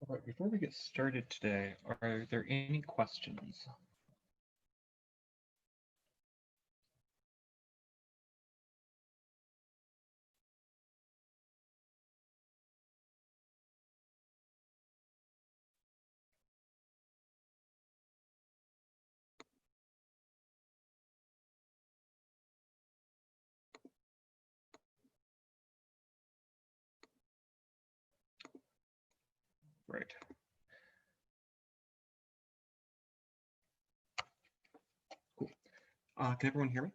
All right, before we get started today, are there any questions? Right. Cool. Can everyone hear me?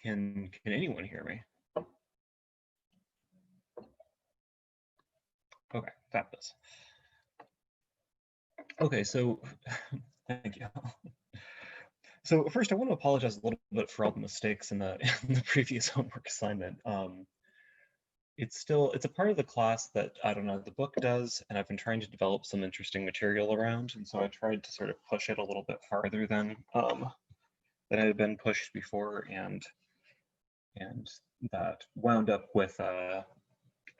Can anyone hear me? Okay, fabulous. Okay, so thank you. So first, I want to apologize a little bit for all the mistakes in the in the previous homework assignment. It's a part of the class that I don't know the book does, and I've been trying to develop some interesting material around, and so I tried to sort of push it a little bit farther than it had been pushed before, and that wound up with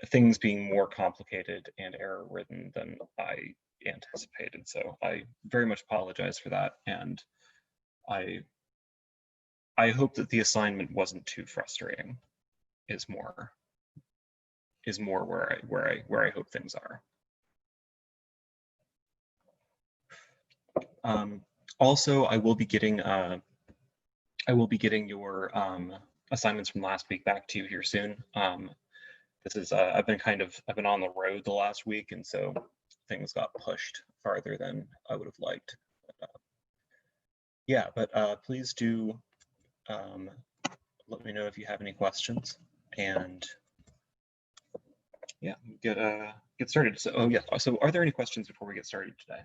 things being more complicated and error-ridden than I anticipated. So I very much apologize for that, and I hope that the assignment wasn't too frustrating. Is more where I hope things are. Also, I will be getting your assignments from last week back to you here soon. This is I've been on the road the last week, and so things got pushed farther than I would have liked. Yeah, but please do let me know if you have any questions, and yeah, get started. So, oh yeah, so are there any questions before we get started today?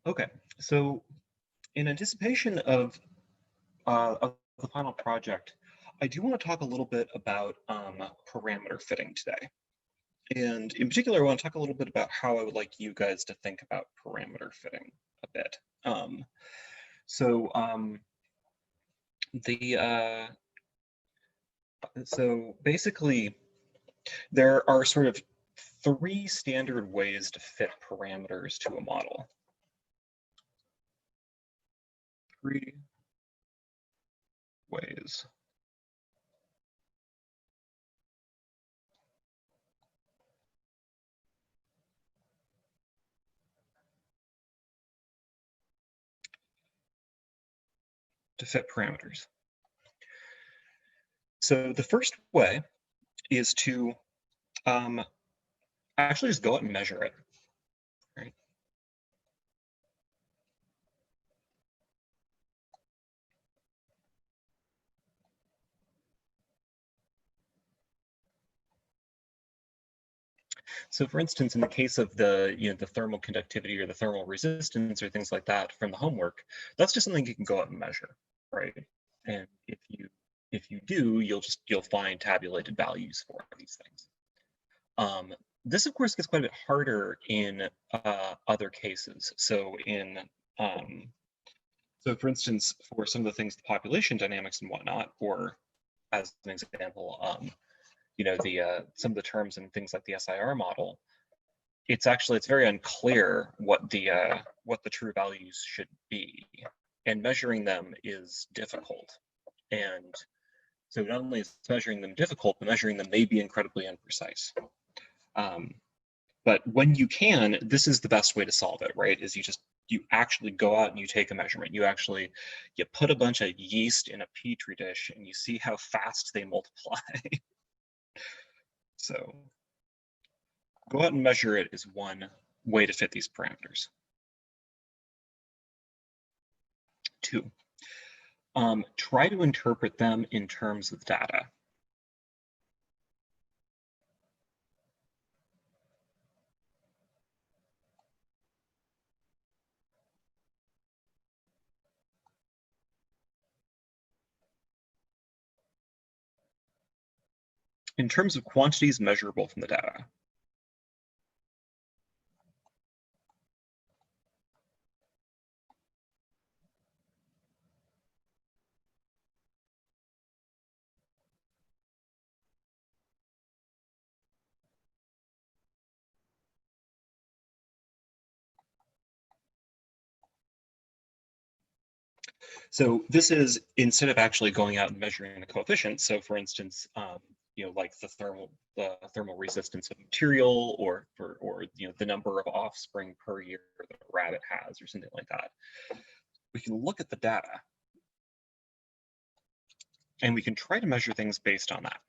Okay, so in anticipation of the final project, I do want to talk a little bit about parameter fitting today. And in particular, I want to talk a little bit about how I would like you guys to think about parameter fitting a bit. So basically, there are sort of three standard ways to fit parameters to a model. Three ways. To fit parameters. So the first way is to actually just go out and measure it. Right? So for instance, in the case of the thermal conductivity or the thermal resistance or things like that from the homework, that's just something you can go out and measure, right? And if you do, you'll find tabulated values for these things. This of course gets quite a bit harder in other cases. So so for instance, for some of the things, the population dynamics and whatnot, or as an example, some of the terms and things like the SIR model, it's very unclear what the true values should be, and measuring them is difficult. And so not only is measuring them difficult, but measuring them may be incredibly imprecise. But when you can, this is the best way to solve it, right? Is you actually go out and you take a measurement. You put a bunch of yeast in a petri dish and you see how fast they multiply. So go out and measure it is one way to fit these parameters. Two, try to interpret them in terms of data. in terms of quantities measurable from the data. So this is instead of actually going out and measuring the coefficients. So for instance, like the thermal resistance of material, or the number of offspring per year that a rabbit has, or something like that. We can look at the data and we can try to measure things based on that.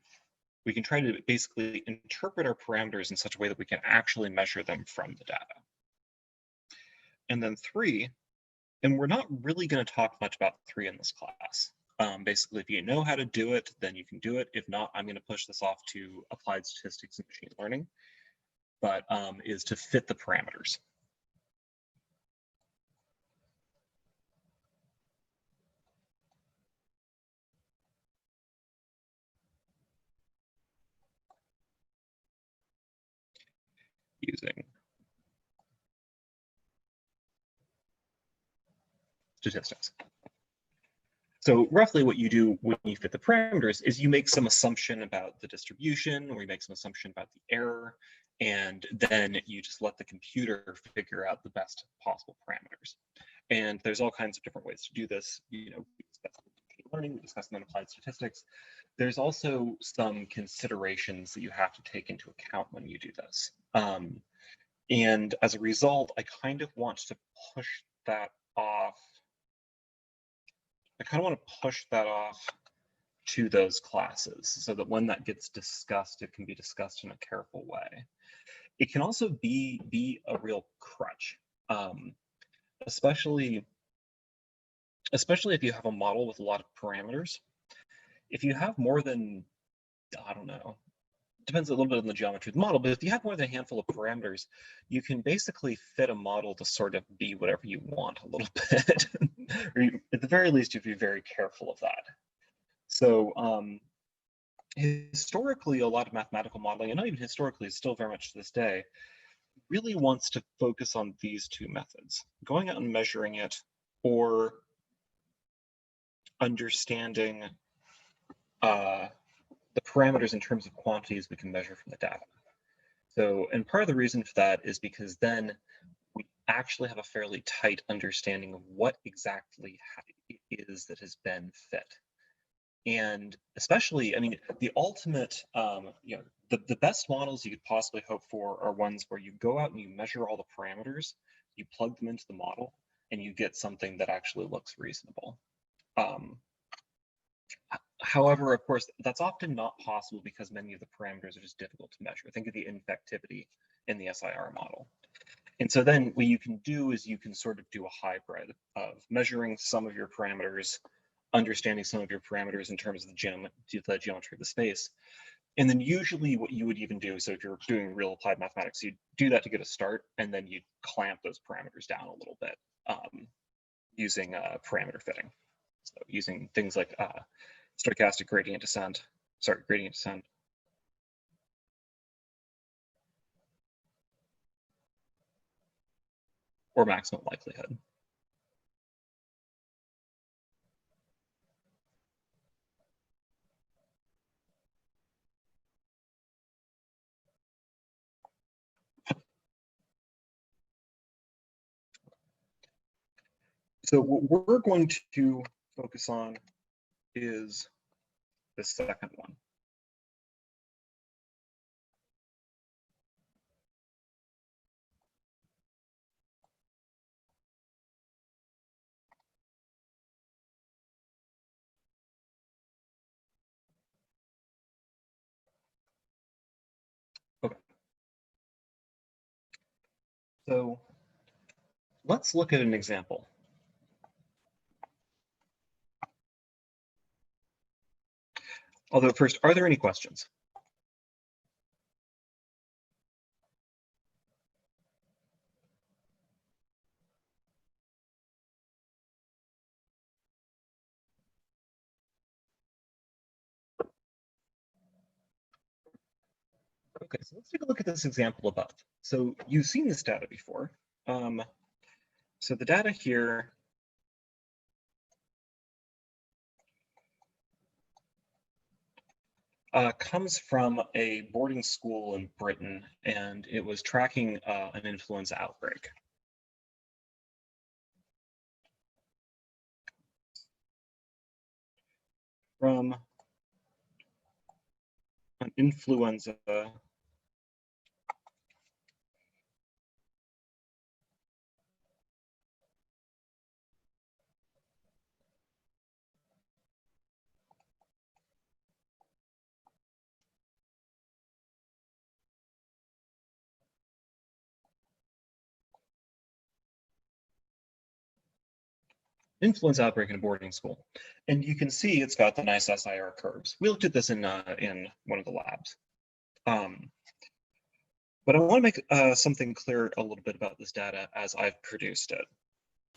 We can try to basically interpret our parameters in such a way that we can actually measure them from the data. And then 3, and we're not really going to talk much about 3 in this class. Basically, if you know how to do it, then you can do it. If not, I'm going to push this off to applied statistics and machine learning, but is to fit the parameters. Using statistics. So roughly what you do when you fit the parameters is you make some assumption about the distribution, or you make some assumption about the error, and then you just let the computer figure out the best possible parameters. And there's all kinds of different ways to do this. We discussed machine learning, we discussed them in applied statistics. There's also some considerations that you have to take into account when you do this. And as a result, I kind of want to push that off. I kind of want to push that off to those classes so that when that gets discussed, it can be discussed in a careful way. It can also be a real crutch, especially if you have a model with a lot of parameters. If you have more than, I don't know, depends a little bit on the geometry of the model, but if you have more than a handful of parameters, you can basically fit a model to sort of be whatever you want a little bit. Or at the very least, you have to be very careful of that. So historically, a lot of mathematical modeling, and not even historically, still very much to this day, really wants to focus on these 2 methods: going out and measuring it, or understanding the parameters in terms of quantities we can measure from the data. So, and part of the reason for that is because then we actually have a fairly tight understanding of what exactly it is that has been fit. And especially, I mean, the ultimate, the best models you could possibly hope for are ones where you go out and you measure all the parameters, you plug them into the model, and you get something that actually looks reasonable. However, of course, that's often not possible because many of the parameters are just difficult to measure. Think of the infectivity in the SIR model. And so then what you can do is you can sort of do a hybrid of measuring some of your parameters, understanding some of your parameters in terms of the geometry of the space. And then usually what you would even do, so if you're doing real applied mathematics, you do that to get a start, and then you clamp those parameters down a little bit using parameter fitting. So using things like stochastic gradient descent, or maximum likelihood. So what we're going to focus on is the second one. Okay. So let's look at an example. Although first, are there any questions? Okay, so let's take a look at this example above. So you've seen this data before. So the data here comes from a boarding school in Britain, and it was tracking an influenza outbreak. From an influenza outbreak in a boarding school. And you can see it's got the nice SIR curves. We looked at this in one of the labs. But I want to make something clear a little bit about this data as I've produced it.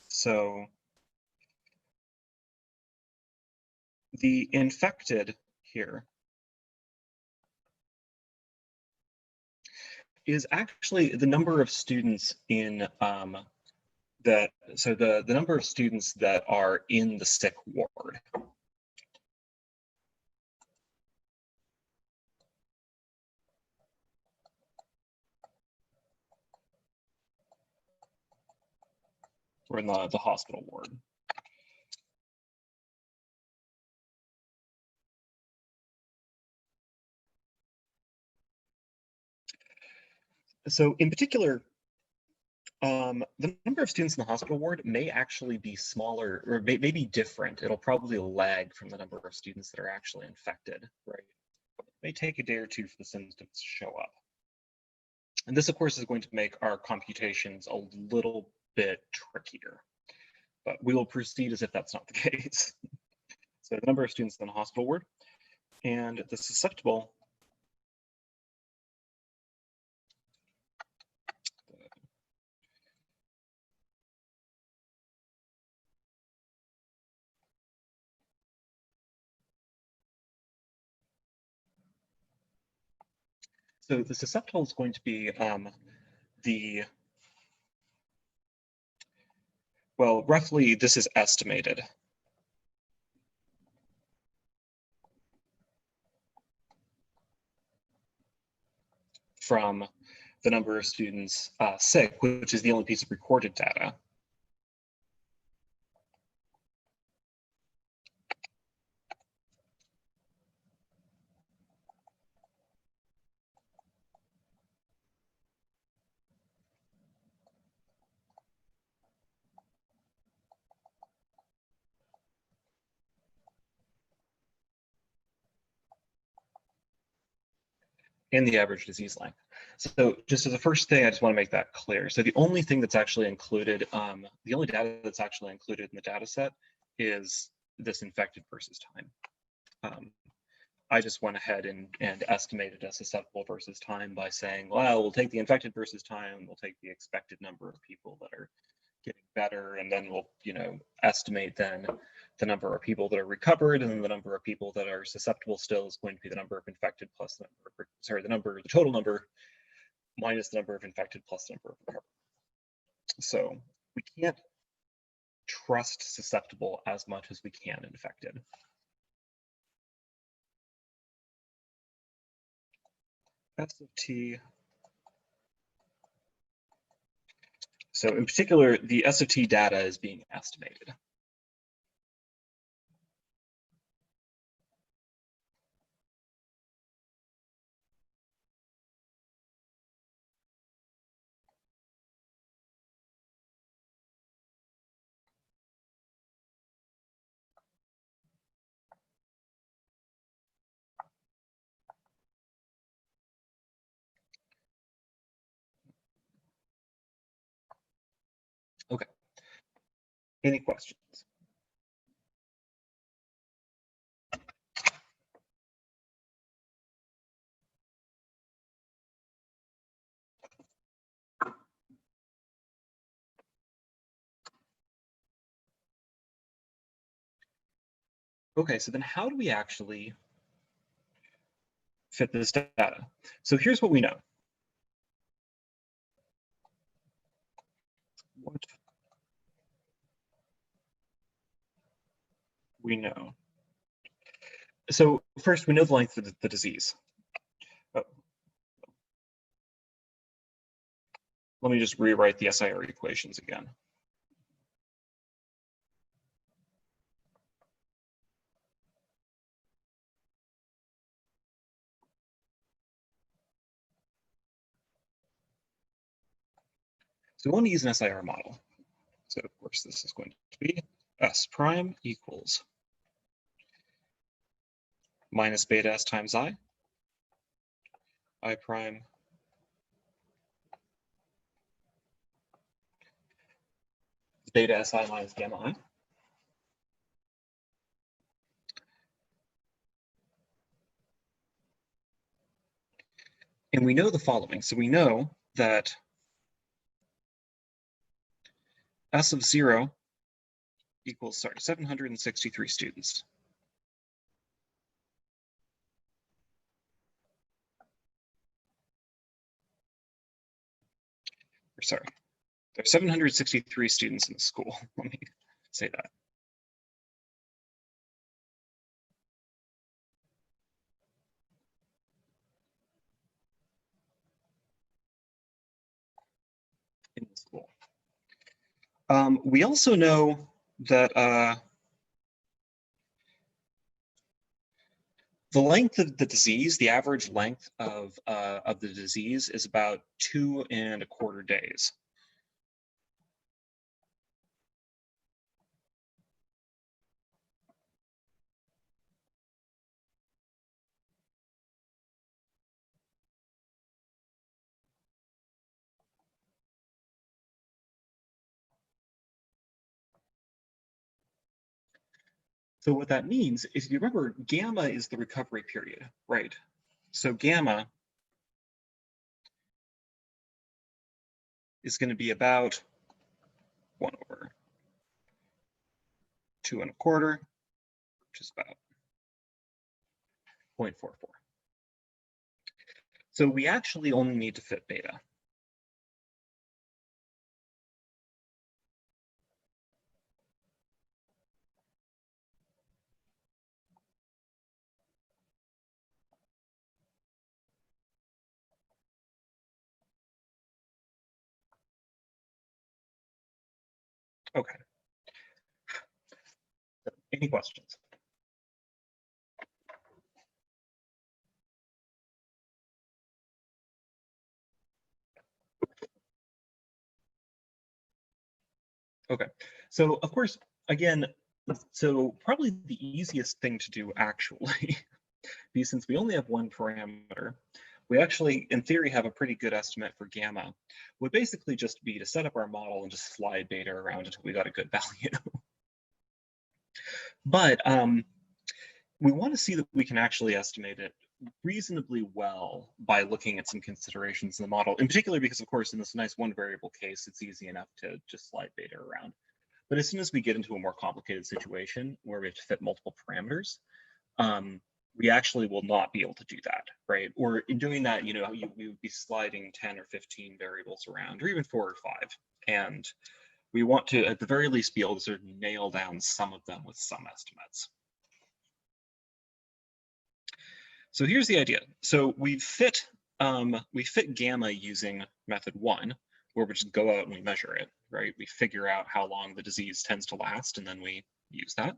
So the infected here is actually the number of students in the number of students that are in the sick ward. Or in the hospital ward. So in particular, the number of students in the hospital ward may actually be smaller, or may be different. It'll probably lag from the number of students that are actually infected, right? It may take a day or two for the symptoms to show up. And this, of course, is going to make our computations a little bit trickier, but we will proceed as if that's not the case. So the number of students in the hospital ward and the susceptible So the susceptible is going to be well, roughly this is estimated. From the number of students sick, which is the only piece of recorded data. And the average disease length. So just as a first thing, I just want to make that clear. So the only thing that's actually included, the only data that's actually included in the data set is this infected versus time. I just went ahead and estimated a susceptible versus time by saying, well, we'll take the infected versus time, we'll take the expected number of people that are getting better, and then we'll, estimate then the number of people that are recovered, and then the number of people that are susceptible still is going to be the number of infected plus the number, the total number minus the number of infected plus the number of recovered. So we can't trust susceptible as much as we can infected. S of t. So in particular, the S of t data is being estimated. Okay. Any questions? Okay, so then how do we actually fit this data. So here's what we know. What we know. So first, we know the length of the disease. Oh. Let me just rewrite the SIR equations again. So we want to use an SIR model. So of course, this is going to be S prime equals minus beta S times I prime beta Si minus gamma I. And we know the following. So we know that S of 0 equals, 763 students. Or sorry, there are 763 students in the school. Let me say that. In the school. We also know that the length of the disease, the average length of the disease is about 2¼ days. So what that means is, you remember, gamma is the recovery period, right? So gamma is going to be about 1/2², which is about 0.44. So we actually only need to fit beta. Okay. So, any questions? Okay. So of course, again, so probably the easiest thing to do actually, because since we only have one parameter, we actually, in theory, have a pretty good estimate for gamma, would basically just be to set up our model and just slide beta around until we got a good value. But we want to see that we can actually estimate it reasonably well by looking at some considerations in the model, in particular because, of course, in this nice one variable case, it's easy enough to just slide beta around. But as soon as we get into a more complicated situation where we have to fit multiple parameters, we actually will not be able to do that, right? Or in doing that, you would be sliding 10 or 15 variables around, or even 4 or 5. And we want to, at the very least, be able to sort of nail down some of them with some estimates. So here's the idea. So we fit gamma using method 1, where we just go out and we measure it, right? We figure out how long the disease tends to last, and then we use that.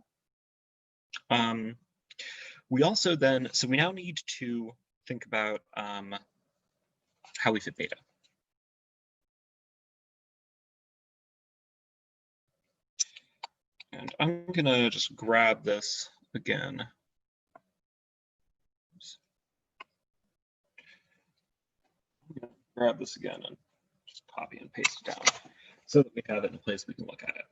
We also then, so we now need to think about how we fit beta. And I'm gonna just grab this again. I'm gonna grab this again and just copy and paste it down so that we have it in a place we can look at it.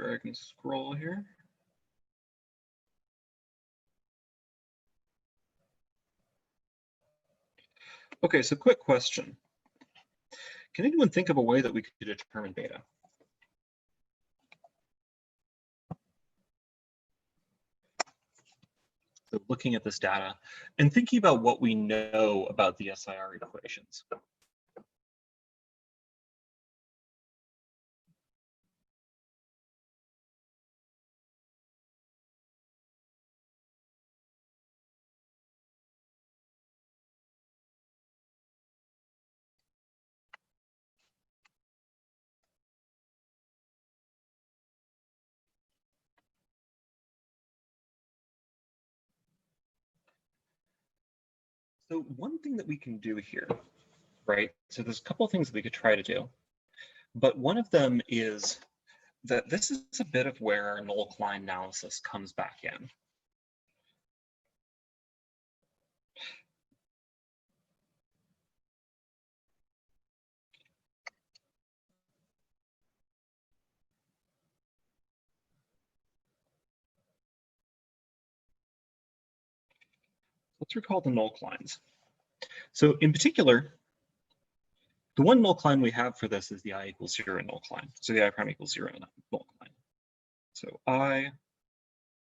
drag and scroll here. Okay, so quick question. Can anyone think of a way that we could determine beta? So looking at this data and thinking about what we know about the SIR equations. So one thing that we can do here, right? So there's a couple of things that we could try to do, but one of them is that this is a bit of where our null-Klein analysis comes back in. Let's recall the null-Kleins. So in particular, the one null-Klein we have for this is the I equals 0 null-Klein. So the I prime equals 0 null-Klein. So I,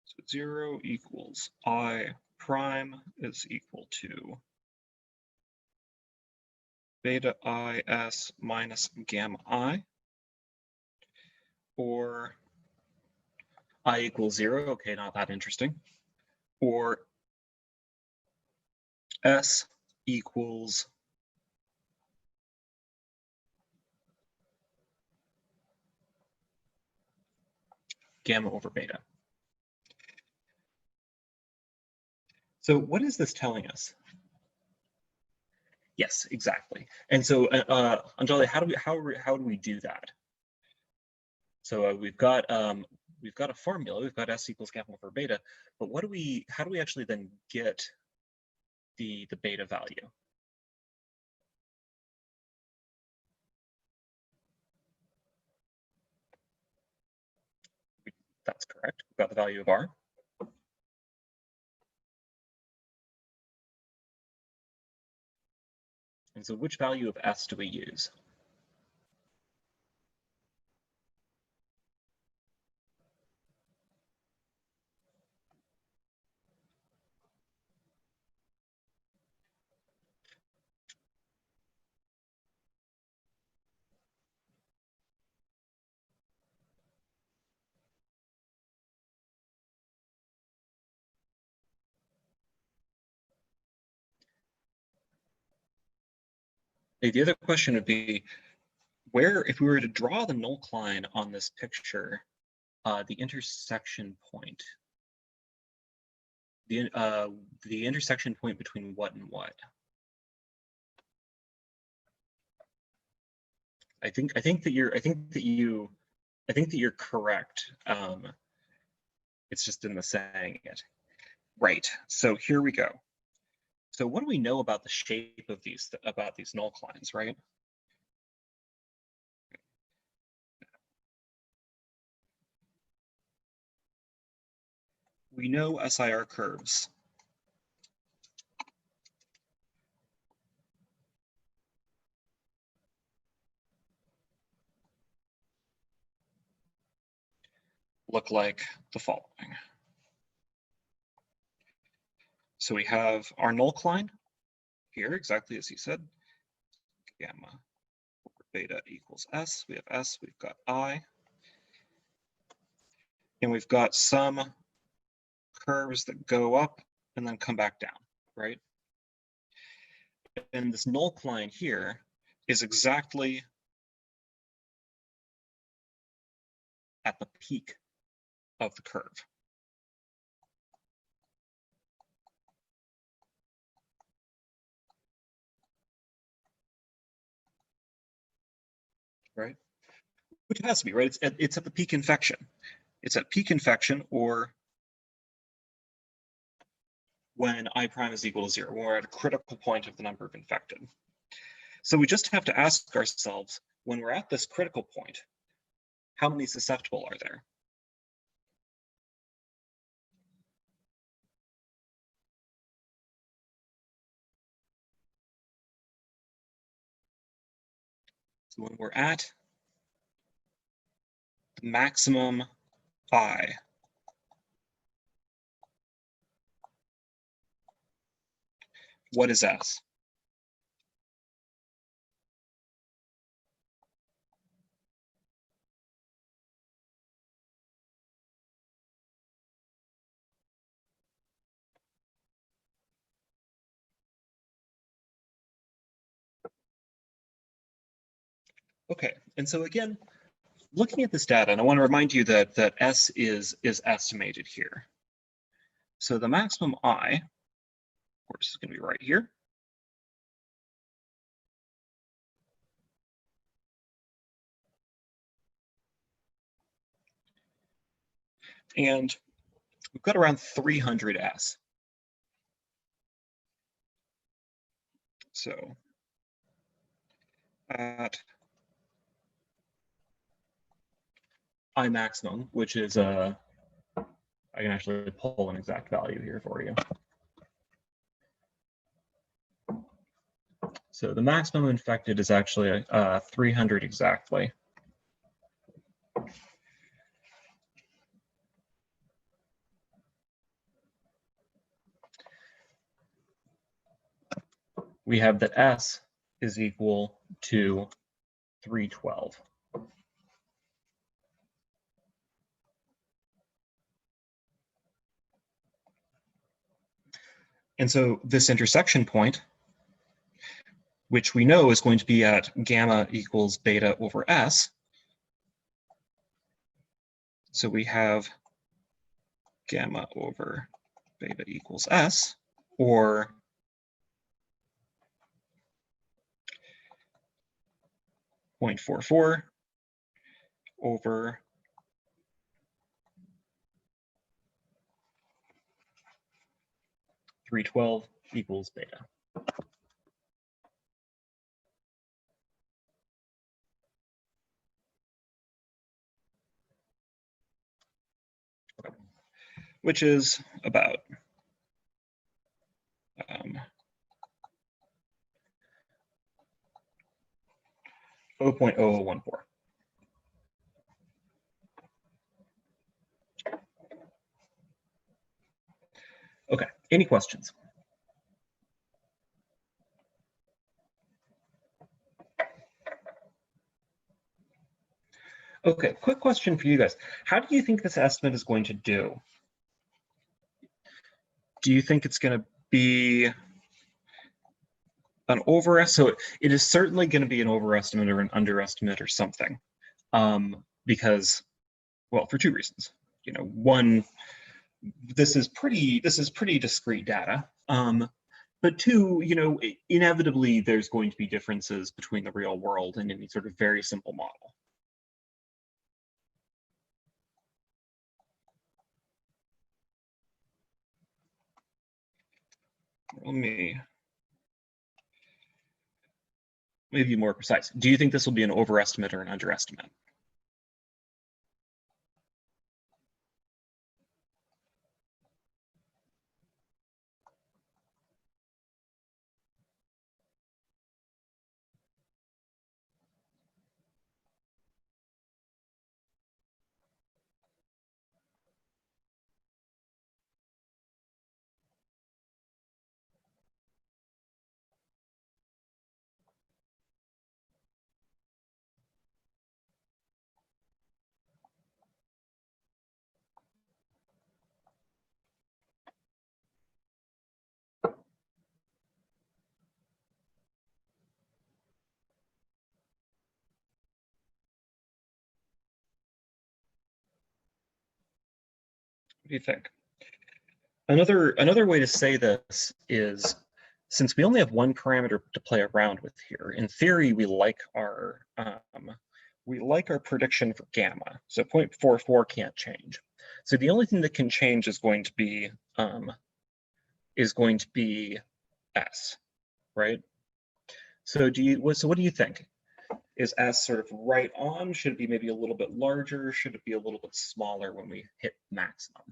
so 0 equals I prime is equal to beta is minus gamma I, or I equals 0, okay, not that interesting, or S equals gamma over beta. So what is this telling us? Yes, exactly. And so, Anjali, how do we do that? So we've got a formula. We've got S equals gamma over beta. But how do we actually then get the beta value? That's correct. We've got the value of R. And so which value of S do we use? The other question would be, where, if we were to draw the null-Klein on this picture, the intersection point, the intersection point between what and what? I think that you're correct. It's just in the saying it. Right. So here we go. So what do we know about the shape of these null-Kleins, right? We know SIR curves. Look like the following. So we have our null-Klein here, exactly as you said, gamma over beta equals S. We have S, we've got I, and we've got some curves that go up and then come back down, right? And this null-Klein here is exactly at the peak of the curve. Right? Which it has to be, right? It's at the peak infection. It's at peak infection, or when I prime is equal to 0, when we're at a critical point of the number of infected. So we just have to ask ourselves, when we're at this critical point, how many susceptible are there? So when we're at the maximum I, what is S? Okay, and so again, looking at this data, and I want to remind you that S is estimated here. So the maximum I, of course, is going to be right here. And we've got around 300 S. So at I maximum, which is I can actually pull an exact value here for you. So the maximum infected is actually 300 exactly. We have that S is equal to 312. And so this intersection point, which we know is going to be at gamma equals beta over S. So we have gamma over beta equals S, or 0.44 over 312 equals beta. Okay. Which is about 0.0014. Okay, any questions? Okay, quick question for you guys. How do you think this estimate is going to do? Do you think it's going to be an overestimate? So it is certainly going to be an overestimate or an underestimate or something, because, well, for two reasons. You know, one, this is pretty discrete data. But two, you know, inevitably there's going to be differences between the real world and any sort of very simple model. Let me be more precise. Do you think this will be an overestimate or an underestimate? What do you think? Another way to say this is, since we only have one parameter to play around with here, in theory we like our prediction for gamma. So 0.44 can't change. So the only thing that can change is going to be S, right? So what do you think? Is S sort of right on? Should it be maybe a little bit larger? Should it be a little bit smaller when we hit maximum?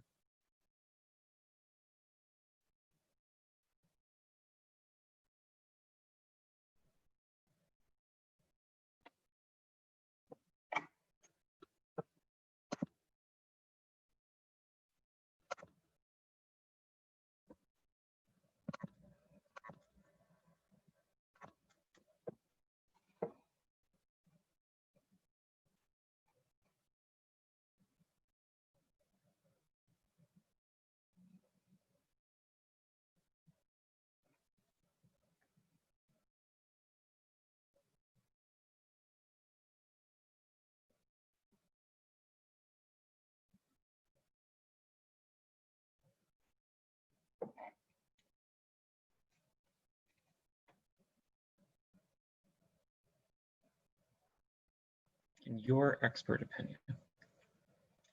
In your expert opinion.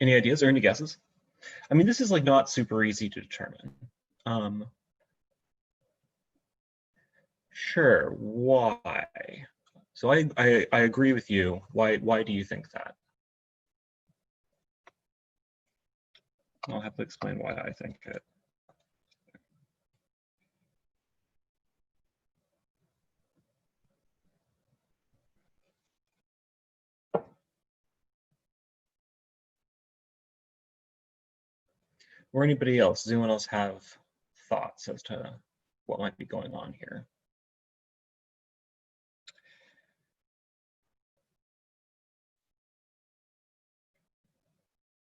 Any ideas or any guesses? I mean, this is like not super easy to determine. Sure, why? So I agree with you. Why do you think that? I'll have to explain why I think it. Or anybody else? Does anyone else have thoughts as to what might be going on here?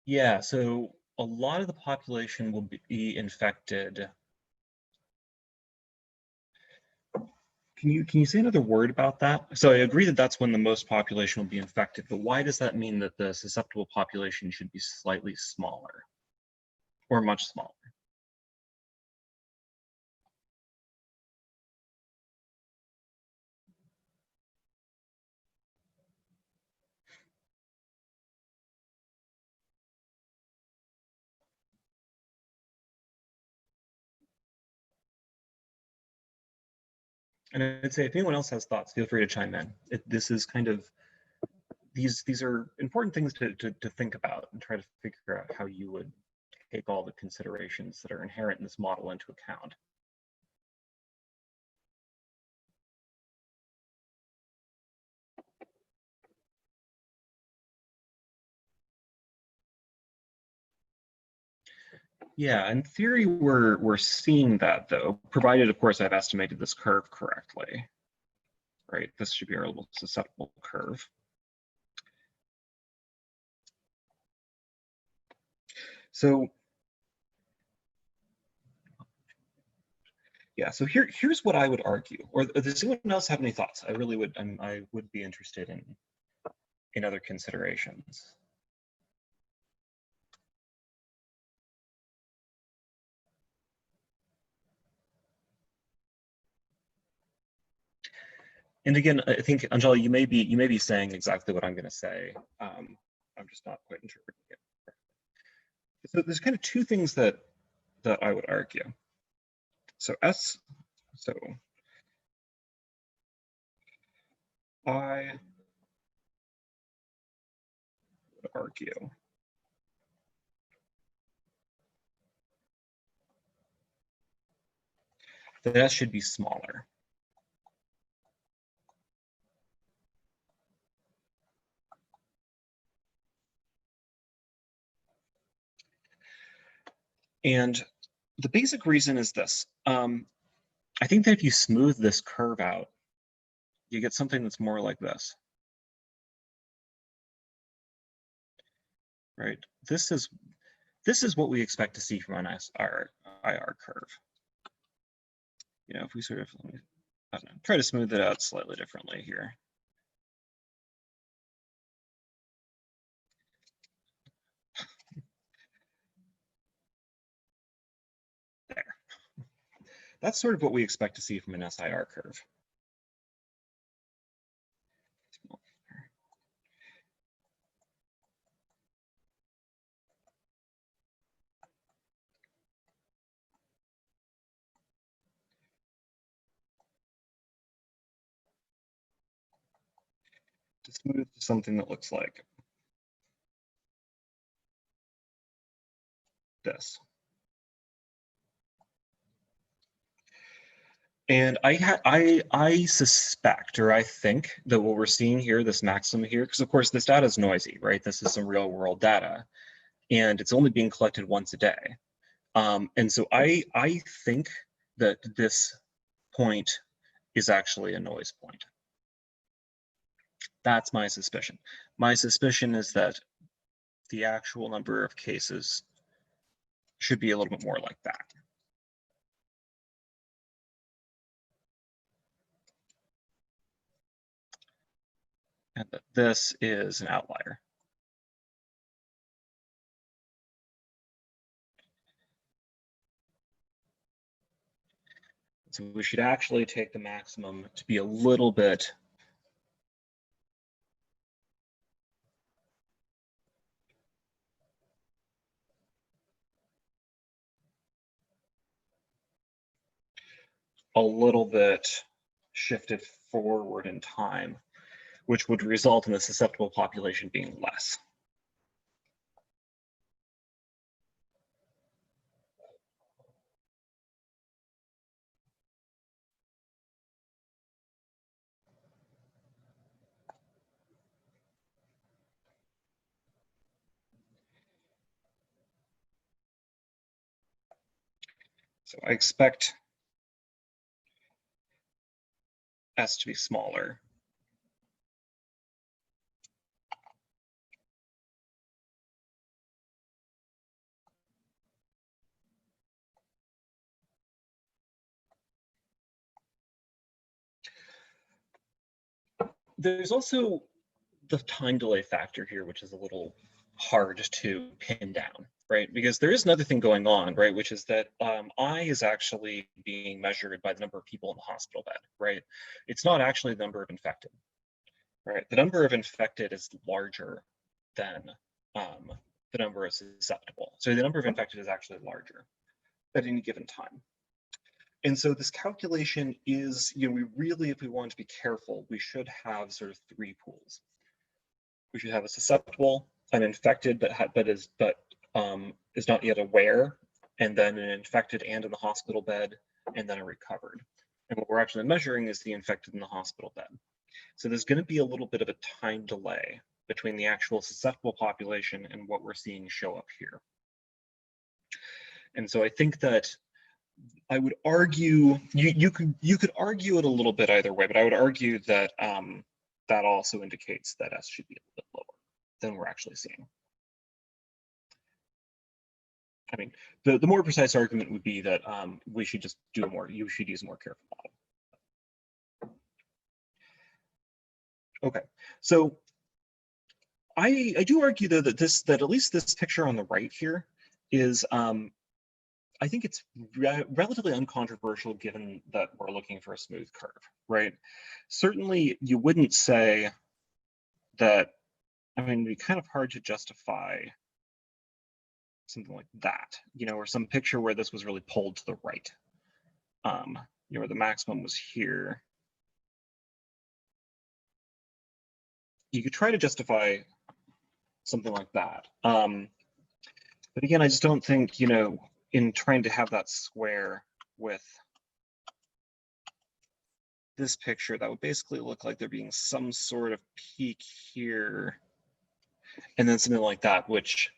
Yeah, so a lot of the population will be infected. Can you say another word about that? So I agree that that's when the most population will be infected, but why does that mean that the susceptible population should be slightly smaller or much smaller? And I'd say if anyone else has thoughts, feel free to chime in. This is kind of, these are important things to think about and try to figure out how you would take all the considerations that are inherent in this model into account. Yeah, in theory, we're seeing that though, provided of course I've estimated this curve correctly. Right, this should be our little susceptible curve. So yeah, so here's what I would argue. Or does anyone else have any thoughts? I would be interested in other considerations. And again, I think Angela, you may be saying exactly what I'm going to say. I'm just not quite interpreting it. So there's kind of two things that I would argue. So I would argue that S should be smaller. And the basic reason is this. I think that if you smooth this curve out, you get something that's more like this. Right? This is what we expect to see from an IR curve. You know, if we sort of, I don't know, try to smooth it out slightly differently here. There. That's sort of what we expect to see from an SIR curve. To smooth to something that looks like this. And I suspect, or I think that what we're seeing here, this maximum here, because of course this data is noisy, right? This is some real world data, and it's only being collected once a day. And so I think that this point is actually a noise point. That's my suspicion. My suspicion is that the actual number of cases should be a little bit more like that. And that this is an outlier. So we should actually take the maximum to be a little bit a little bit shifted forward in time, which would result in the susceptible population being less. So I expect S to be smaller. There's also the time delay factor here, which is a little hard to pin down, right? Because there is another thing going on, right? Which is that I is actually being measured by the number of people in the hospital bed, right? It's not actually the number of infected, right? The number of infected is larger than the number of susceptible. So the number of infected is actually larger at any given time. And so this calculation is, we really, if we want to be careful, we should have sort of three pools. We should have a susceptible, an infected but is not yet aware, and then an infected and in the hospital bed, and then a recovered. And what we're actually measuring is the infected in the hospital bed. So there's going to be a little bit of a time delay between the actual susceptible population and what we're seeing show up here. And so I think that I would argue, you could argue it a little bit either way, but I would argue that that also indicates that S should be a little bit lower than we're actually seeing. I mean, the more precise argument would be that we should just do you should use a more careful model. Okay, so I do argue though that that at least this picture on the right here is I think it's relatively uncontroversial given that we're looking for a smooth curve, right? Certainly you wouldn't say that, I mean, it'd be kind of hard to justify something like that, or some picture where this was really pulled to the right, where the maximum was here. You could try to justify something like that. But again, I just don't think, in trying to have that square with this picture, that would basically look like there being some sort of peak here, and then something like that, which,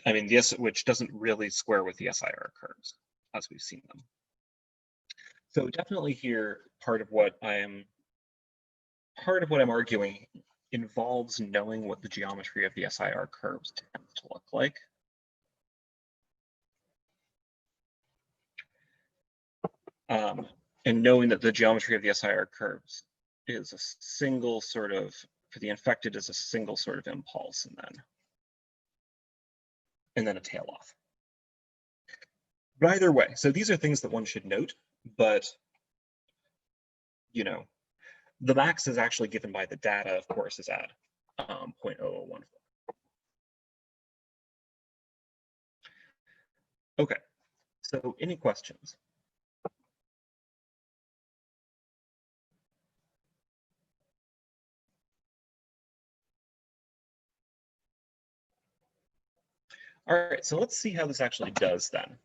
I mean, which doesn't really square with the SIR curves as we've seen them. So definitely here, part of what I'm arguing involves knowing what the geometry of the SIR curves tends to look like. And knowing that the geometry of the SIR curves is a single sort of, for the infected is a single sort of impulse and then a tail off. But either way, so these are things that one should note, but the max is actually given by the data, of course, is at 0.0014. Okay, so any questions? All right, so let's see how this actually does then.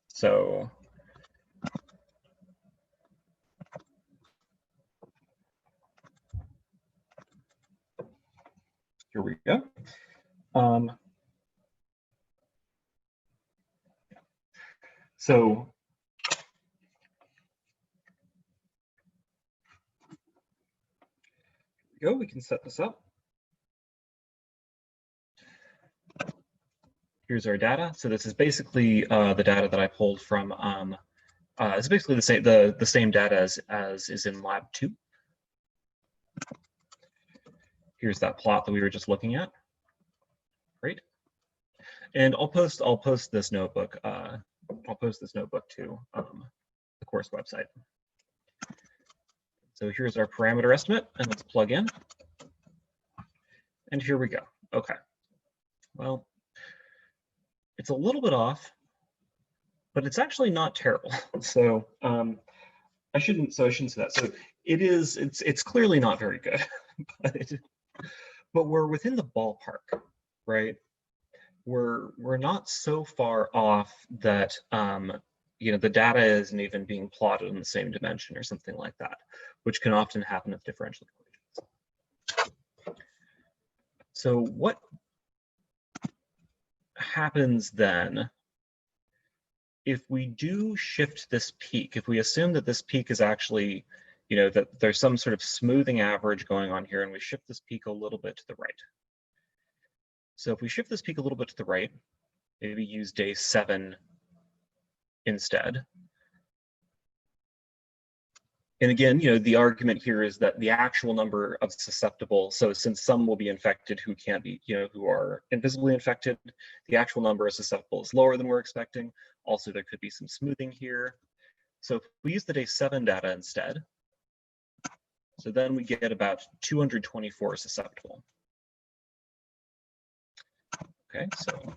So here we go. So here we go, we can set this up. Here's our data. So this is basically the data that I pulled from, it's basically the same data as is in lab 2. Here's that plot that we were just looking at. Great. And I'll post this notebook. I'll post this notebook to the course website. So here's our parameter estimate, and let's plug in. And here we go. Okay. Well, it's a little bit off. but it's actually not terrible. So I shouldn't say that. So it's clearly not very good, but we're within the ballpark, right? We're not so far off that the data isn't even being plotted in the same dimension or something like that, which can often happen with differential equations. So what happens then if we do shift this peak? If we assume that this peak is actually, that there's some sort of smoothing average going on here, and we shift this peak a little bit to the right. So if we shift this peak a little bit to the right, maybe use day 7 instead. And again, the argument here is that the actual number of susceptible, so since some will be infected who can't be, who are invisibly infected, the actual number of susceptible is lower than we're expecting. Also, there could be some smoothing here. So if we use the day 7 data instead, so then we get about 224 susceptible. Okay, so.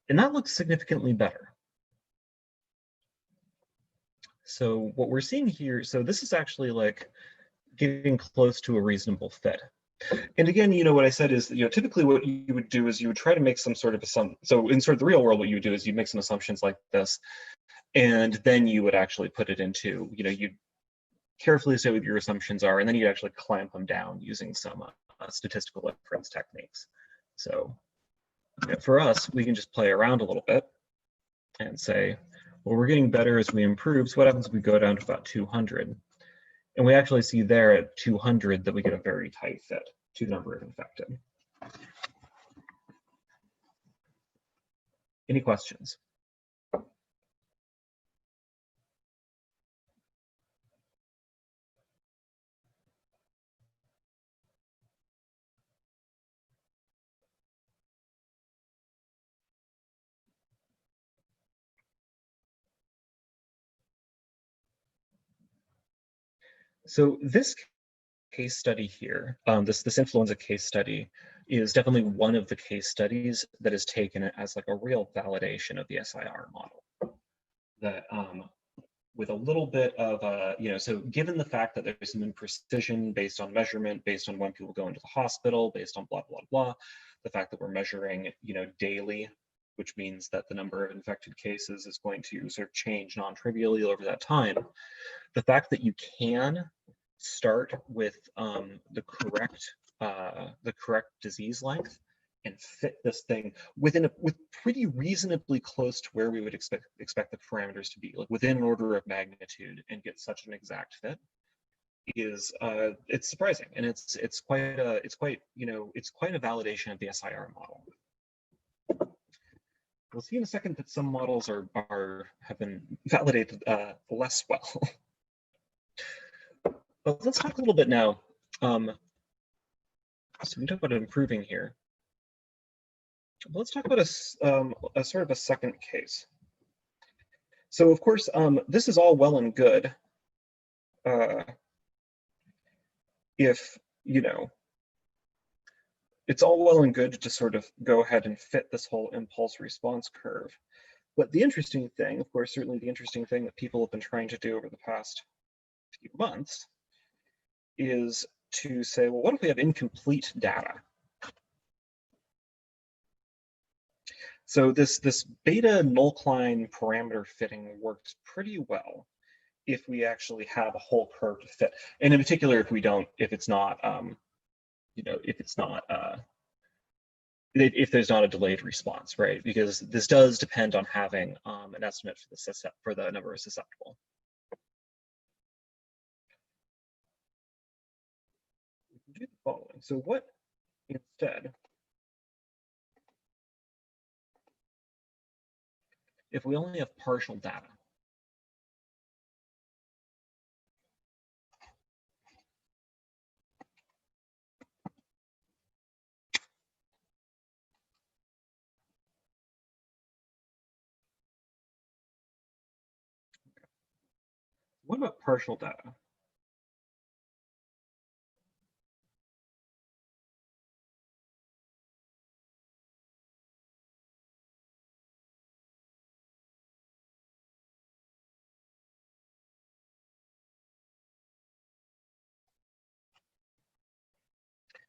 And that looks significantly better. So what we're seeing here, so this is actually like getting close to a reasonable fit. And again, what I said is, typically what you would do is you would try to make some sort of assumption. So in sort of the real world, what you would do is you make some assumptions like this, and then you would actually put it into, you'd carefully say what your assumptions are, and then you'd actually clamp them down using some statistical inference techniques. So for us, we can just play around a little bit and say, well, we're getting better as we improve. So what happens if we go down to about 200? And we actually see there at 200 that we get a very tight fit to the number of infected. Any questions? So this case study here, this influenza case study, is definitely one of the case studies that is taken as like a real validation of the SIR model. That with a little bit of so given the fact that there's some imprecision based on measurement, based on when people go into the hospital, based on blah blah blah, the fact that we're measuring daily, which means that the number of infected cases is going to sort of change non-trivially over that time. The fact that you can start with the correct disease length and fit this thing with pretty reasonably close to where we would expect the parameters to be, like within an order of magnitude, and get such an exact fit is it's surprising, and it's quite a validation of the SIR model. We'll see in a second that some models have been validated less well. But let's talk a little bit now. So we talk about improving here. Let's talk about a sort of a second case. So of course, this is all well and good if, it's all well and good to sort of go ahead and fit this whole impulse response curve. But the interesting thing, of course, certainly the interesting thing that people have been trying to do over the past few months is to say, well, what if we have incomplete data? So this beta null-Klein parameter fitting works pretty well if we actually have a whole curve to fit, and in particular if there's not a delayed response, right? Because this does depend on having an estimate for the number of susceptible. We can do the following. So what instead? If we only have partial data. What about partial data?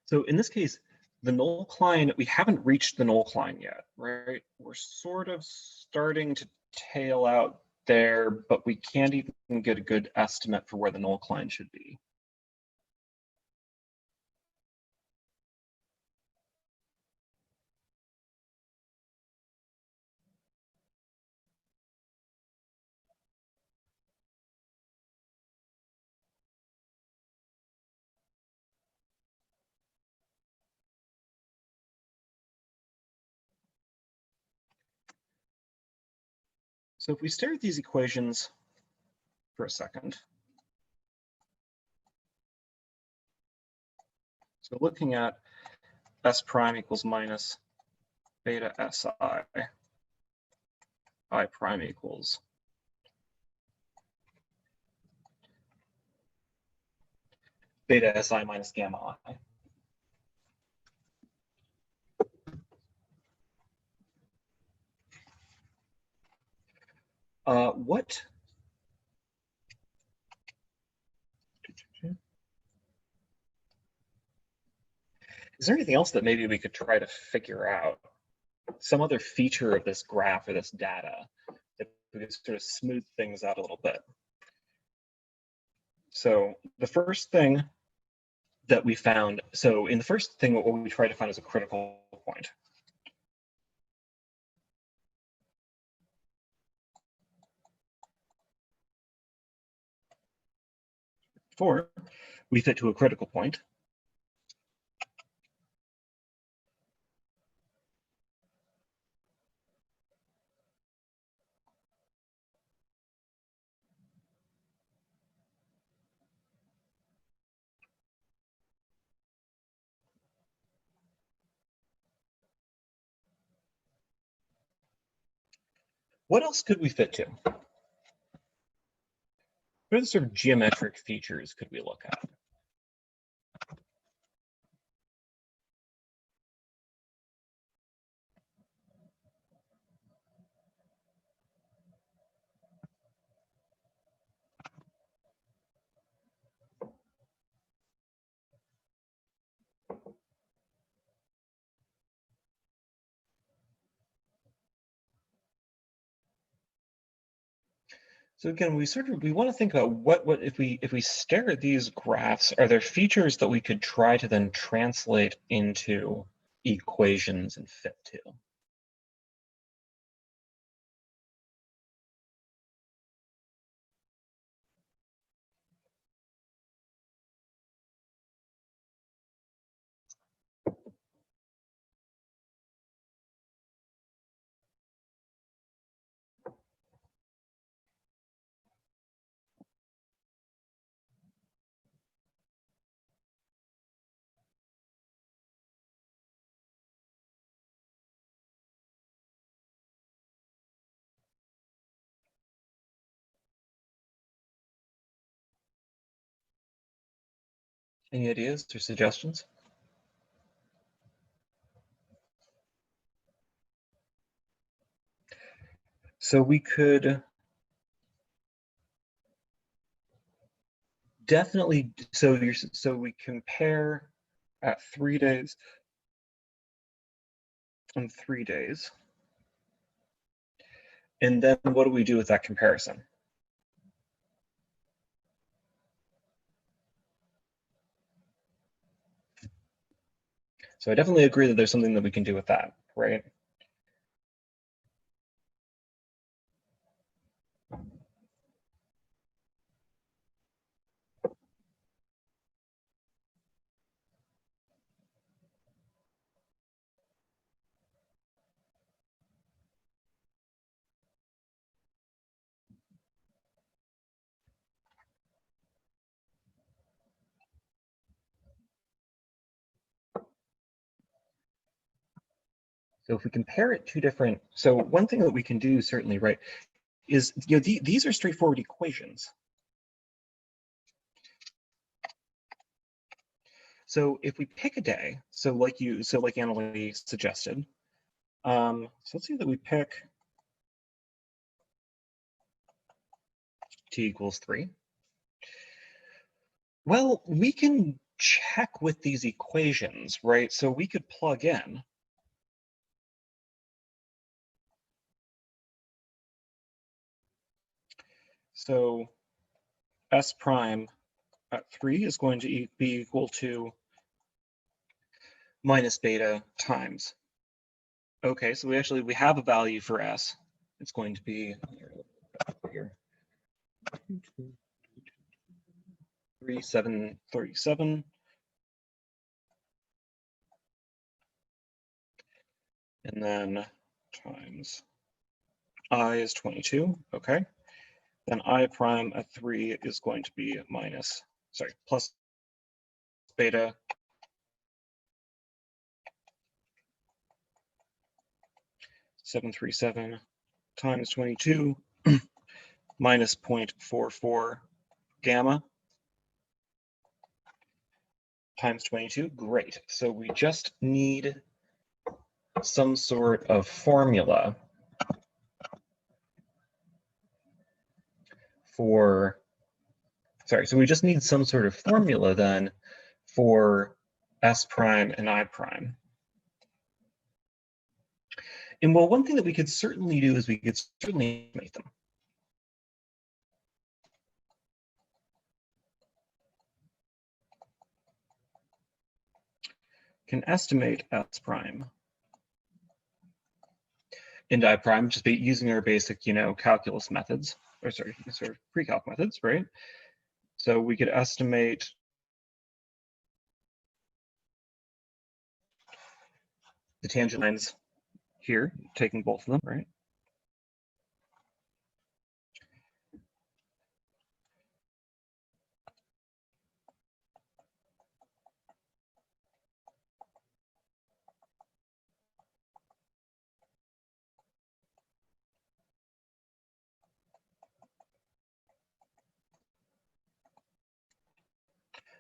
So in this case, the null cline, we haven't reached the null cline yet, right? We're sort of starting to tail out there, but we can't even get a good estimate for where the null cline should be. So if we stare at these equations for a second, so looking at S prime equals minus beta Si, I prime equals beta Si minus gamma I. What? Is there anything else that maybe we could try to figure out? Some other feature of this graph or this data that we could sort of smooth things out a little bit. So the first thing that we found, so in the first thing, what we tried to find is a critical point. Before we fit to a critical point, what else could we fit to? What other sort of geometric features could we look at? So again, we want to think about what if we stare at these graphs, are there features that we could try to then translate into equations and fit to? Any ideas or suggestions? So we could definitely, so we compare at 3 days and 3 days. And then what do we do with that comparison? So I definitely agree that there's something that we can do with that, right? So if we compare it to different, so one thing that we can do certainly, right, is, you know, these are straightforward equations. So if we pick a day, so like Annalie suggested, so let's say that we pick t equals 3. Well, we can check with these equations, right? So we could plug in so S prime at 3 is going to be equal to minus beta times. Okay, so we have a value for S. It's going to be here. 3737. And then times I is 22, okay. Then I prime at 3 is going to be plus beta (737) times 22 minus 0.44 gamma times 22. Great. So we just need some sort of formula for, so we just need some sort of formula then for S prime and I prime. And well, one thing that we could certainly do is we could certainly make them. Can estimate S prime and I prime just be using our basic, calculus methods, or sort of pre-calc methods, right? So we could estimate the tangent lines here, taking both of them, right?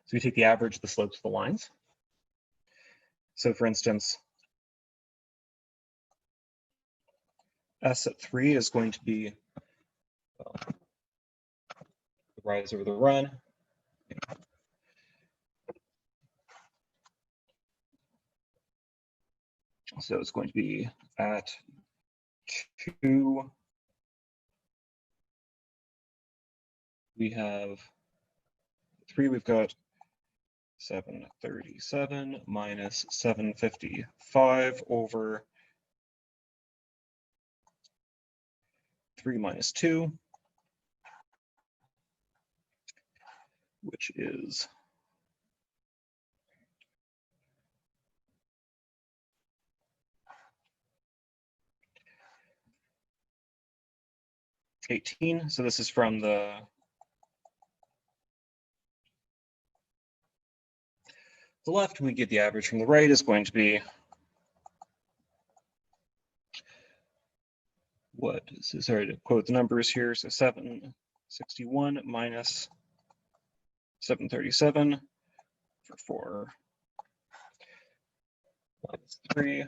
So we take the average of the slopes of the lines. So for instance, S at 3 is going to be the rise over the run. So it's going to be at 2. We have 3, we've got 737 minus 755 over 3 minus 2, which is 18. So this is from the left. We get the average from the right is going to be sorry to quote the numbers here. So 761 minus 737 for 4 minus 3.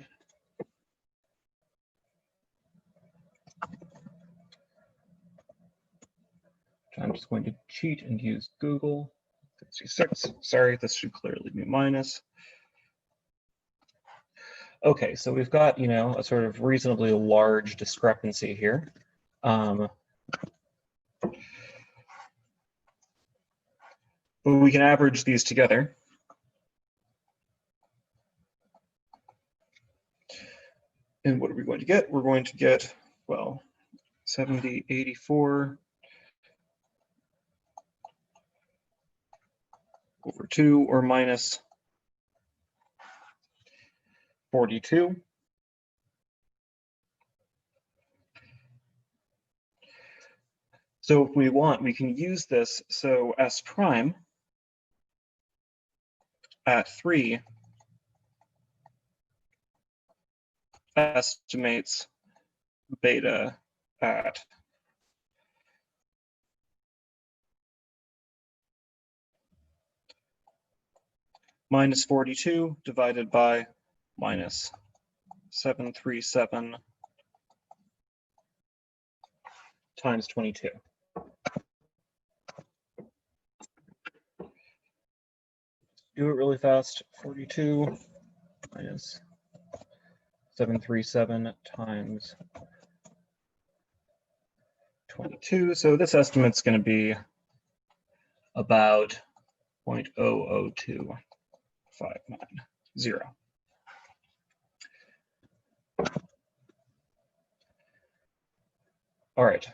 I'm just going to cheat and use Google. 66. Sorry, this should clearly be minus. Okay, so we've got, a sort of reasonably large discrepancy here. But we can average these together. And what are we going to get? We're going to get, well, 70, 84 over 2 or minus 42. So if we want, we can use this. So S prime at 3 estimates beta at minus 42 divided by minus 737 times 22. do it really fast. 42 minus 737 times 22. So this estimate's going to be about 0.00259. All right.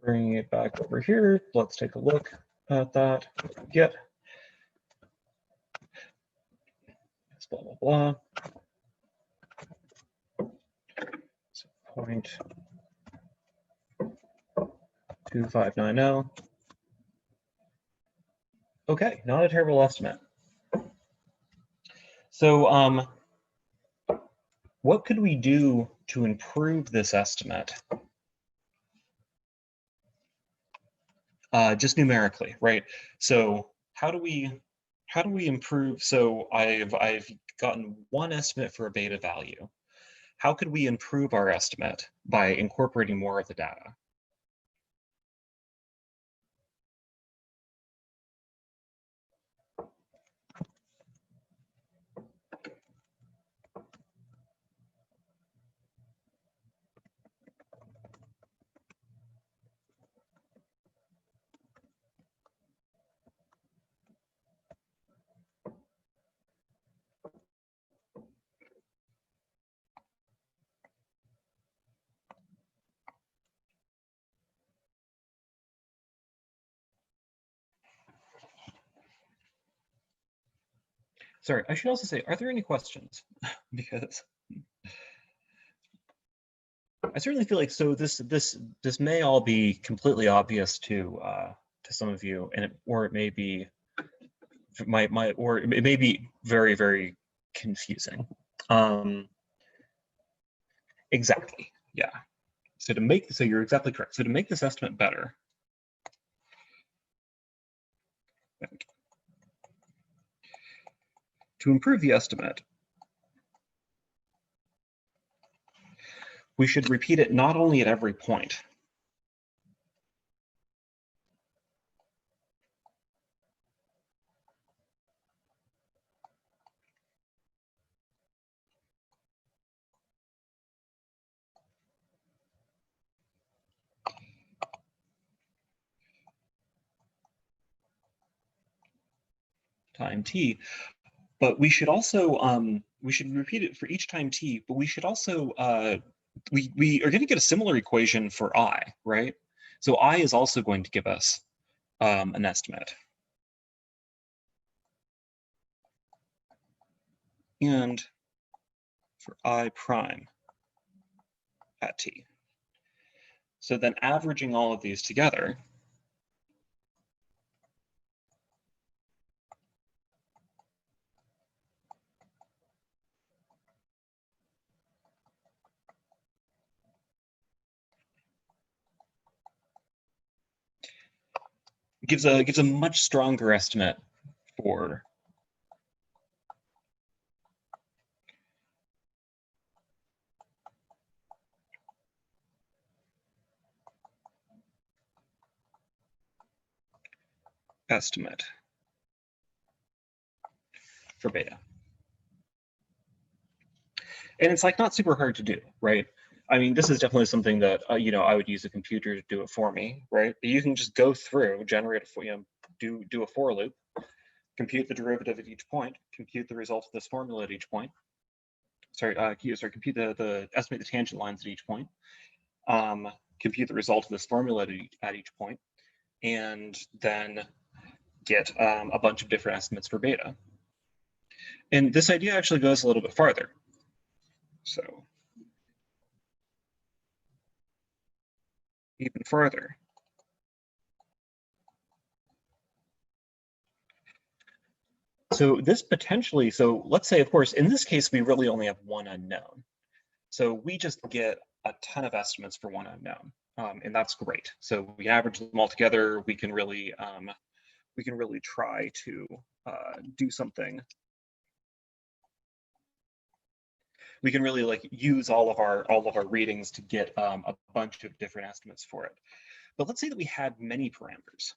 Bringing it back over here, let's take a look at that. Get blah, blah, blah. So 0.2590. Okay, not a terrible estimate. So what could we do to improve this estimate? Just numerically, right? So how do we improve? So I've gotten one estimate for a beta value. How could we improve our estimate by incorporating more of the data? Sorry, I should also say, are there any questions? Because I certainly feel like, so this may all be completely obvious to some of you, and or it may be or it may be very, very confusing. Exactly, yeah. So you're exactly correct. So to make this estimate better, to improve the estimate, we should repeat it not only at every point. Time t, but we should also we should repeat it for each time t, but we should also we are going to get a similar equation for I, right? So I is also going to give us an estimate. And for I prime at t. So then averaging all of these together, gives a much stronger estimate for estimate for beta. And it's like not super hard to do, right? I mean, this is definitely something that you know, I would use a computer to do it for me, right? But you can just go through, generate a, you know, do a for loop, compute the derivative at each point, compute the result of this formula at each point. Sorry, compute the estimate the tangent lines at each point, compute the result of this formula at each point, and then get a bunch of different estimates for beta. And this idea actually goes a little bit farther. So even further. So this potentially, so let's say, of course, in this case, we really only have one unknown. So we just get a ton of estimates for one unknown, and that's great. So we average them all together. We can really try to do something. we can really like use all of our readings to get a bunch of different estimates for it. But let's say that we had many parameters.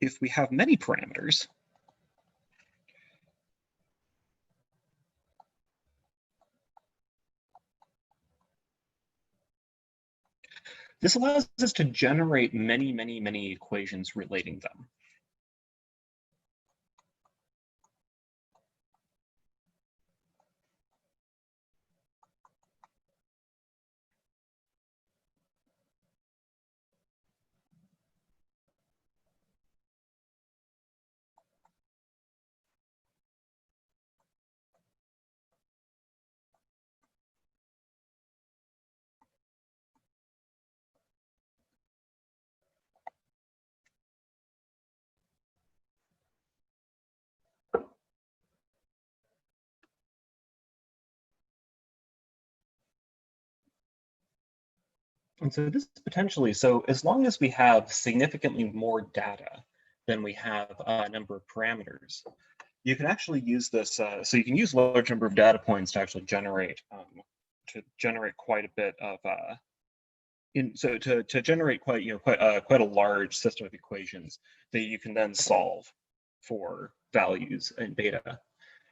If we have many parameters, this allows us to generate many equations relating them. And so this potentially, so as long as we have significantly more data than we have a number of parameters, you can actually use this, so you can use a large number of data points to actually generate quite a bit of, to generate quite a large system of equations that you can then solve for values and beta.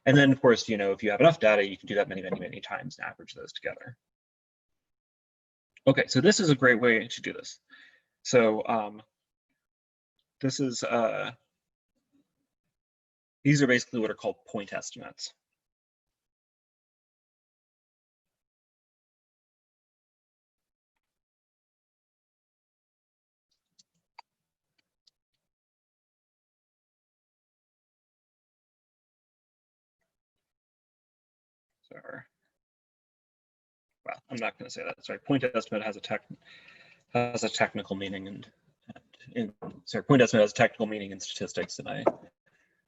And then of course, if you have enough data, you can do that many times and average those together. Okay, so this is a great way to do this. So this is these are basically what are called point estimates. So, well, I'm not going to say that. Sorry, point estimate has a technical meaning, and sorry, point estimate has a technical meaning in statistics, and I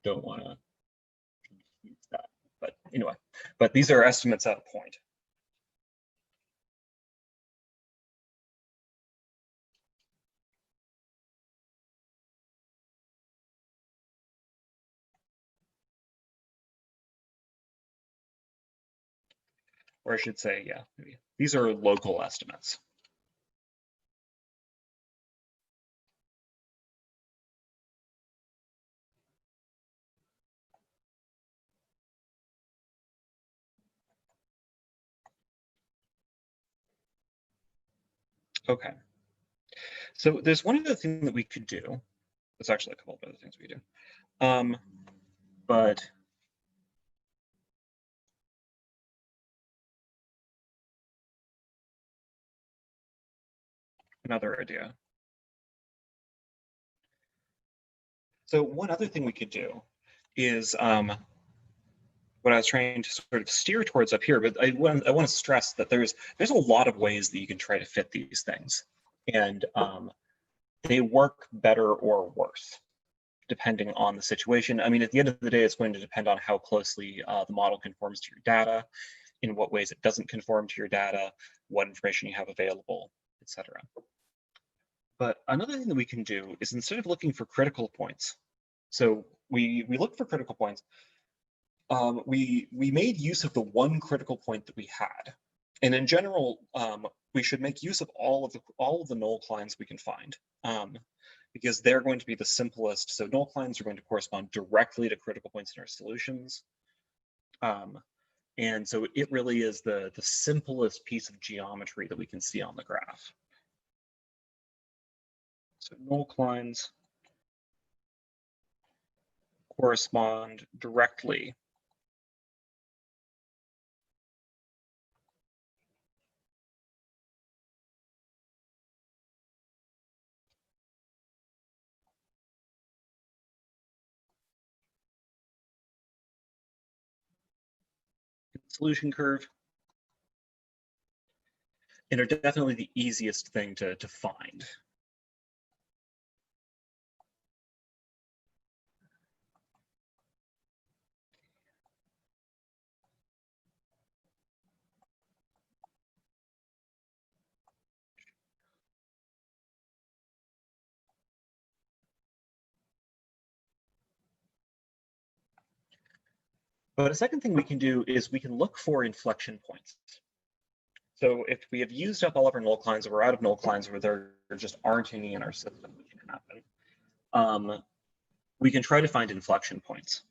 don't want to use that. But anyway, but these are estimates at a point. Or I should say, yeah, maybe. These are local estimates. Okay. So there's one other thing that we could do. There's actually a couple of other things we do. But another idea. So one other thing we could do is what I was trying to sort of steer towards up here, but I want to stress that there's a lot of ways that you can try to fit these things, and they work better or worse depending on the situation. I mean, at the end of the day, it's going to depend on how closely the model conforms to your data, in what ways it doesn't conform to your data, what information you have available, etc. But another thing that we can do is, instead of looking for critical points, so we look for critical points, we made use of the one critical point that we had. And in general, we should make use of all of the null clines we can find, because they're going to be the simplest. So null clines are going to correspond directly to critical points in our solutions. And so it really is the simplest piece of geometry that we can see on the graph. So null clines correspond directly in the solution curve, and are definitely the easiest thing to find. But a second thing we can do is we can look for inflection points. So if we have used up all of our null clines, or we're out of null clines, where there just aren't any in our system, which can happen, we can try to find inflection points.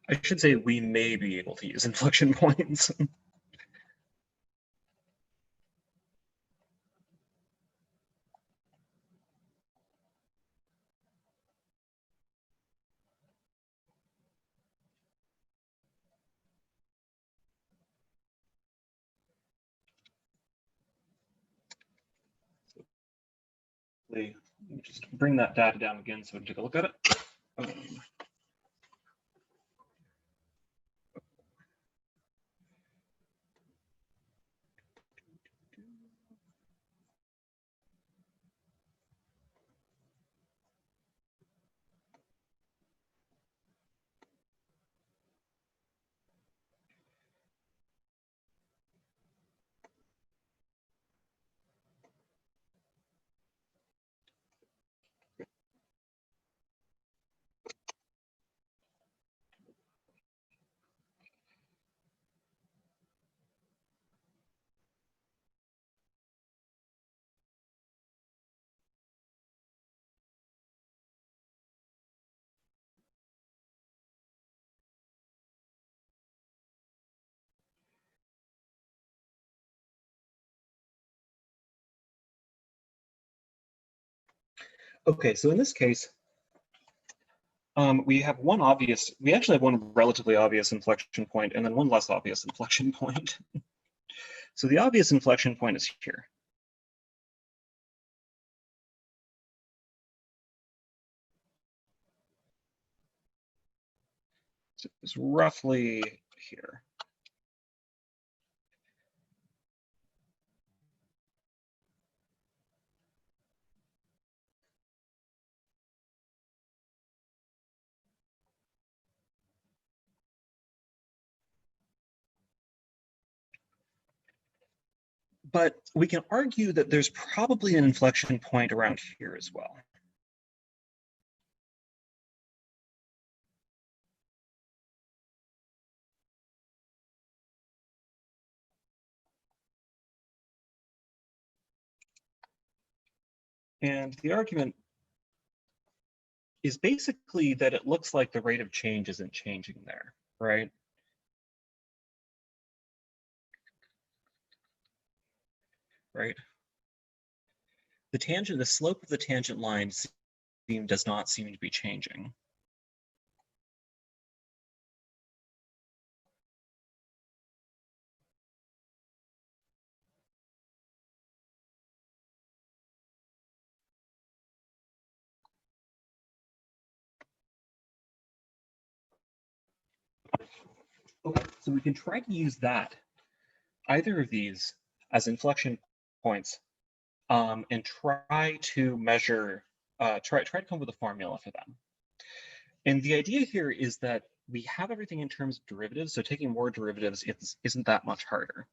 I should say we may be able to use inflection points. Let me just bring that data down again so we can take a look at it. Okay, so in this case, we actually have one relatively obvious inflection point and then one less obvious inflection point. So the obvious inflection point is here. So it's roughly here. But we can argue that there's probably an inflection point around here as well. And the argument is basically that it looks like the rate of change isn't changing there, right? Right? The slope of the tangent line does not seem to be changing. Okay, so we can try to use either of these as inflection points, and try to measure, try to come up with a formula for them. And the idea here is that we have everything in terms of derivatives, so taking more derivatives isn't that much harder.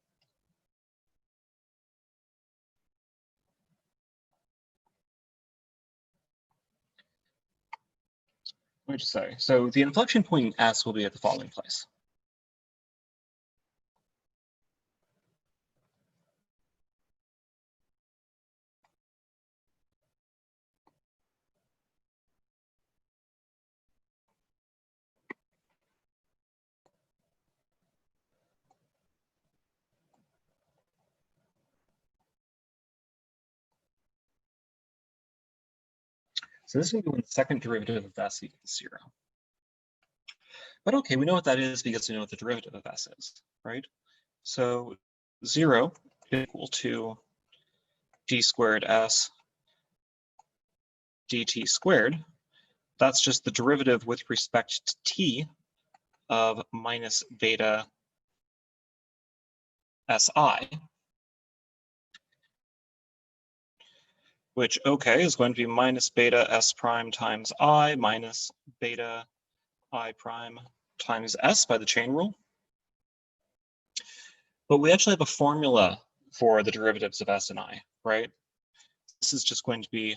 Let me just say, so the inflection point in S will be at the following place. So this is going to be when the second derivative of S equals 0. But okay, we know what that is because we know what the derivative of S is, right? So 0 is equal to d squared S dt squared. That's just the derivative with respect to t of minus beta Si, which, okay, is going to be minus beta s prime times I minus beta I prime times s by the chain rule. But we actually have a formula for the derivatives of s and I, right? This is just going to be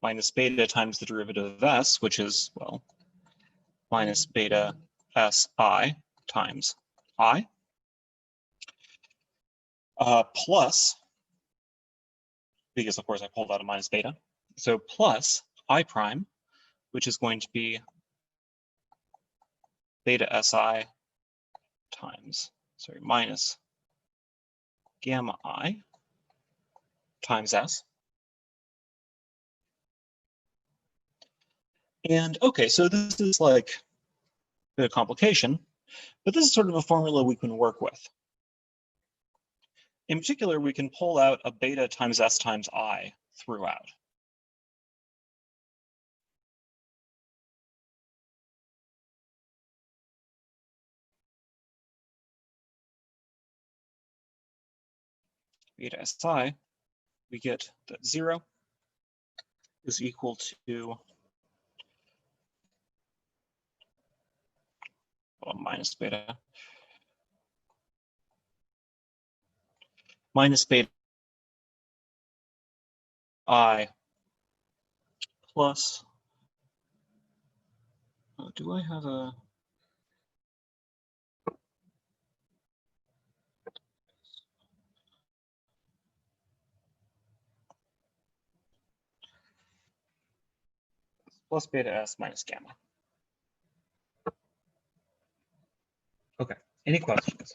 minus beta times the derivative of s, which is, well, minus beta si times I, plus, because of course I pulled out a minus beta, so plus I prime, which is going to be beta si times, sorry, minus gamma I times s. And okay, so this is like a bit of complication, but this is sort of a formula we can work with. In particular, we can pull out a beta times s times I throughout. Beta si, we get that 0 is equal to minus beta I plus, do I have a, plus beta s minus gamma. Okay, any questions?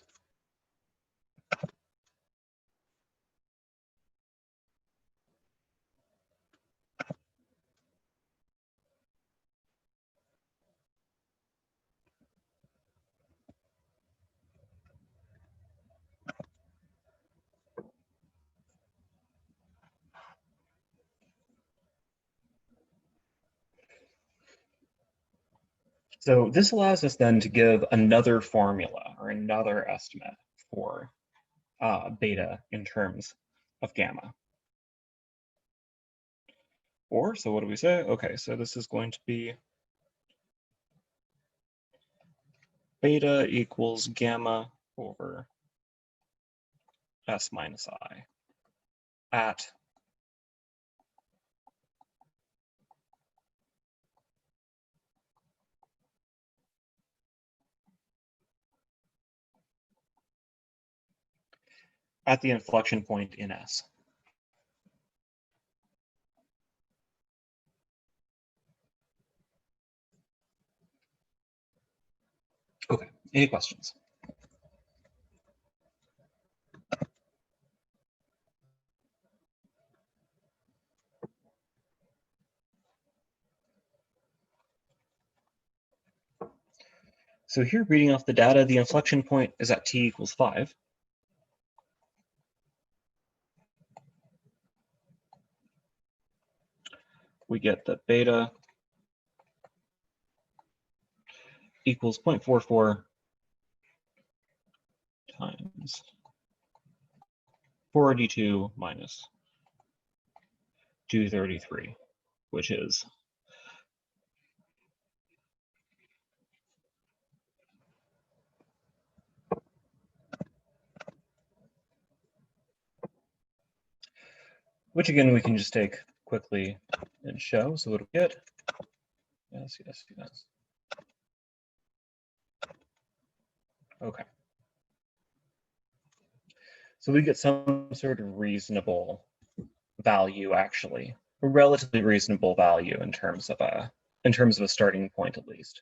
So this allows us then to give another formula or another estimate for beta in terms of gamma. Or, so what do we say? Okay, so this is going to be beta equals gamma over s minus I at the inflection point in S. Okay, any questions? So here, reading off the data, the inflection point is at t equals 5. We get that beta equals 0.44 times 482 minus 233, which is which again we can just take quickly and show. So what do we get? Yes. Okay. So we get some sort of reasonable value, actually, a relatively reasonable value in terms of a starting point, at least,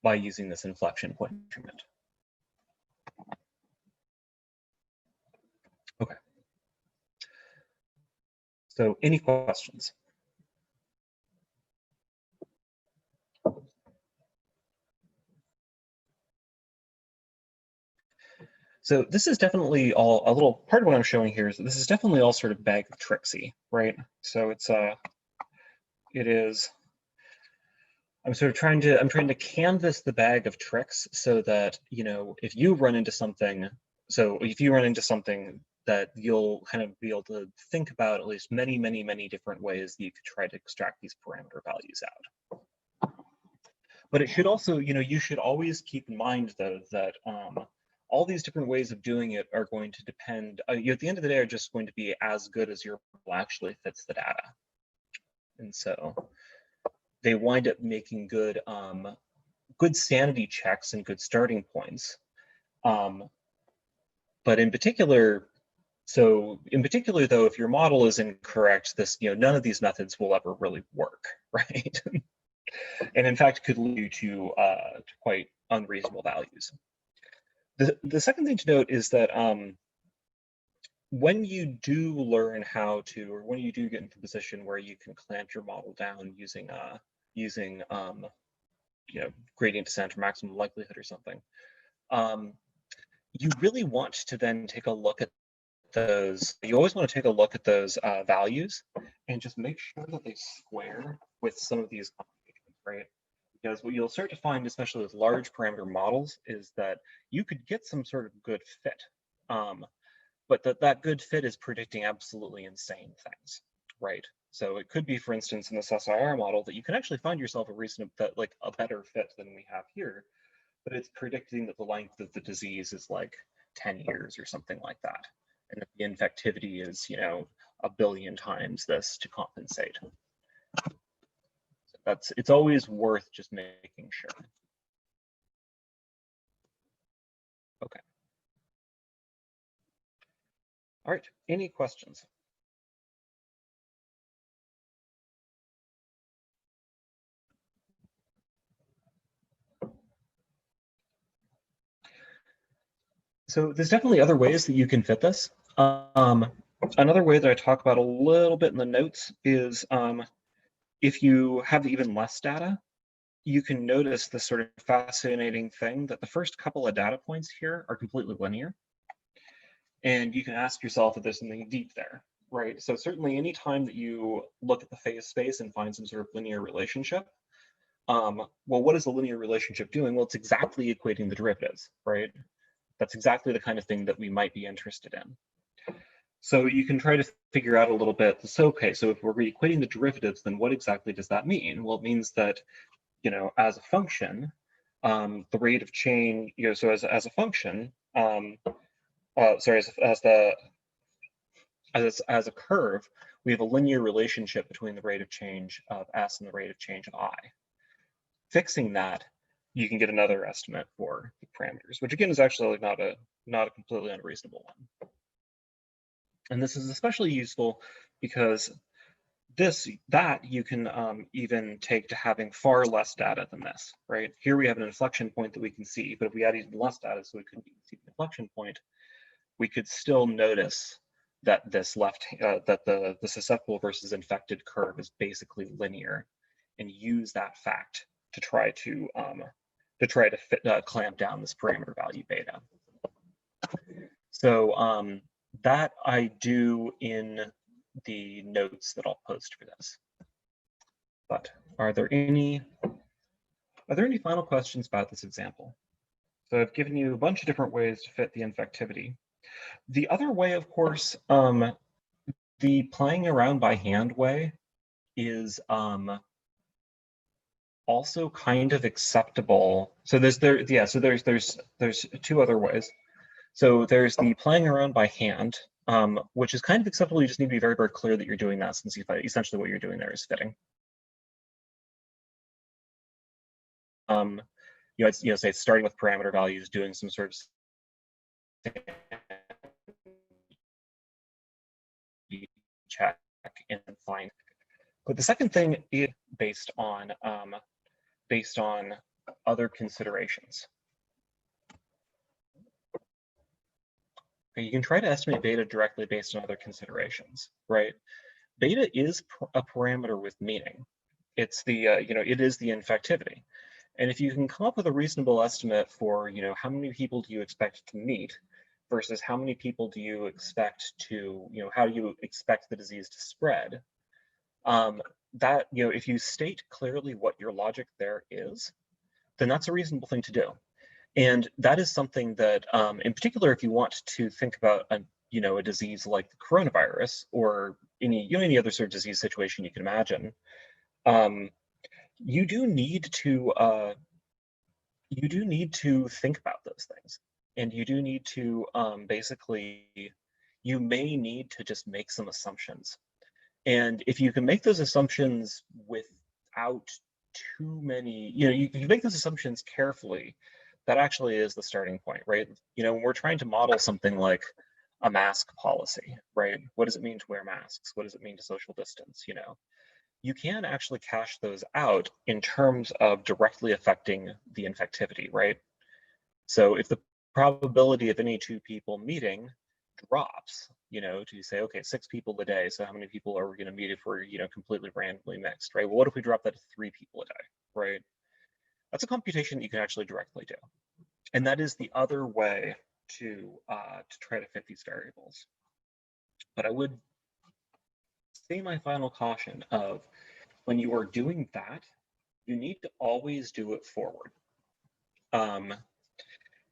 by using this inflection point measurement. Okay. So any questions? So this is definitely all a little part of what I'm showing here is that this is definitely all sort of bag of tricksy, right? So it's it is, I'm trying to canvas the bag of tricks so that, you know, if you run into something that you'll kind of be able to think about at least many, many, many different ways that you could try to extract these parameter values out. But it should also, you should always keep in mind though that all these different ways of doing it are going to depend, at the end of the day, are just going to be as good as your model actually fits the data. And so they wind up making good, good sanity checks and good starting points. But in particular, though, if your model is incorrect, none of these methods will ever really work, right? And in fact, could lead you to quite unreasonable values. The second thing to note is that when you do learn how to, or when you do get into a position where you can clamp your model down using gradient descent or maximum likelihood or something, you really want to then take a look at those. You always want to take a look at those values and just make sure that they square with some of these combinations, right? Because what you'll start to find, especially with large parameter models, is that you could get some sort of good fit, but that good fit is predicting absolutely insane things, right? So it could be, for instance, in this SIR model, that you can actually find yourself a better fit than we have here, but it's predicting that the length of the disease is like 10 years or something like that, and that the infectivity is, 1 billion times this to compensate. So it's always worth just making sure. Okay. All right, any questions? So there's definitely other ways that you can fit this. Another way that I talk about a little bit in the notes is if you have even less data, you can notice this sort of fascinating thing that the first couple of data points here are completely linear. And you can ask yourself if there's something deep there, right? So certainly any time that you look at the phase space and find some sort of linear relationship, well, what is a linear relationship doing? Well, it's exactly equating the derivatives, right? That's exactly the kind of thing that we might be interested in. So you can try to figure out a little bit, so if we're equating the derivatives, then what exactly does that mean? Well, it means that, as a function, the rate of change, so as a function, as a curve, we have a linear relationship between the rate of change of s and the rate of change of I. Fixing that, you can get another estimate for the parameters, which again is actually not a completely unreasonable one. And this is especially useful because that you can even take to having far less data than this, right? Here we have an inflection point that we can see, but if we had even less data so we couldn't even see the inflection point, we could still notice that this that the susceptible versus infected curve is basically linear, and use that fact to try to clamp down this parameter value beta. So that I do in the notes that I'll post for this. But are there any final questions about this example? So I've given you a bunch of different ways to fit the infectivity. The other way, of course, the playing around by hand way is also kind of acceptable. So there's two other ways. So there's the playing around by hand, which is kind of acceptable. You just need to be very, very clear that you're doing that, since essentially what you're doing there is fitting. Say it's starting with parameter values, doing some sort of check and find. But the second thing is based on other considerations. Okay, you can try to estimate beta directly based on other considerations, right? Beta is a parameter with meaning. It's the it is the infectivity. And if you can come up with a reasonable estimate for, how many people do you expect to meet versus how many people do you expect to, how do you expect the disease to spread, that, if you state clearly what your logic there is, then that's a reasonable thing to do. And that is something that, in particular, if you want to think about you know, a disease like the coronavirus or any, you know, any other sort of disease situation you can imagine, you do need to think about those things, and you do need to basically, you may need to just make some assumptions. And if you can make those assumptions without too many, you know, you can make those assumptions carefully, that actually is the starting point, right? You know, when we're trying to model something like a mask policy, right? What does it mean to wear masks? What does it mean to social distance? You know, you can actually cash those out in terms of directly affecting the infectivity, right? So if the probability of any two people meeting drops, you know, to say, okay, 6 people a day, so how many people are we going to meet if we're, you know, completely randomly mixed, right? Well, what if we drop that to 3 people a day, right? That's a computation that you can actually directly do. And that is the other way to try to fit these variables. But I would say my final caution of, when you are doing that, you need to always do it forward.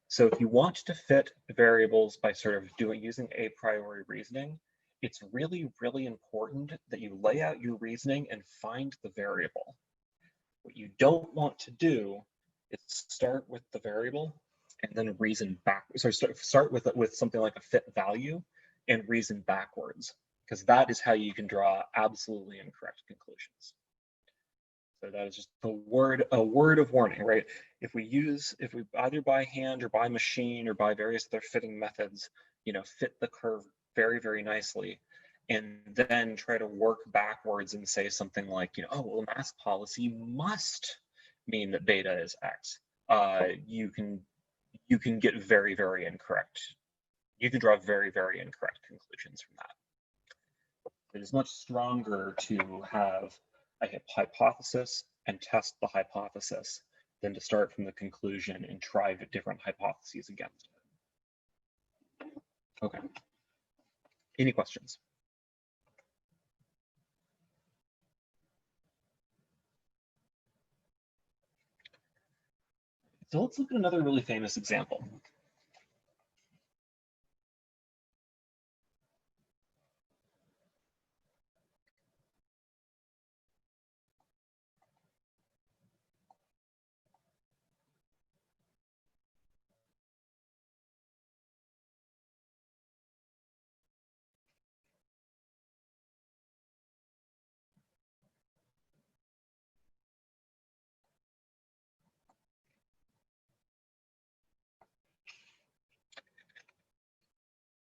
So if you want to fit variables by sort of using a priori reasoning, it's really, really important that you lay out your reasoning and find the variable. What you don't want to do is start with the variable and then reason back. So start with something like a fit value and reason backwards, because that is how you can draw absolutely incorrect conclusions. So that is just a word of warning, right? If we either by hand or by machine or by various other fitting methods, you know, fit the curve very, very nicely, and then try to work backwards and say something like, you know, oh, well, mask policy must mean that beta is X. You can get very, very incorrect. You can draw very, very incorrect conclusions from that. It is much stronger to have a hypothesis and test the hypothesis than to start from the conclusion and try the different hypotheses against it. Okay. Any questions? So let's look at another really famous example.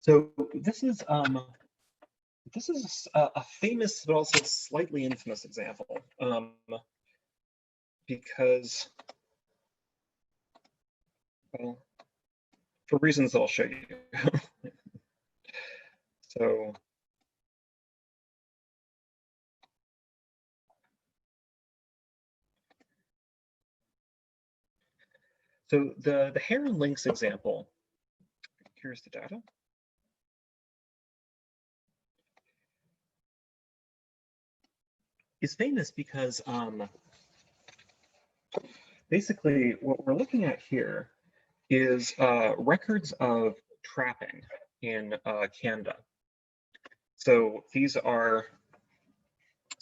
So this is a famous but also slightly infamous example, because, well, for reasons that I'll show you. So the hare and lynx example, here's the data. Is famous because basically what we're looking at here is records of trapping in Canada. So these are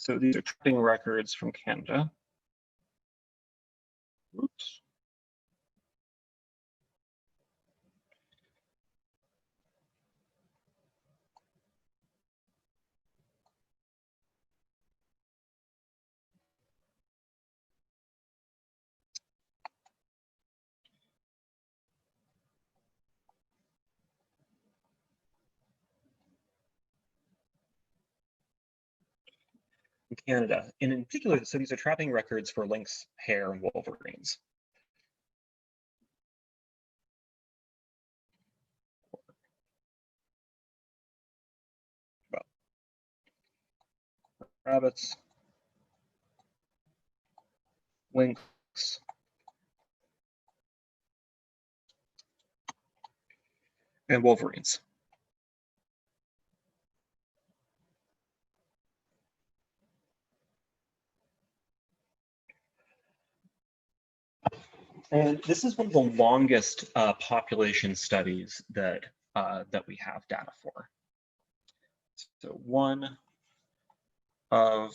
trapping records from Canada. Oops. Canada, and in particular, so these are trapping records for lynx, hare, and wolverines. Well, rabbits, lynx, and wolverines. And this is one of the longest population studies that that we have data for. So one of, I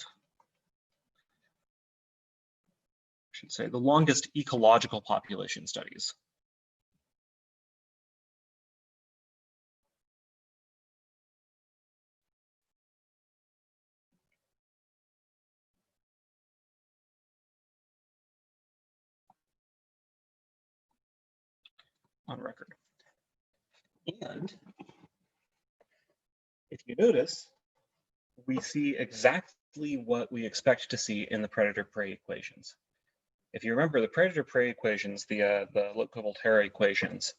should say, the longest ecological population studies. On record. And if you notice, we see exactly what we expect to see in the predator-prey equations. If you remember the predator-prey equations, the Lipke-Volterra equations,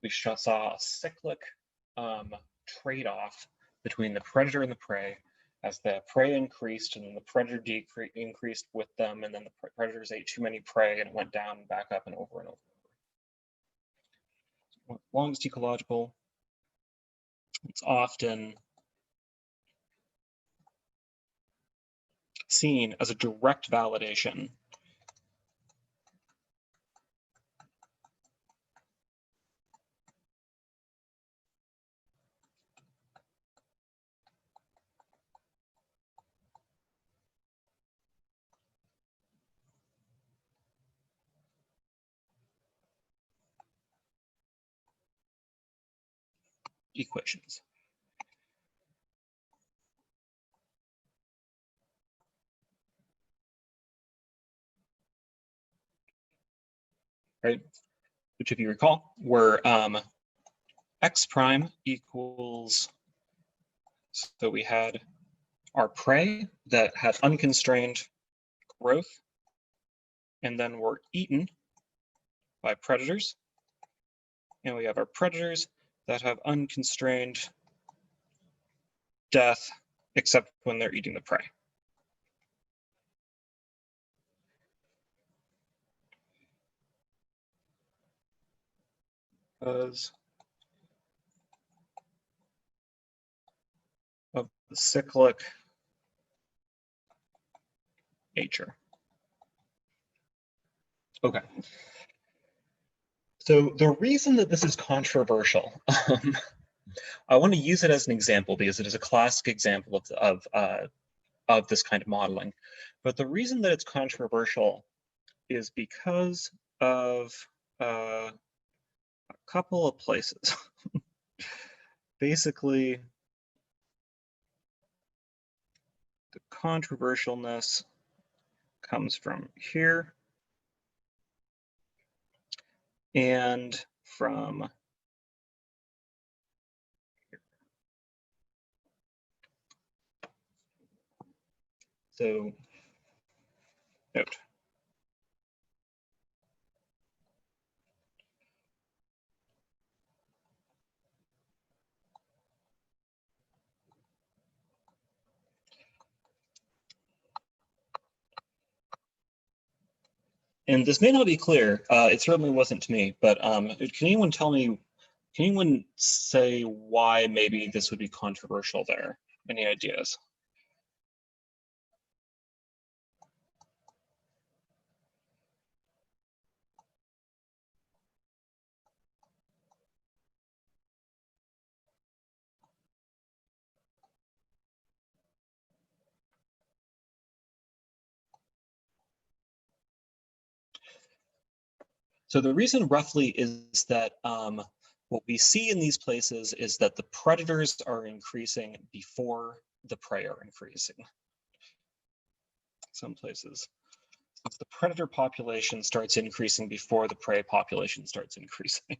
we saw a cyclic trade-off between the predator and the prey. As the prey increased and then the predator increased with them, and then the predators ate too many prey and it went down and back up and over and over. Longest ecological, it's often seen as a direct validation equations. Right, which if you recall were x prime equals, so we had our prey that had unconstrained growth and then were eaten by predators. And we have our predators that have unconstrained death, except when they're eating the prey. Because of the cyclic nature. Okay. So the reason that this is controversial, I want to use it as an example because it is a classic example of this kind of modeling. But the reason that it's controversial is because of a couple of places. Basically, the controversialness comes from here and from here. So note. And this may not be clear, it certainly wasn't to me, but can anyone tell me, can anyone say why maybe this would be controversial there? Any ideas? So the reason roughly is that what we see in these places is that the predators are increasing before the prey are increasing. Some places, the predator population starts increasing before the prey population starts increasing.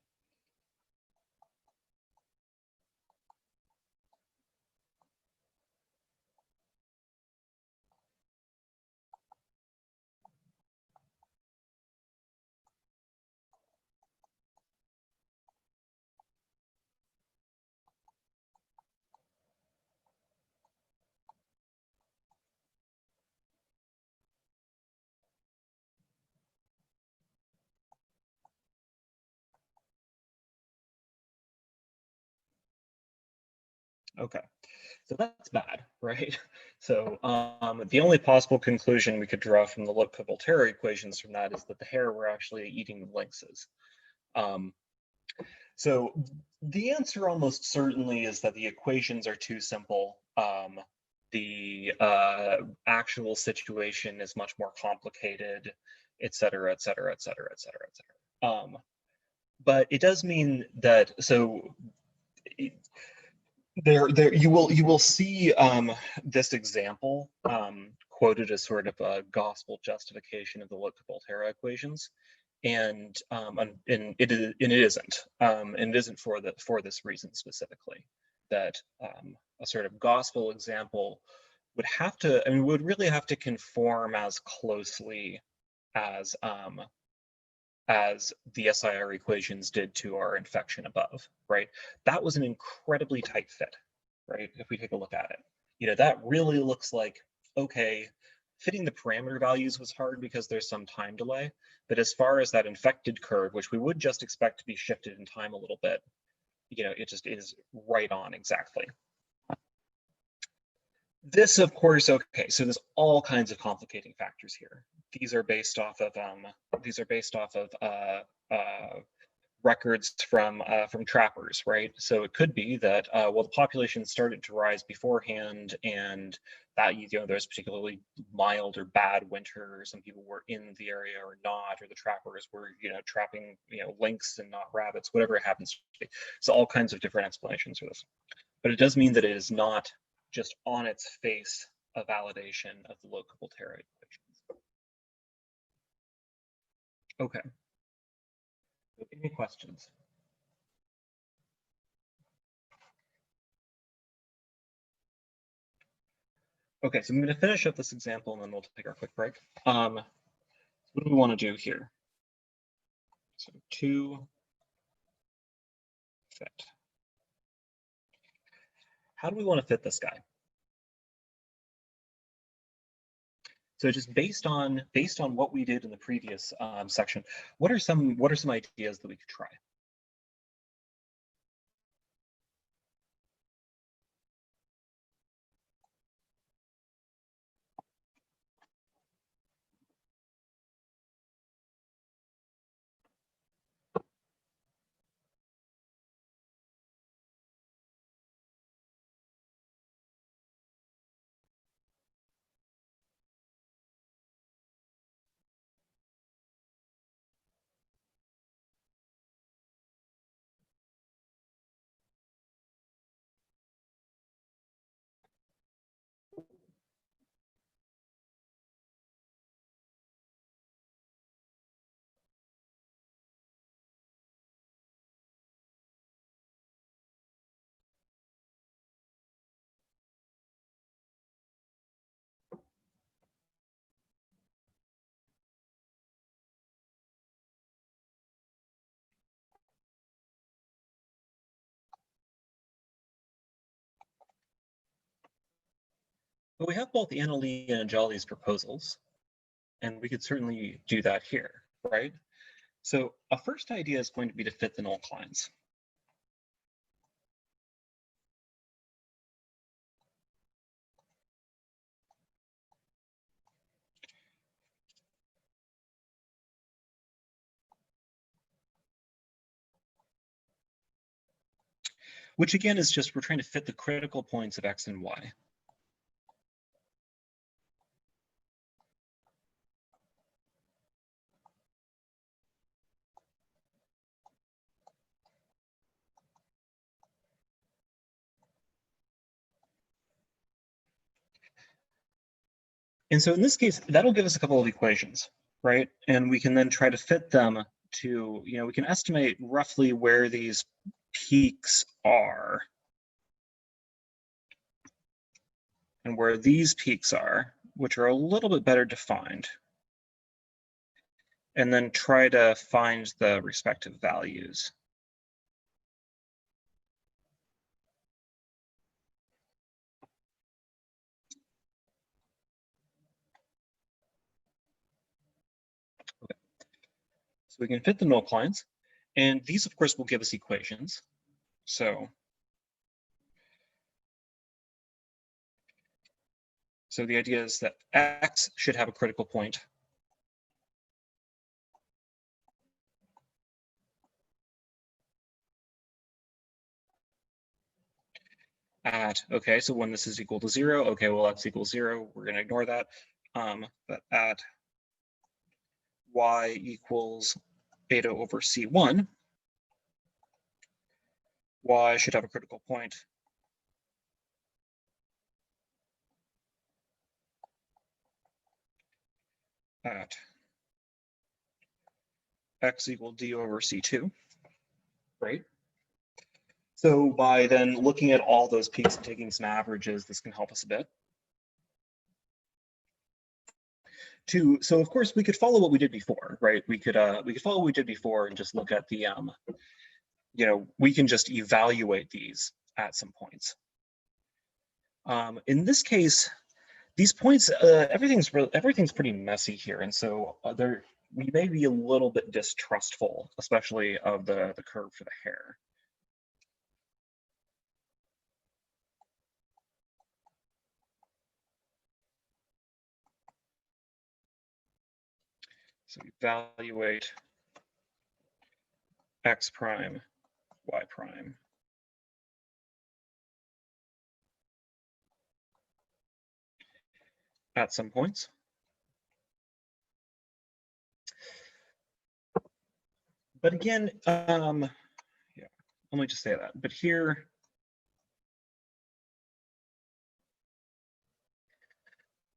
Okay, so that's bad, right? So the only possible conclusion we could draw from the Lipke-Volterra equations from that is that the hare were actually eating the lynxes. So the answer almost certainly is that the equations are too simple. The actual situation is much more complicated, et cetera, et cetera, et cetera, et cetera, et cetera. But it does mean that, so you will see this example quoted as sort of a gospel justification of the Lotka-Volterra equations, and it isn't, and it isn't for this reason specifically, that a sort of gospel example would have to, I mean, would really have to conform as closely as the SIR equations did to our infection above, right? That was an incredibly tight fit, right? If we take a look at it, you know, that really looks like, okay, fitting the parameter values was hard because there's some time delay, but as far as that infected curve, which we would just expect to be shifted in time a little bit, you know, it just is right on exactly. This, of course, okay, so there's all kinds of complicating factors here. These are based off of records from trappers, right? So it could be that well, the population started to rise beforehand, and that, you know, there's particularly mild or bad winter, or some people were in the area or not, or the trappers were, you know, trapping, you know, lynx and not rabbits, whatever it happens to be. So all kinds of different explanations for this, but it does mean that it is not just on its face a validation of the Lotka-Volterra equations. Okay. Any questions? Okay, so I'm going to finish up this example and then we'll take our quick break. What do we want to do here? So 2 fit. How do we want to fit this guy? So just based on what we did in the previous section, what are some ideas that we could try? Well, we have both Annalee and Jolly's proposals, and we could certainly do that here, right? So a first idea is going to be to fit the null clients. Which again is just, we're trying to fit the critical points of X and Y. And so in this case, that'll give us a couple of equations, right? And we can then try to fit them to, you know, we can estimate roughly where these peaks are and where these peaks are, which are a little bit better defined, and then try to find the respective values. Okay. So we can fit the null clients, and these, of course, will give us equations. So the idea is that X should have a critical point. at, okay, so when this is equal to 0, okay, well, x equals 0, we're going to ignore that. But at y equals beta over c1, y should have a critical point at x equal d over c2, right? So by then looking at all those peaks and taking some averages, this can help us a bit. So of course we could follow what we did before, right? We could follow what we did before and just look at the we can just evaluate these at some points. In this case, these points, everything's pretty messy here, and so we may be a little bit distrustful, especially of the curve for the hair. So evaluate x prime, y prime. At some points. But again, yeah, let me just say that. But here,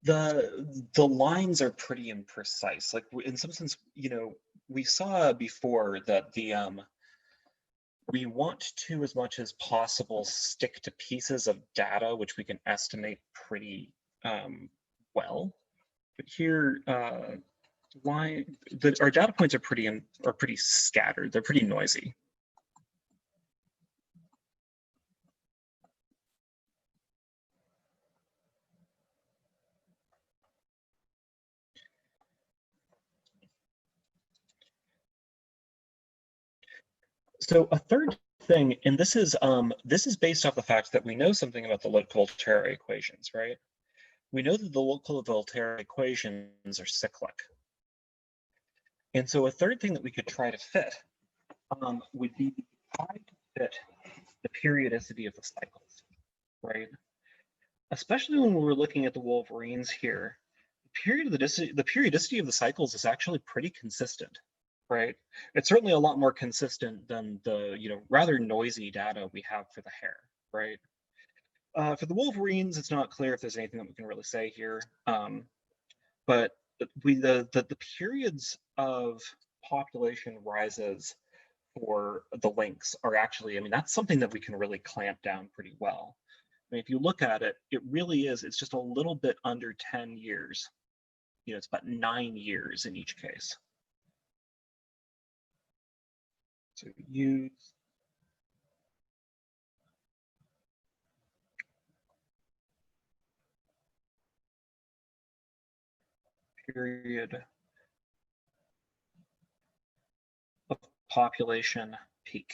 the lines are pretty imprecise. Like in some sense, we saw before that we want to, as much as possible, stick to pieces of data which we can estimate pretty well. But here, our data points are pretty scattered. They're pretty noisy. So a third thing, and this is based off the fact that we know something about the local Volterra equations, right? We know that the local Volterra equations are cyclic. And so a third thing that we could try to fit would be try to fit the periodicity of the cycles, right? Especially when we're looking at the Wolverines here, the periodicity of the cycles is actually pretty consistent, right? It's certainly a lot more consistent than the rather noisy data we have for the hair, right? For the Wolverines, it's not clear if there's anything that we can really say here, but the periods of population rises for the lynx are actually, that's something that we can really clamp down pretty well. If you look at it, it really is, it's just a little bit under 10 years. It's about 9 years in each case. So use period of population peak.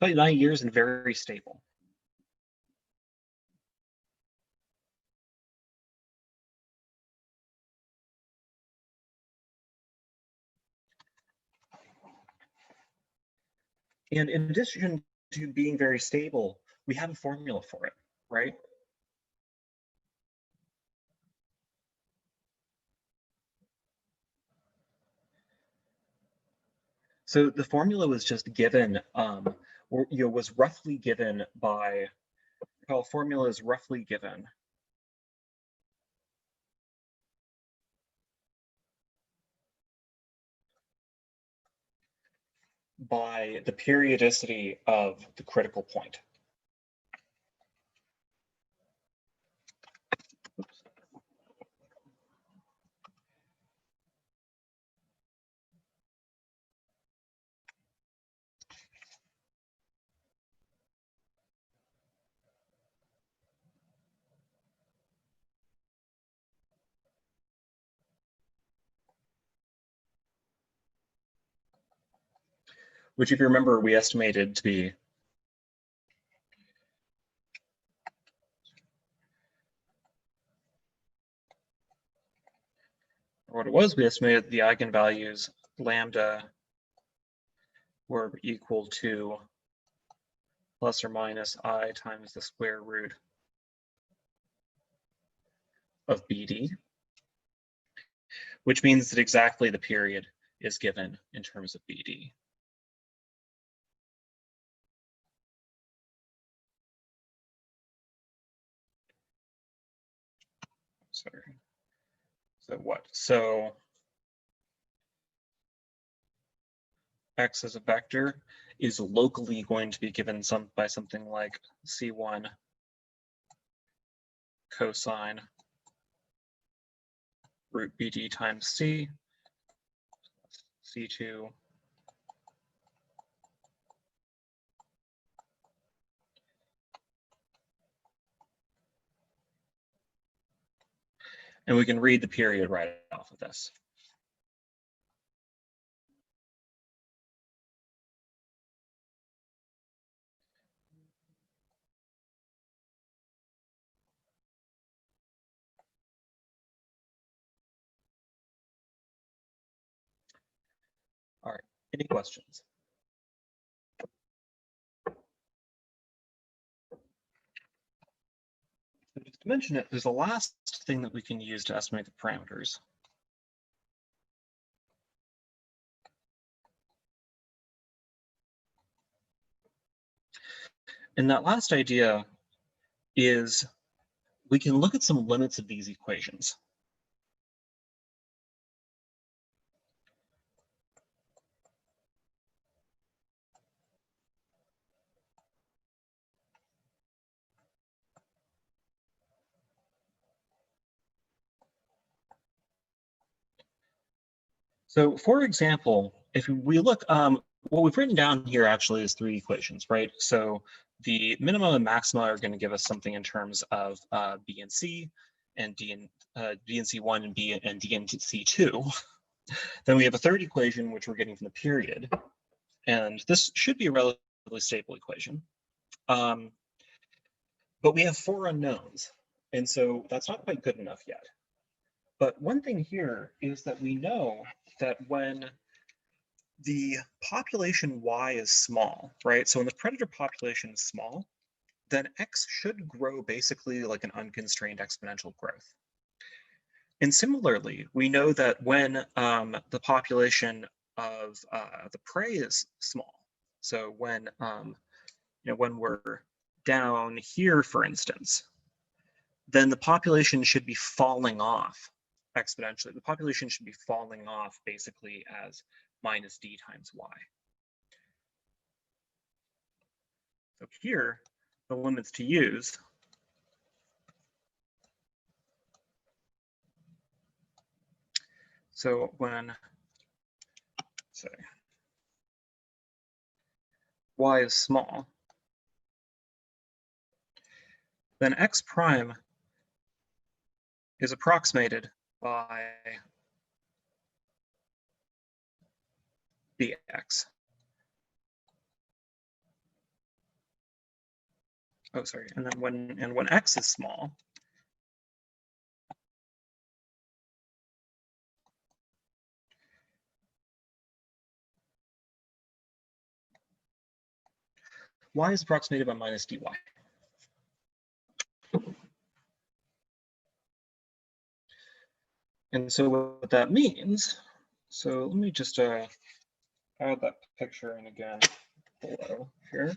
About 9 years and very stable. And in addition to being very stable, we have a formula for it, right? So the formula was just given, was roughly given by, formula is roughly given by the periodicity of the critical point. Oops. Which, if you remember, we estimated to be what it was, we estimated the eigenvalues lambda were equal to plus or minus I times the square root of BD, which means that exactly the period is given in terms of BD. Sorry. So what? So x as a vector is locally going to be given by something like C1 cosine root BD times C, C2 and we can read the period right off of this. All right, any questions? So just to mention it, there's a last thing that we can use to estimate the parameters. And that last idea is we can look at some limits of these equations. So for example, if we look, what we've written down here actually is 3 equations, right? So the minima and maxima are going to give us something in terms of B and C, and B and C1 and B and D and C2. Then we have a third equation, which we're getting from the period. And this should be a relatively stable equation. But we have 4 unknowns. And so that's not quite good enough yet. But one thing here is that we know that when the population Y is small, right? So when the predator population is small, then X should grow basically like an unconstrained exponential growth. And similarly, we know that when the population of the prey is small, so when when we're down here, for instance, then the population should be falling off exponentially. The population should be falling off basically as minus D times Y. So here, the limits to use so when, say, Y is small, then X prime is approximated by Bx. Oh, sorry, and then when X is small, Y is approximated by minus dy. And so what that means, so let me just add that picture in again below here.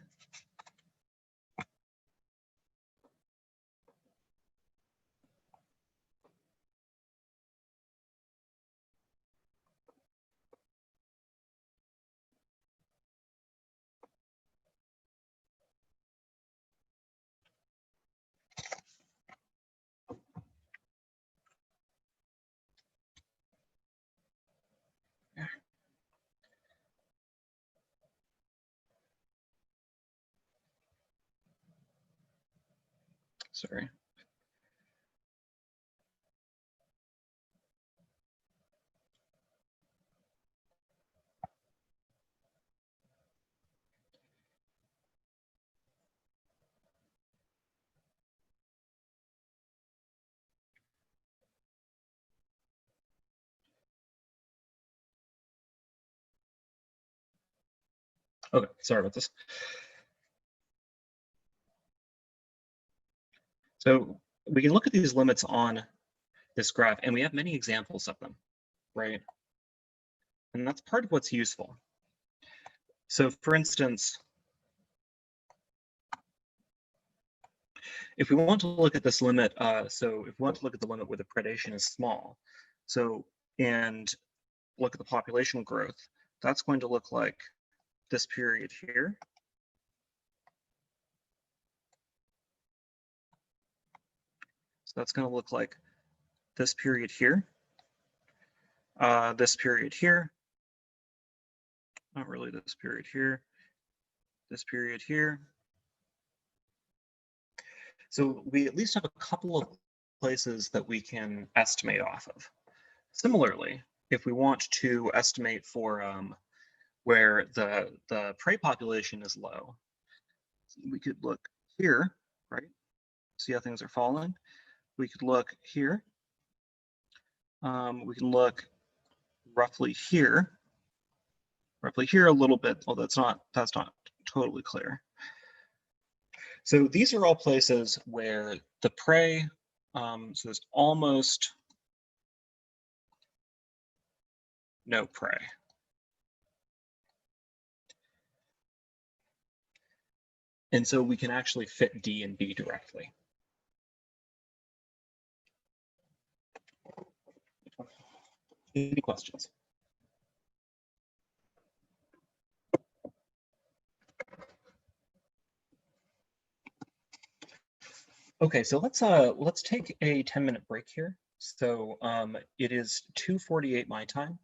Sorry. Okay, sorry about this. So we can look at these limits on this graph, and we have many examples of them, right? And that's part of what's useful. So for instance, if we want to look at this limit, so if we want to look at the limit where the predation is small, so, and look at the population growth, that's going to look like this period here. So that's going to look like this period here, this period here, not really this period here, this period here. So we at least have a couple of places that we can estimate off of. Similarly, if we want to estimate for where the prey population is low, we could look here, right? See how things are falling? We could look here. We can look roughly here a little bit. Oh, that's not totally clear. So these are all places where the prey, so there's almost no prey. And so we can actually fit D and B directly. Any questions? Okay, so let's take a 10-minute break here. So it is 2:48 my time,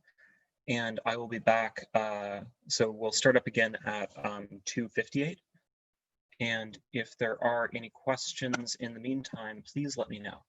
and I will be back. So we'll start up again at 2:58. And if there are any questions in the meantime, please let me know.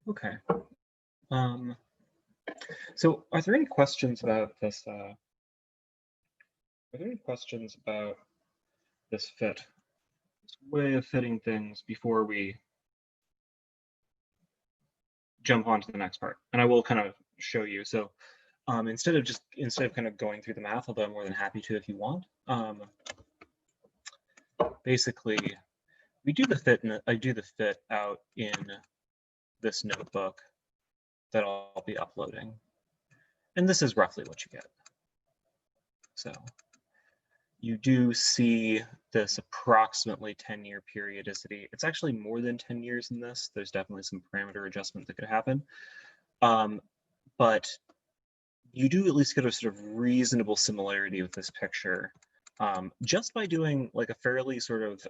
Okay. So are there any questions about this? Are there any questions about this fit, this way of fitting things before we jump on to the next part? And I will kind of show you. So instead of kind of going through the math, although I'm more than happy to if you want, basically we do the fit, and I do the fit out in this notebook that I'll be uploading. And this is roughly what you get. So you do see this approximately 10-year periodicity. It's actually more than 10 years in this. There's definitely some parameter adjustment that could happen. But you do at least get a sort of reasonable similarity with this picture just by doing like a fairly sort of,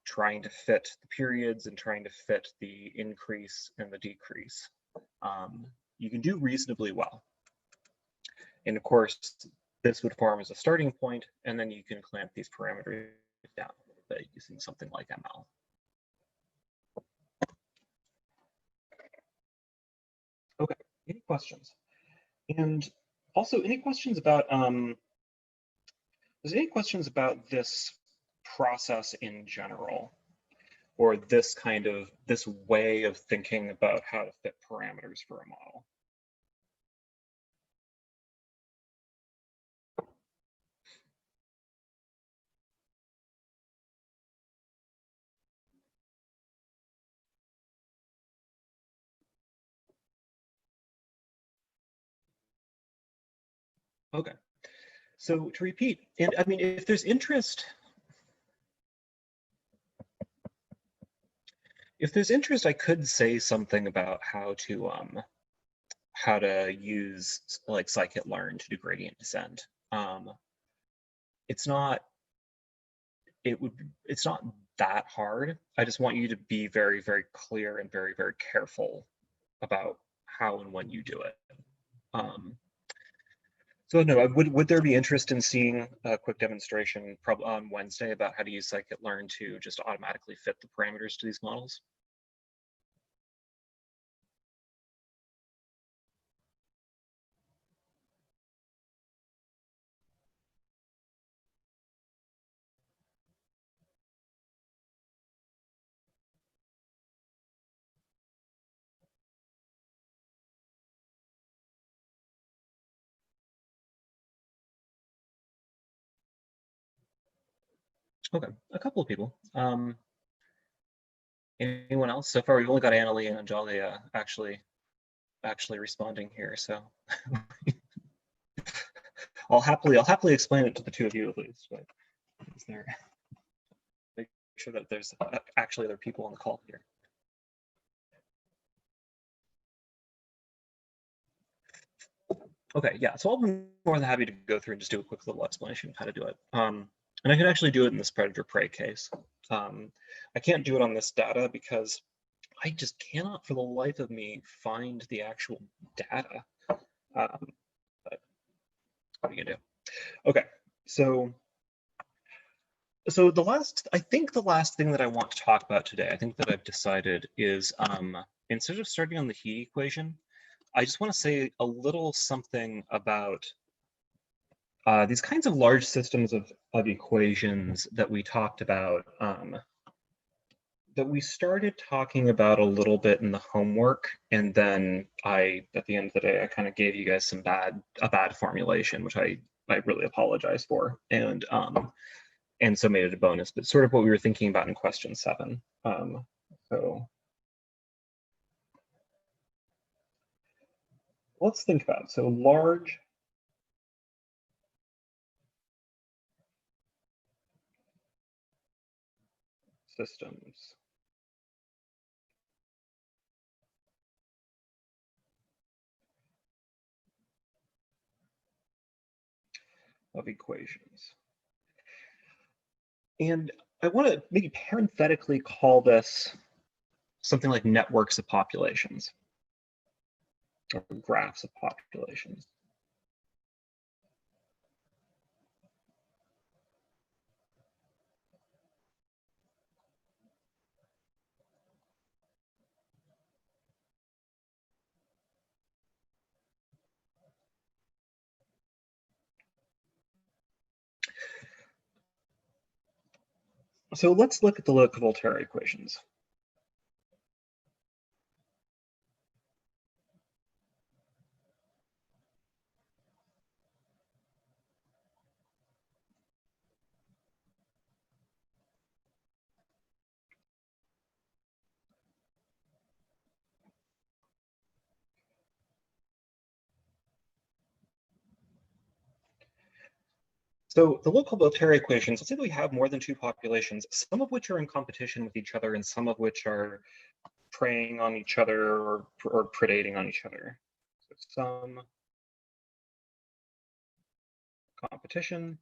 trying to fit the periods and trying to fit the increase and the decrease. You can do reasonably well. And of course, this would form as a starting point, and then you can clamp these parameters down a little bit using something like ML. Okay, any questions? And also, any questions about is there any questions about this process in general, or this way of thinking about how to fit parameters for a model? Okay, so to repeat, and I mean, if there's interest, I could say something about how to use like scikit-learn to do gradient descent. It's not that hard. I just want you to be very, very clear and very, very careful about how and when you do it. So no, would there be interest in seeing a quick demonstration probably on Wednesday about how to use scikit-learn to just automatically fit the parameters to these models? Okay, a couple of people. Anyone else? So far, we've only got Annalie and Anjalia actually responding here. So I'll happily explain it to the two of you at least. But is there? Make sure that there's actually other people on the call here. Okay, yeah. So I'll be more than happy to go through and just do a quick little explanation of how to do it. And I can actually do it in this predator-prey case. I can't do it on this data because I just cannot for the life of me find the actual data. But what are you gonna do? Okay, so I think the last thing that I want to talk about today, I think that I've decided is instead of starting on the heat equation, I just want to say a little something about these kinds of large systems of equations that we talked about that we started talking about a little bit in the homework, and then at the end of the day, I kind of gave you guys a bad formulation, which I really apologize for, and so made it a bonus, but sort of what we were thinking about in question 7. So let's think about it. So large systems of equations. And I want to maybe parenthetically call this something like networks of populations or graphs of populations. So let's look at the Volterra equations. So the local Volterra equations, let's say we have more than 2 populations, some of which are in competition with each other and some of which are preying on each other or predating on each other. So some competition.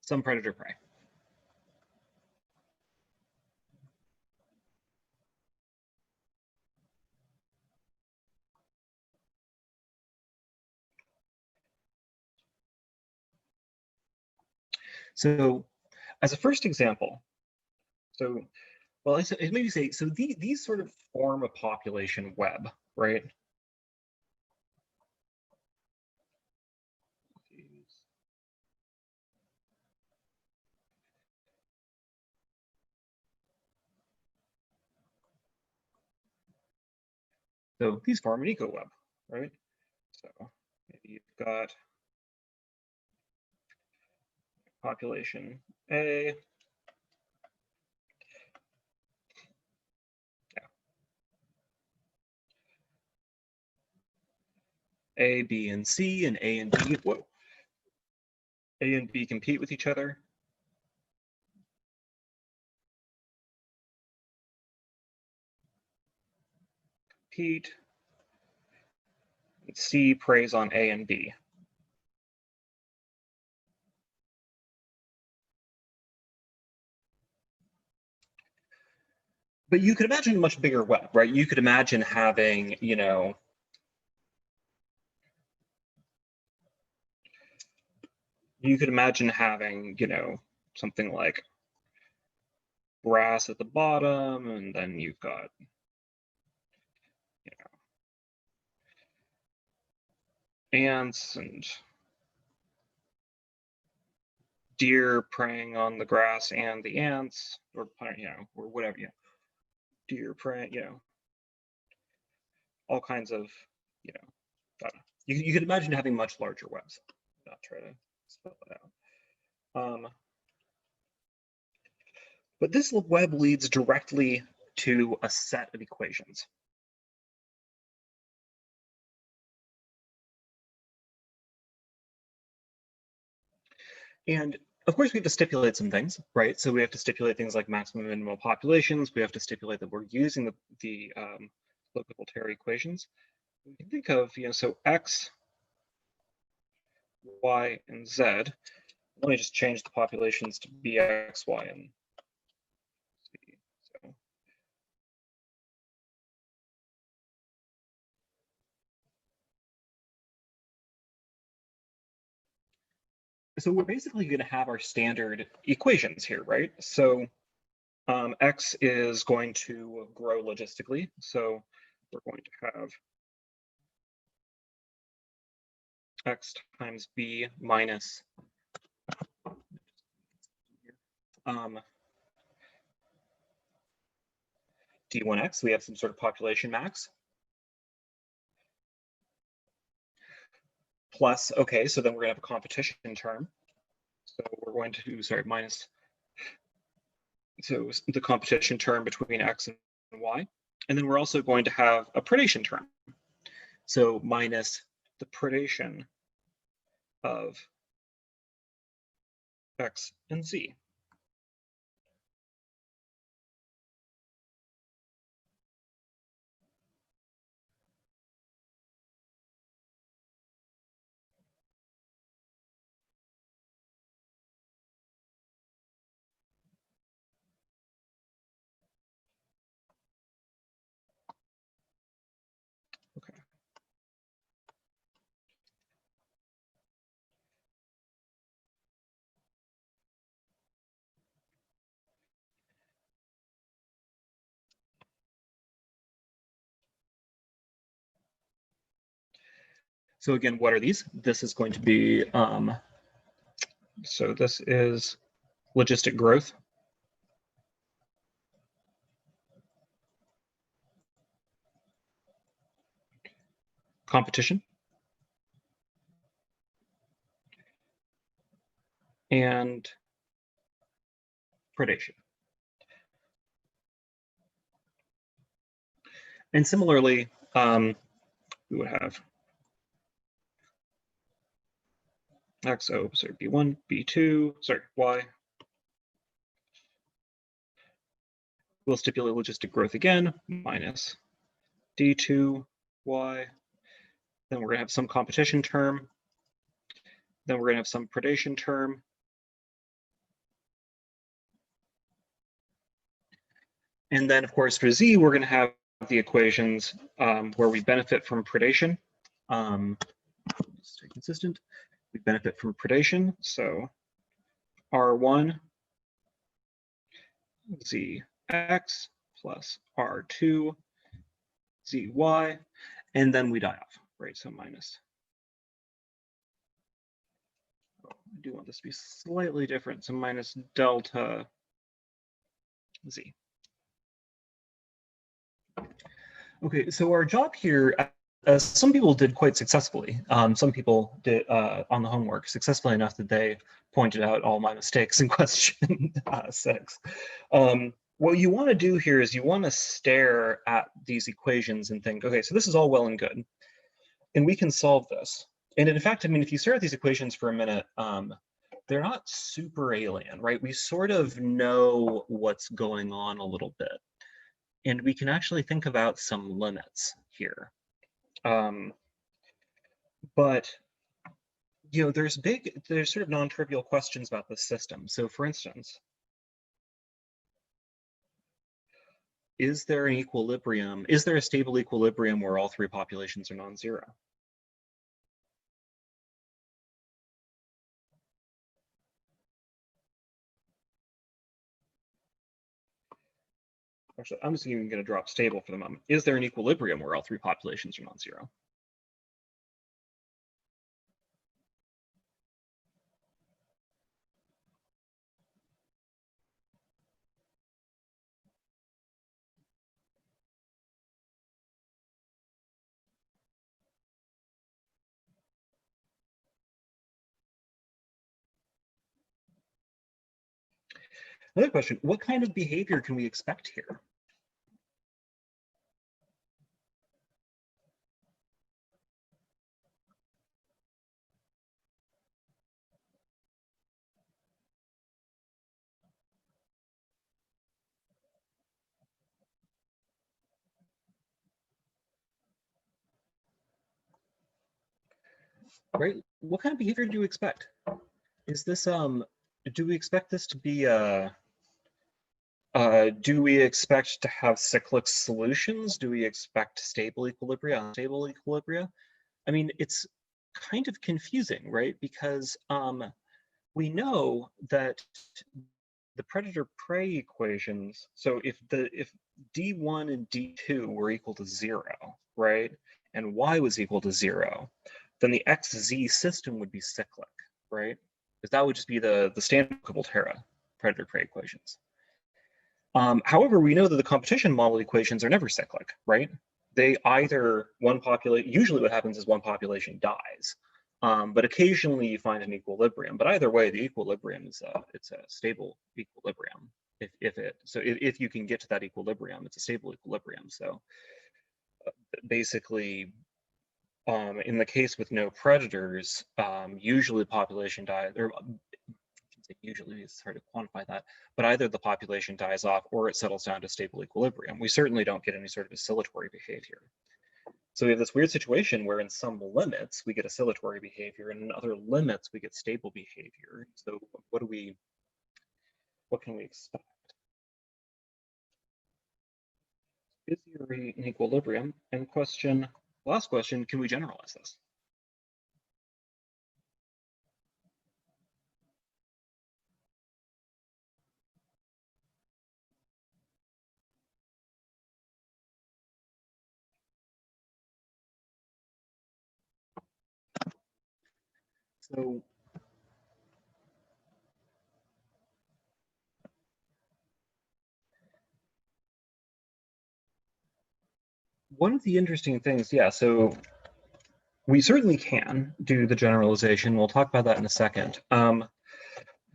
Some predator-prey. So as a first example, so, well, I maybe say, so these sort of form a population web, right? So these form an eco-web, right? So maybe you've got population A. Yeah. A, B, and C, and A and B, whoa. A and B compete with each other. Compete. C preys on A and B. But you could imagine a much bigger web, right? You could imagine having, you know, something like grass at the bottom, and then you've got, you know, ants and deer preying on the grass and the ants, or, you know, or whatever, you know, deer preying, you know, all kinds of, you know, you could imagine having much larger webs. Not try to spell it out. But this web leads directly to a set of equations. And of course, we have to stipulate some things, right? So we have to stipulate things like maximum and minimum populations. We have to stipulate that we're using the local Volterra equations. We can think of, you know, so X, Y, and Z. Let me just change the populations to be X, Y, and Z. So we're basically going to have our standard equations here, right? So X is going to grow logistically. So we're going to have x times b minus d1x. We have some sort of population max. Plus, okay, so then we're going to have a competition term. So we're going to, sorry, minus, so the competition term between x and y. And then we're also going to have a predation term. So minus the predation of x and z. Okay. So again, what are these? This is going to be, so this is logistic growth. Competition. And predation. And similarly, we would have sorry, B1, B2, sorry, Y. We'll stipulate logistic growth again, minus D2, Y. Then we're going to have some competition term. Then we're going to have some predation term. And then, of course, for Z, we're going to have the equations where we benefit from predation. Stay consistent. We benefit from predation. So R1 ZX plus R2 ZY, and then we die off, right? So minus. I do want this to be slightly different. So minus delta Z. Okay, so our job here, as some people did quite successfully. Some people did on the homework successfully enough that they pointed out all my mistakes in question 6. What you want to do here is you want to stare at these equations and think, okay, so this is all well and good, and we can solve this. And in fact, I mean, if you stare at these equations for a minute, they're not super alien, right? We sort of know what's going on a little bit. And we can actually think about some limits here. But you know, there's sort of non-trivial questions about this system. So for instance, is there an equilibrium? Is there a stable equilibrium where all three populations are non-zero? Actually, I'm just even going to drop stable for the moment. Is there an equilibrium where all three populations are non-zero? Another question, what kind of behavior can we expect here? Right? What kind of behavior do you expect? Is this, do we expect this to be, do we expect to have cyclic solutions? Do we expect stable equilibria, unstable equilibria? I mean, it's kind of confusing, right? Because we know that the predator-prey equations, so if D1 and D2 were equal to 0, right? And Y was equal to 0, then the XZ system would be cyclic, right? Because that would just be the standard Volterra predator-prey equations. However, we know that the competition model equations are never cyclic, right? They either usually what happens is one population dies, but occasionally you find an equilibrium. But either way, the equilibrium is it's a stable equilibrium. If you can get to that equilibrium, it's a stable equilibrium. So basically, in the case with no predators, usually the population dies, or usually it's hard to quantify that, but either the population dies off or it settles down to stable equilibrium. We certainly don't get any sort of oscillatory behavior. So we have this weird situation where in some limits we get oscillatory behavior and in other limits we get stable behavior. So what can we expect? Is there an equilibrium? And last question, can we generalize this? So one of the interesting things, yeah, so we certainly can do the generalization. We'll talk about that in a second. But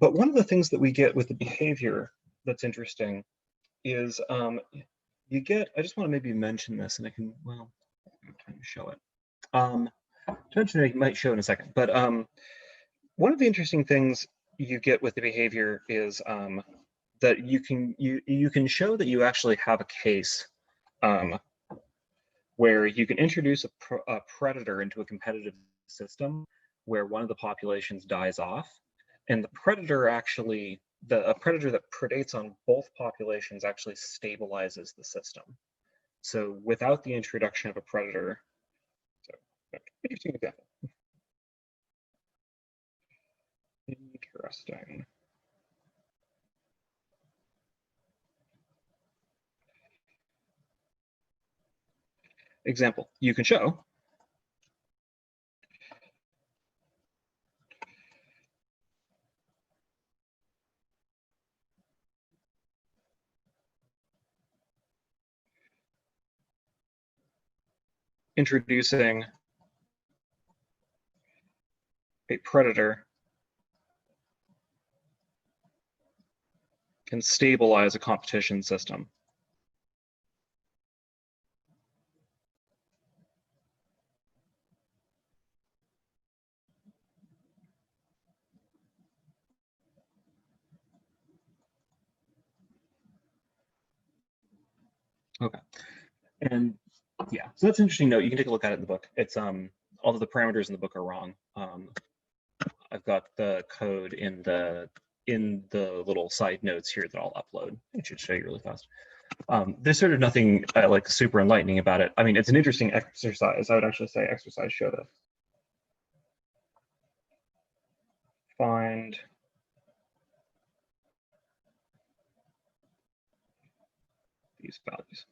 one of the things that we get with the behavior that's interesting is you get, I just want to maybe mention this and I can, well, I don't have time to show it. I might show in a second, but one of the interesting things you get with the behavior is that you can show that you actually have a case where you can introduce a predator into a competitive system where one of the populations dies off, and the predator actually, a predator that predates on both populations actually stabilizes the system. So without the introduction of a predator, so interesting example. Interesting. Example, you can show introducing a predator can stabilize a competition system. Okay, and yeah, so that's an interesting note. You can take a look at it in the book. It's all of the parameters in the book are wrong. I've got the code in the little side notes here that I'll upload. I should show you really fast. There's sort of nothing like super enlightening about it. I mean, it's an interesting exercise. I would actually say exercise show this. Find these values.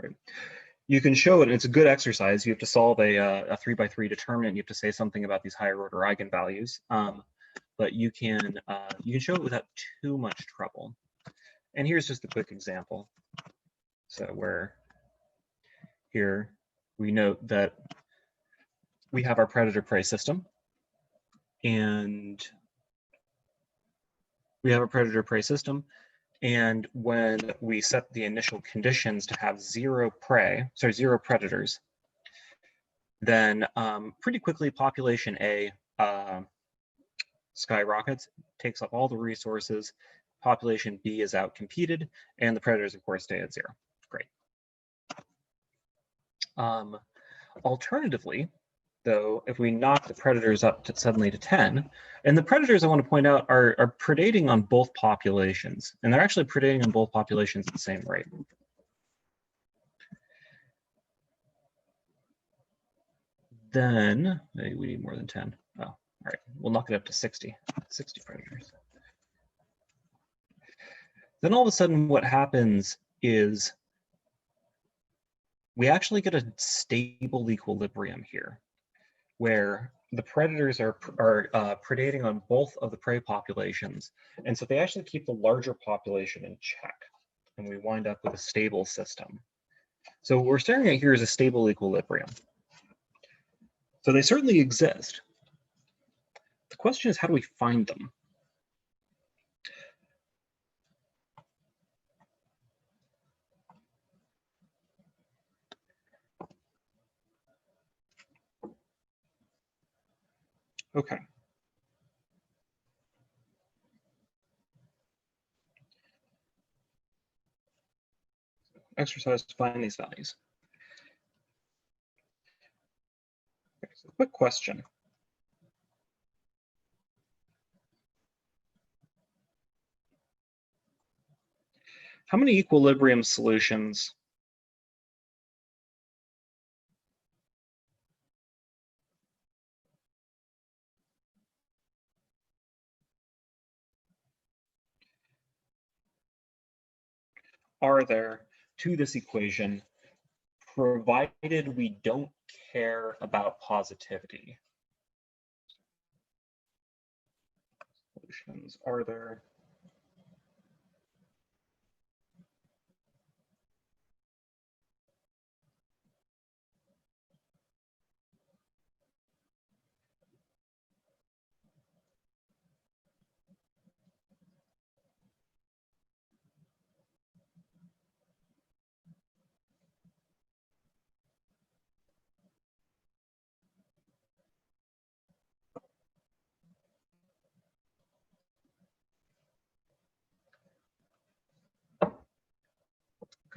Right. You can show it, and it's a good exercise. You have to solve a 3x3 determinant. You have to say something about these higher order eigenvalues, but you can show it without too much trouble. And here's just a quick example. So where here we note that we have our predator-prey system, and and when we set the initial conditions to have zero predators, then pretty quickly population A skyrockets, takes up all the resources, population B is outcompeted, and the predators of course stay at zero. Great. Alternatively, though, if we knock the predators up suddenly to 10, and the predators, I want to point out, are predating on both populations, and they're actually predating on both populations at the same rate. Then, maybe we need more than 10. Oh, all right, we'll knock it up to 60 predators. Then all of a sudden what happens is we actually get a stable equilibrium here. where the predators are predating on both of the prey populations, and so they actually keep the larger population in check, and we wind up with a stable system. So what we're staring at here is a stable equilibrium. So they certainly exist. The question is, how do we find them? Okay. Exercise to find these values. Okay, so quick question. How many equilibrium solutions are there to this equation, provided we don't care about positivity? Solutions are there?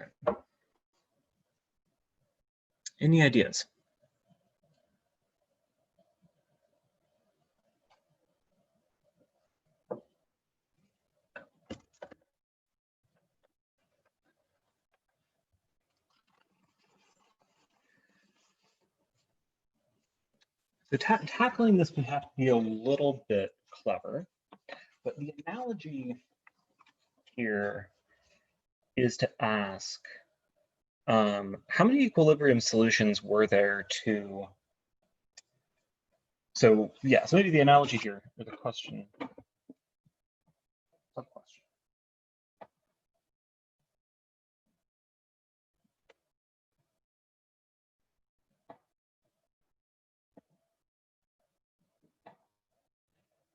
Okay. Any ideas? So tackling this would have to be a little bit clever, but the analogy here is to ask, how many equilibrium solutions were there to, so yeah, so maybe the analogy here, or the question, sub-question.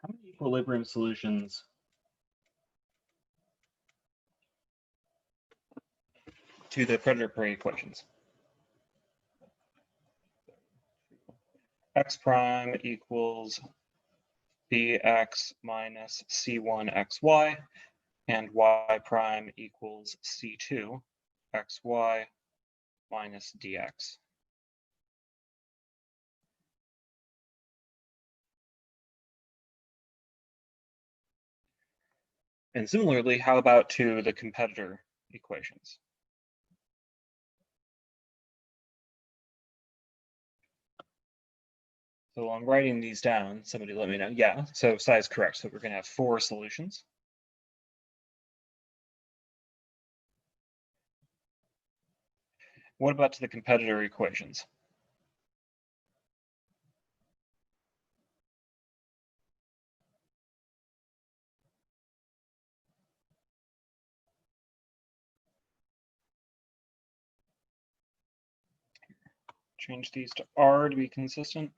How many equilibrium solutions to the predator-prey equations? X prime equals bx minus c1xy, and y prime equals c2xy minus dx. And similarly, how about to the competitor equations? So I'm writing these down. Somebody let me know. Yeah, so Sai is correct. So we're going to have 4 solutions. What about to the competitor equations? Change these to R to be consistent.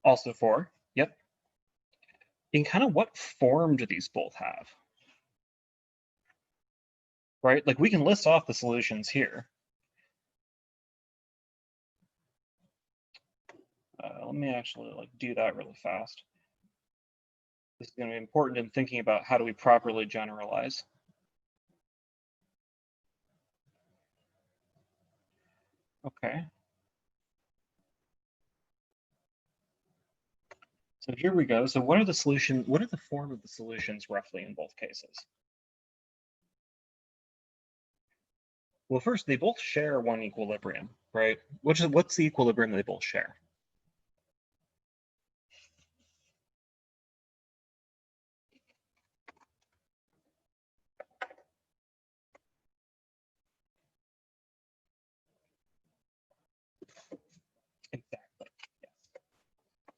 Also 4, yep. In kind of what form do these both have? Right, like we can list off the solutions here. Let me actually do that really fast. This is going to be important in thinking about how do we properly generalize. Okay. So here we go. So what are the solutions? What are the form of the solutions roughly in both cases? Well, first, they both share one equilibrium, right? What's the equilibrium they both share? Exactly. Yes.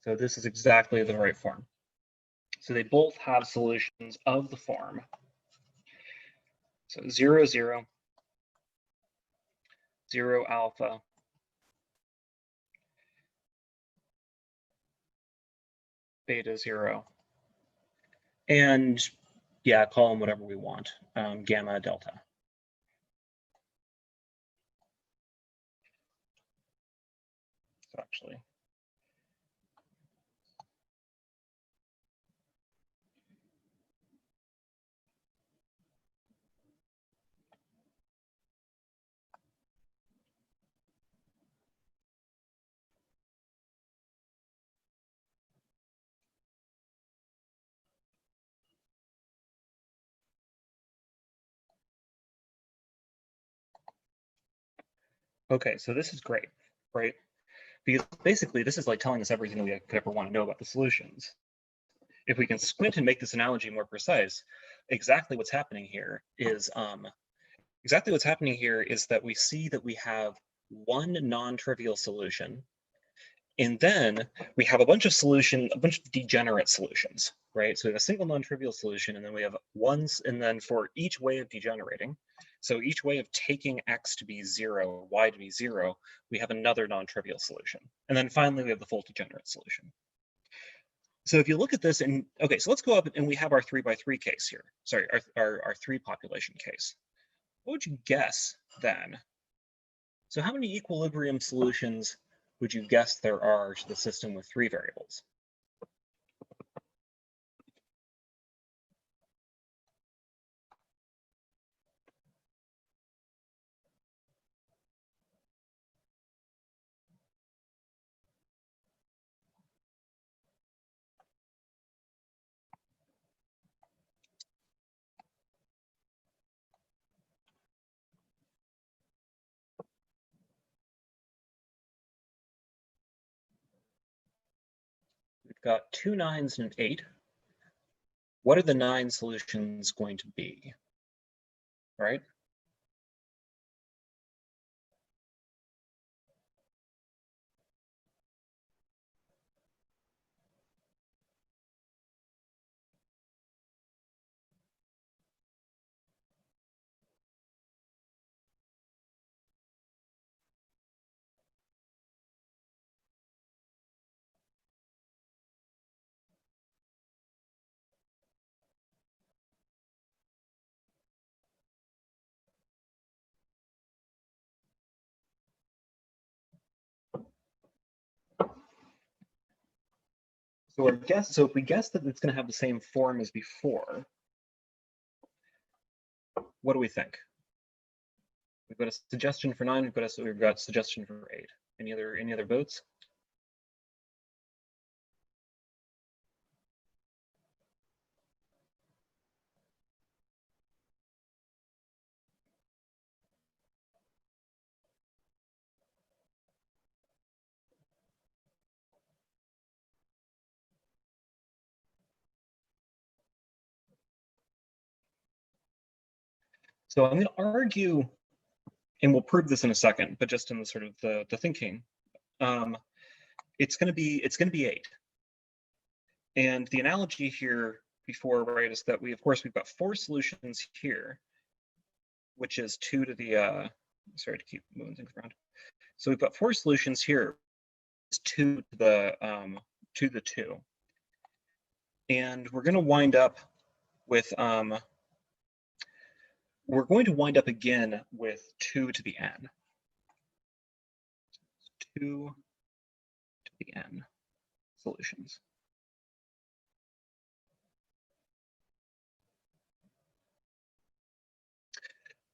So this is exactly the right form. So they both have solutions of the form. So 0, 0, 0 alpha, beta 0, and yeah, call them whatever we want, gamma, delta. So actually, okay, so this is great, right? Because basically this is like telling us everything we could ever want to know about the solutions. If we can squint and make this analogy more precise, exactly what's happening here is that we see that we have one non-trivial solution, and then we have a bunch of degenerate solutions, right? So we have a single non-trivial solution, and then we have ones, and then for each way of degenerating, so each way of taking x to be 0, y to be 0, we have another non-trivial solution. And then finally, we have the full degenerate solution. So if you look at this, and okay, so let's go up and we have our 3x3 case here. Sorry, our 3 population case. What would you guess then? So how many equilibrium solutions would you guess there are to the system with 3 variables? We've got 2 9s and an 8. What are the 9 solutions going to be, right? So if we guess that it's going to have the same form as before, what do we think? We've got a suggestion for 9. We've got a suggestion for 8. Any other votes? So I'm going to argue, and we'll prove this in a second, but just in the sort of the thinking, it's going to be 8. And the analogy here before, right, is that we've got 4 solutions here, which is 2 to the, sorry to keep moving things around. So we've got 4 solutions here, it's 2 to the 2. And we're going to wind up with, we're going to wind up again with 2 to the n. 2 to the n solutions.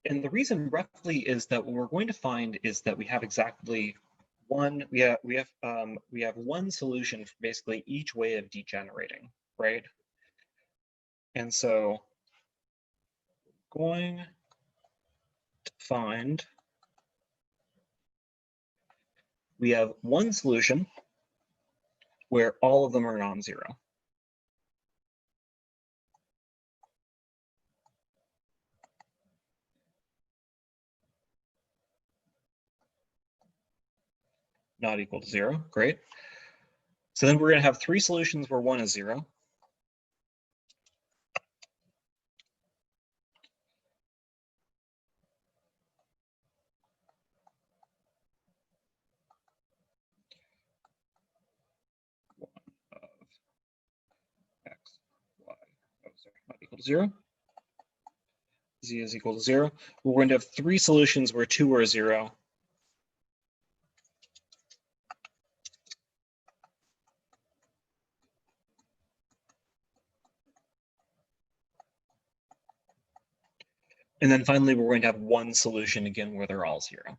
And the reason roughly is that what we're going to find is that we have exactly one, we have one solution for basically each way of degenerating, right? And so going to find we have one solution where all of them are non-zero. Not equal to 0, great. So then we're going to have three solutions where one is 0. X, Y, oh, sorry, not equal to 0. Z is equal to 0. We're going to have three solutions where 2 are 0. And then finally, we're going to have one solution again where they're all 0.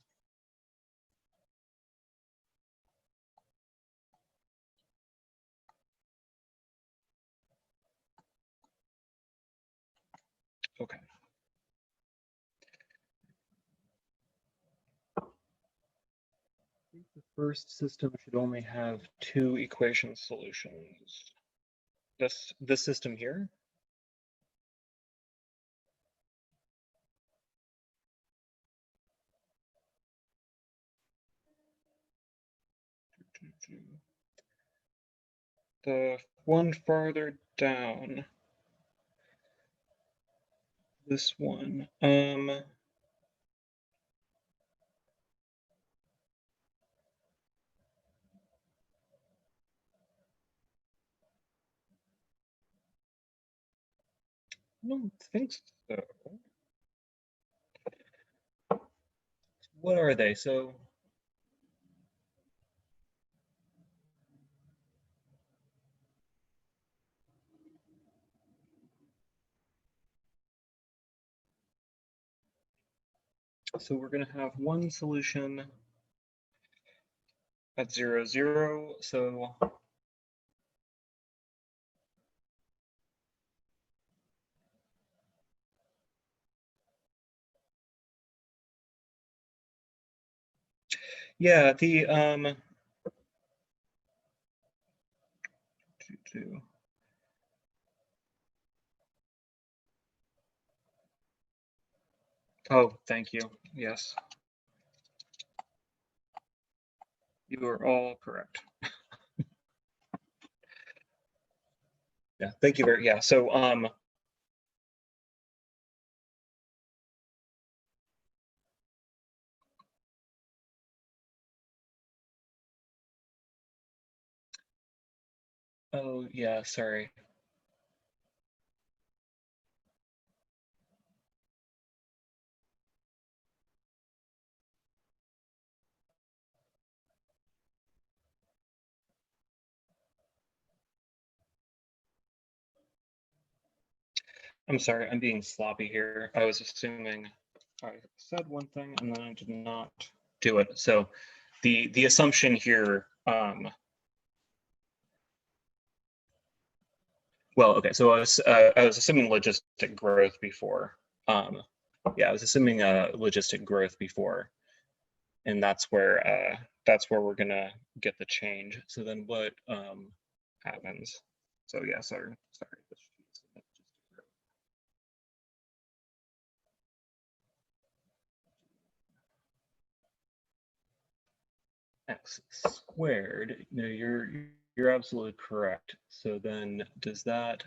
Okay. The first system should only have two equation solutions. This system here. The one farther down. This one. I don't think so. What are they? So we're going to have one solution at 0, 0. So yeah, the oh, thank you. Yes. You are all correct. Yeah, thank you very, yeah. So oh yeah, sorry. I'm sorry, I'm being sloppy here. I was assuming I said one thing and then I did not do it. So the assumption here, well, okay, so I was assuming logistic growth before. Yeah, I was assuming logistic growth before, and that's where we're gonna get the change. So then what happens? So yeah, sorry. X squared. No, you're absolutely correct. So then does that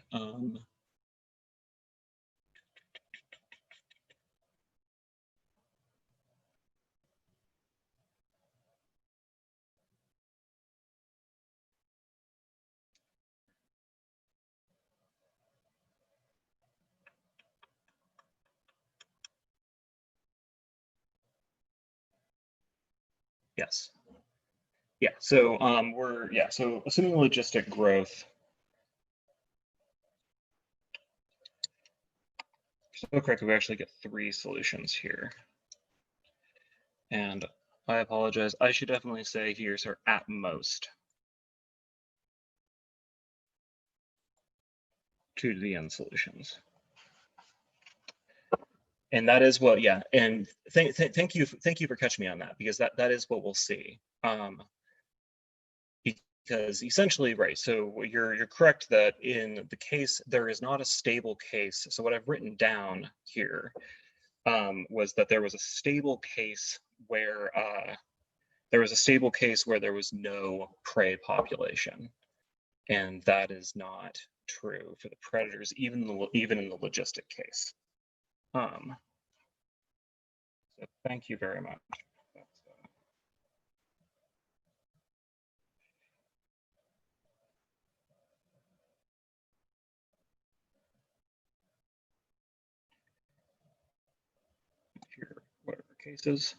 yes. Yeah, so so assuming logistic growth. So correctly, we actually get three solutions here. And I apologize. I should definitely say here's our at most 2 to the n solutions. And that is what, yeah. And thank you for catching me on that, because that is what we'll see. Because essentially, right, so you're correct that in the case, there is not a stable case. So what I've written down here was that there was a stable case where there was no prey population. And that is not true for the predators, even in the logistic case. So thank you very much. Here, whatever cases.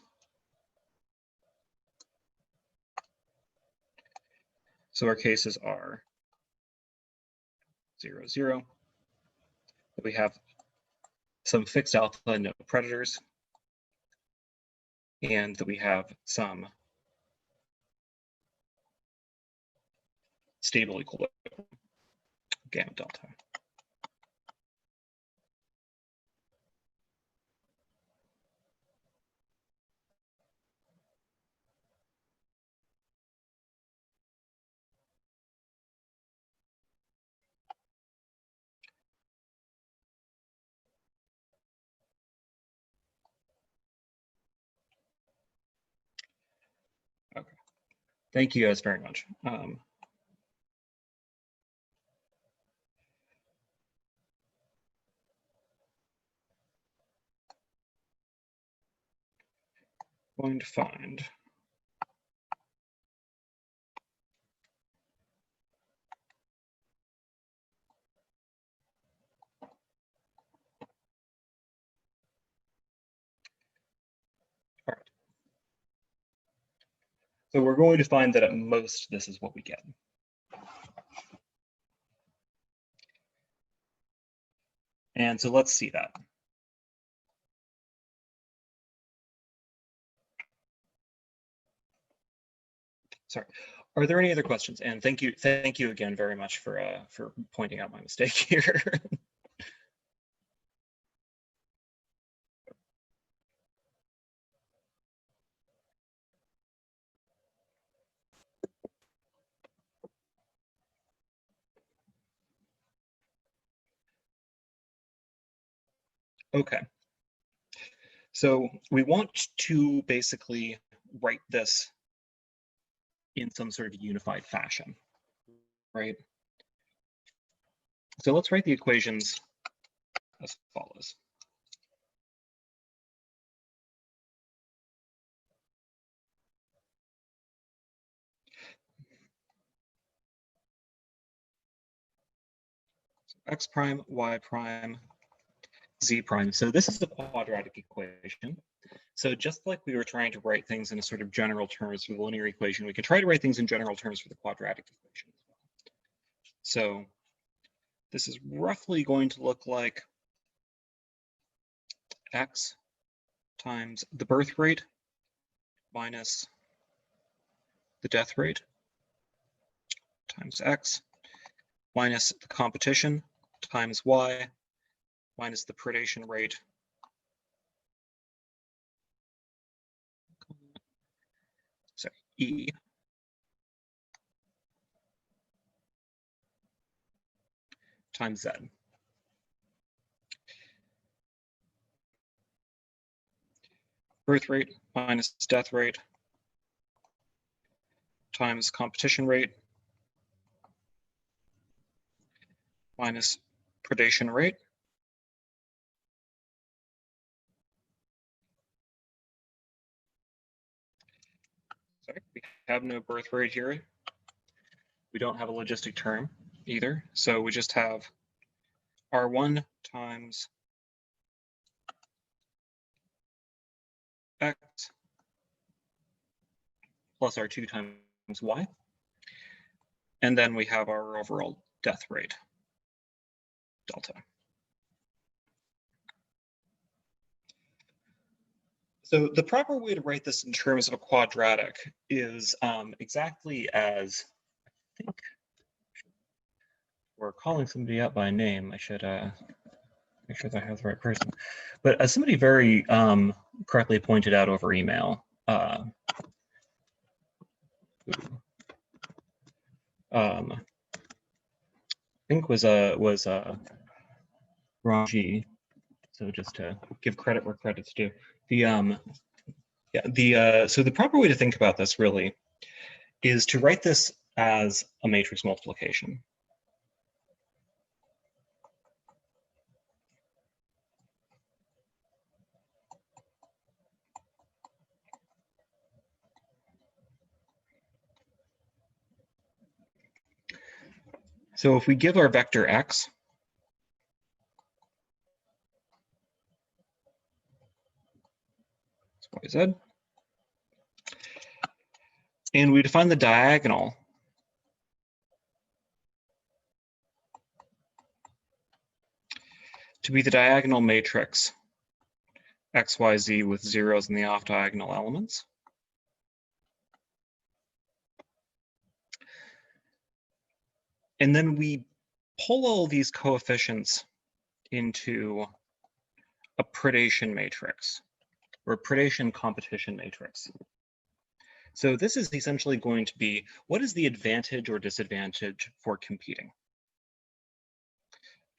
So our cases are 0, 0. We have some fixed alpha, no predators, and that we have some stable equilibrium, gamma delta. Okay. Thank you guys very much. Going to find all right. So we're going to find that at most this is what we get. And so let's see that. Sorry. Are there any other questions? And thank you again very much for pointing out my mistake here. Okay. So we want to basically write this in some sort of unified fashion, right? So let's write the equations as follows. So x prime, y prime, z prime. So this is the quadratic equation. So just like we were trying to write things in a sort of general terms for the linear equation, we can try to write things in general terms for the quadratic equation as well. So this is roughly going to look like x times the birth rate minus the death rate times x minus the competition times y minus the predation rate E times Z. Birth rate minus death rate times competition rate minus predation rate. Sorry, we have no birth rate here. We don't have a logistic term either. So we just have R1 times X plus R2 times Y. And then we have our overall death rate, delta. So the proper way to write this in terms of a quadratic is exactly as, I think we're calling somebody up by name. I should make sure that I have the right person. But as somebody very correctly pointed out over email, I think was Raji. So just to give credit where credit's due, so the proper way to think about this really is to write this as a matrix multiplication. So if we give our vector x y, z, and we define the diagonal to be the diagonal matrix x, y, z with zeros in the off-diagonal elements. And then we pull all these coefficients into a predation matrix or a predation competition matrix. So this is essentially going to be, what is the advantage or disadvantage for competing?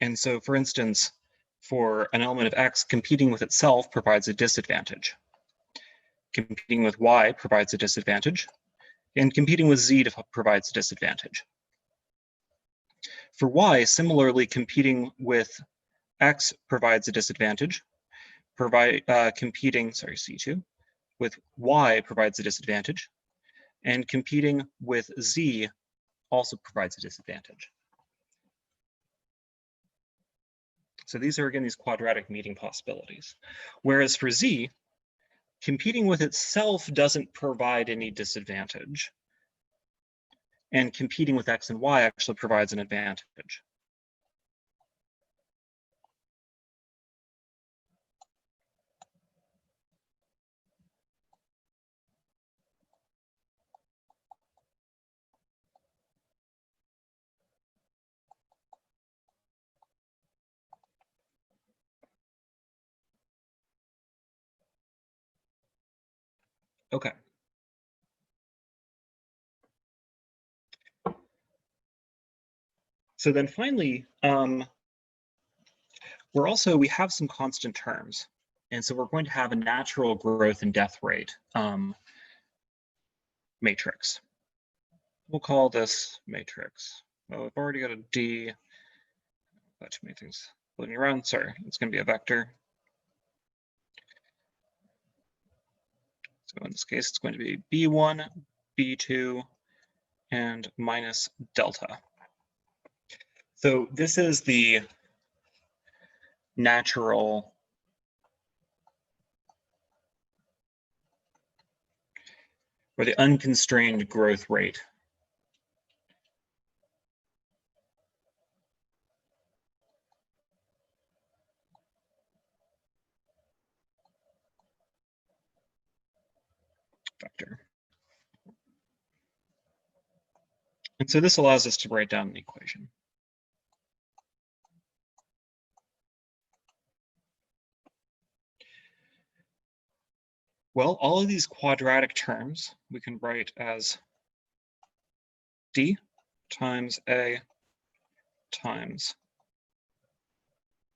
And so for instance, for an element of x, competing with itself provides a disadvantage. Competing with y provides a disadvantage, and competing with z provides a disadvantage. For y, similarly, competing with x provides a disadvantage. Competing, C2, with y provides a disadvantage, and competing with z also provides a disadvantage. So these are, again, these quadratic meeting possibilities. Whereas for z, competing with itself doesn't provide any disadvantage, and competing with x and y actually provides an advantage. Okay. So then finally, we have some constant terms. And so we're going to have a natural growth and death rate matrix. We'll call this matrix. Well, we've already got a D. Got too many things floating around. Sorry, it's going to be a vector. So in this case, it's going to be B1, B2, and minus delta. So this is the natural or the unconstrained growth rate vector. And so this allows us to write down an equation. Well, all of these quadratic terms we can write as d times a times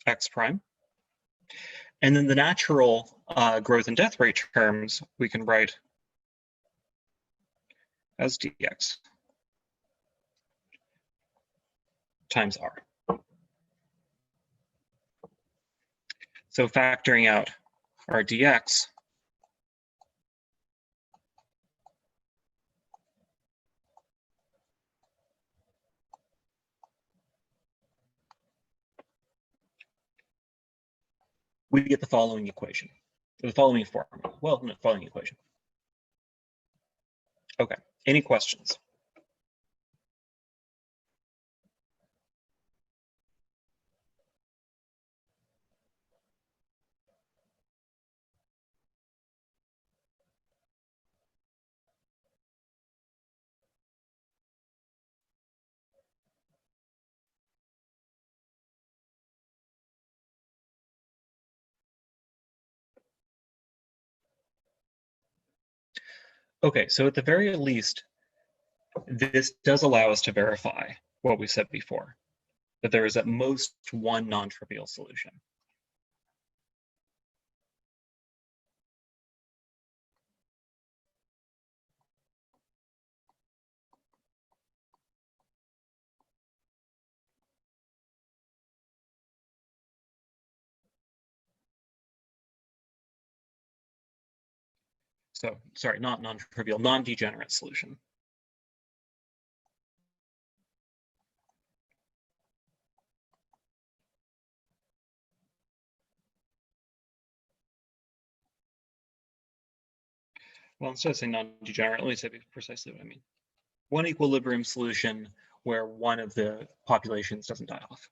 x prime. And then the natural growth and death rate terms we can write as dx times r. So factoring out our dx, we get the following equation, the following formula. Well, no, following equation. Okay, any questions? Okay, so at the very least, this does allow us to verify what we said before, that there is at most one non-trivial solution. So, sorry, not non-trivial, non-degenerate solution. Well, instead of saying non-degenerate, let me say precisely what I mean. One equilibrium solution where one of the populations doesn't die off.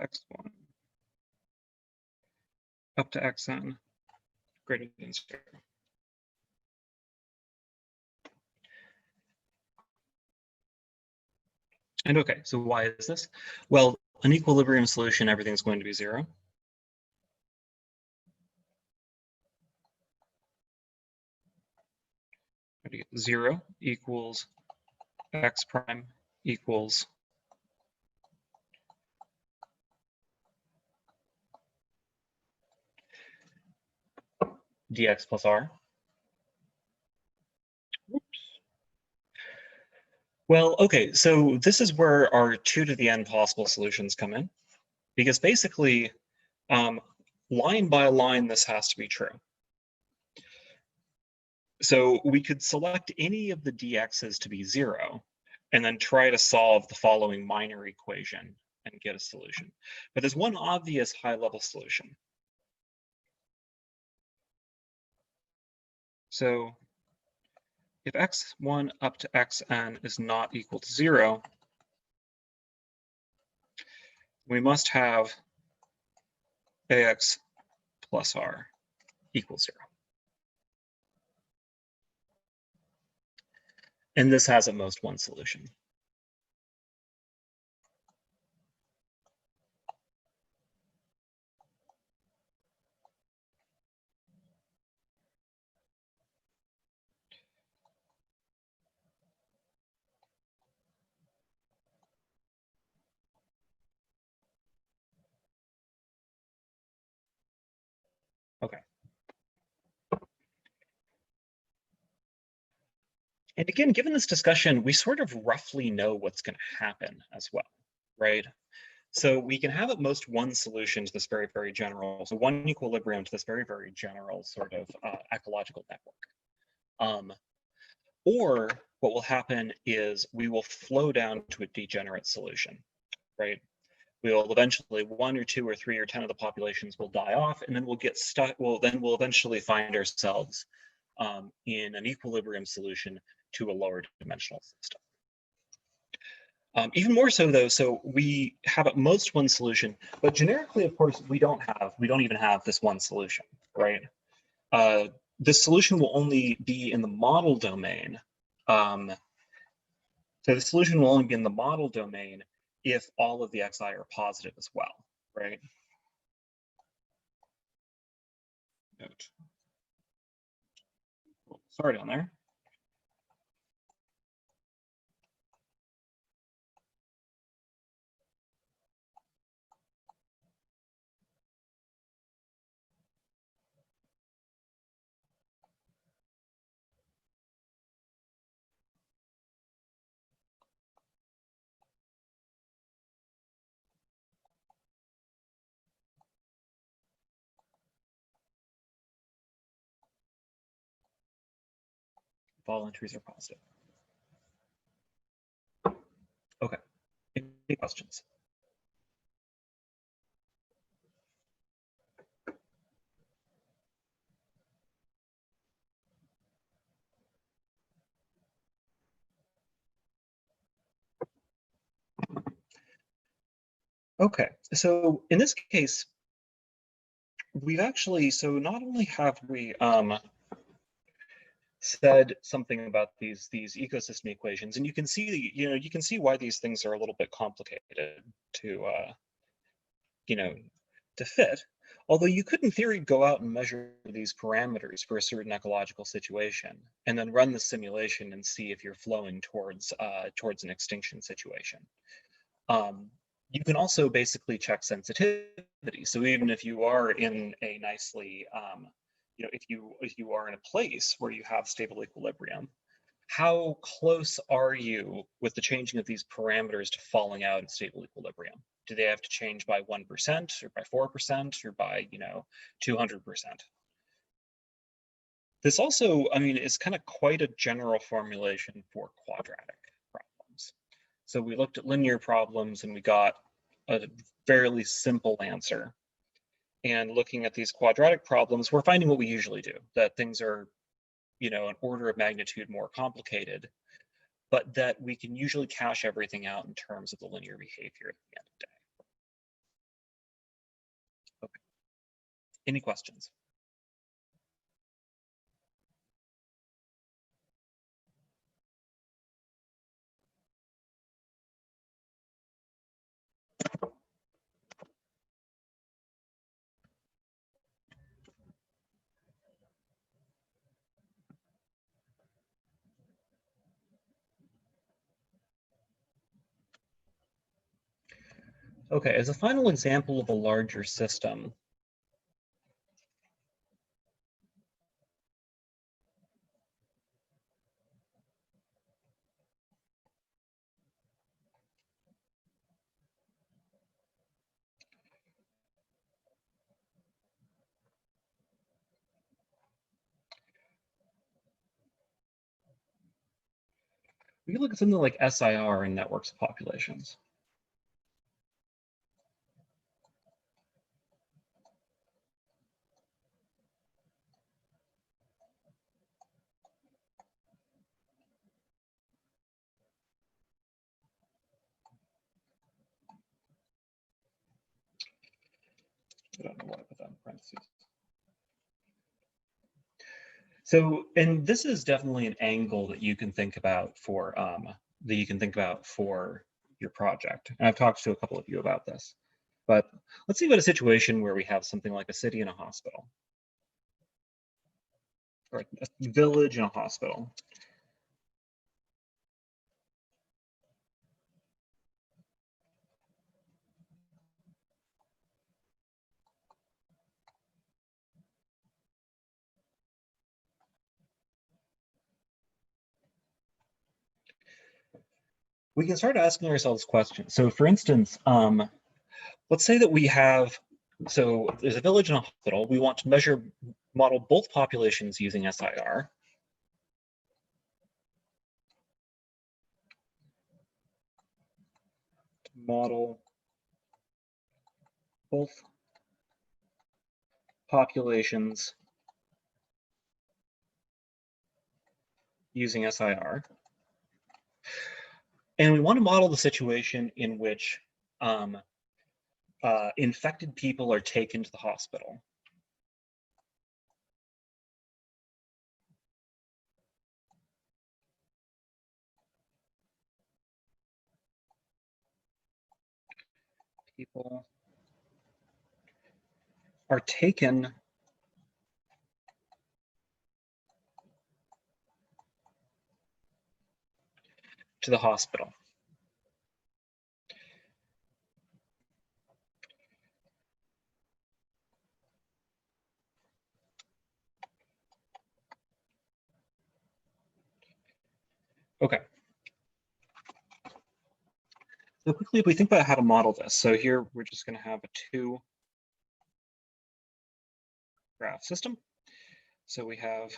X1 up to xn greater than 0. And okay, so why is this? Well, an equilibrium solution, everything's going to be 0. 0 equals x prime equals dx plus r. Oops. Well, okay, so this is where our 2 to the n possible solutions come in, because basically, line by line, this has to be true. So we could select any of the dx's to be 0, and then try to solve the following minor equation and get a solution. But there's one obvious high-level solution. So if x1 up to xn is not equal to 0, we must have ax plus r equals 0. And this has at most one solution. Okay. And again, given this discussion, we sort of roughly know what's going to happen as well, right? So we can have at most one solution to this very, very general, so one equilibrium to this very, very general sort of ecological network. Or what will happen is we will flow down to a degenerate solution, right? We will eventually, 1 or 2 or 3 or 10 of the populations will die off, and then we'll get stuck. Well, then we'll eventually find ourselves in an equilibrium solution to a lower dimensional system. Even more so though, so we have at most one solution, but generically, of course, we don't even have this one solution, right? This solution will only be in the model domain. So the solution will only be in the model domain if all of the xi are positive as well, right? Note. Sorry down there. If all entries are positive. Okay. Any questions? Okay, so in this case, we've actually, so not only have we said something about these ecosystem equations, and you can see, you can see why these things are a little bit complicated to, to fit. Although you could, in theory, go out and measure these parameters for a certain ecological situation, and then run the simulation and see if you're flowing towards an extinction situation. You can also basically check sensitivity. So even if you are in a nicely, if you are in a place where you have stable equilibrium, how close are you with the changing of these parameters to falling out of stable equilibrium? Do they have to change by 1% or by 4% or by 200%? This also, I mean, is kind of quite a general formulation for quadratic problems. So we looked at linear problems and we got a fairly simple answer. And looking at these quadratic problems, we're finding what we usually do, that things are, an order of magnitude more complicated, but that we can usually cash everything out in terms of the linear behavior at the end of the day. Okay. Any questions? Okay, as a final example of a larger system, we can look at something like SIR in networks of populations. I don't know why I put that in parentheses. So, and this is definitely an angle that you can think about for your project. And I've talked to a couple of you about this. But let's think about a situation where we have something like a city and a hospital, or a village and a hospital. We can start asking ourselves questions. So for instance, let's say that we have, so there's a village and a hospital. We want to model both populations using SIR. Model both populations using SIR. And we want to model the situation in which infected people are taken to the hospital. People are taken to the hospital. Okay. So quickly, if we think about how to model this, so here we're just going to have a 2-graph system. So we have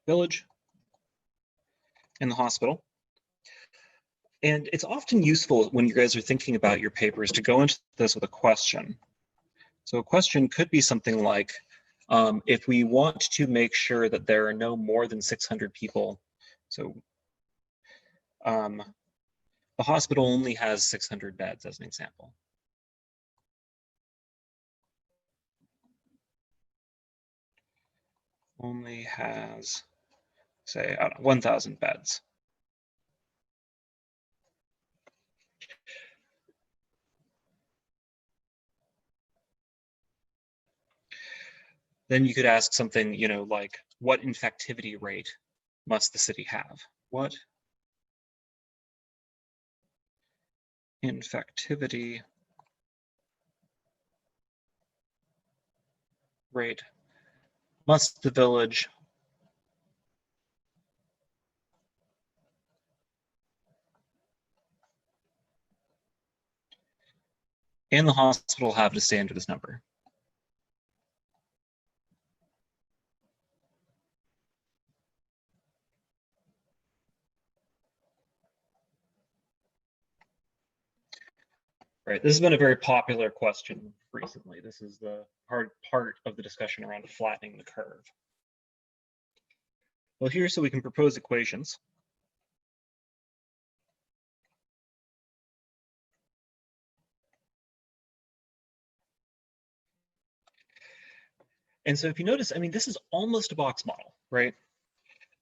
village and the hospital. And it's often useful when you guys are thinking about your papers to go into this with a question. So a question could be something like, if we want to make sure that there are no more than 600 people, so The hospital only has 600 beds as an example. Only has, say, 1,000 beds. Then you could ask something, like what infectivity rate must the city have? What infectivity rate must the village and the hospital have to stay under this number? Right, this has been a very popular question recently. This is the hard part of the discussion around flattening the curve. Well, here, so we can propose equations. And so if you notice, I mean, this is almost a box model, right?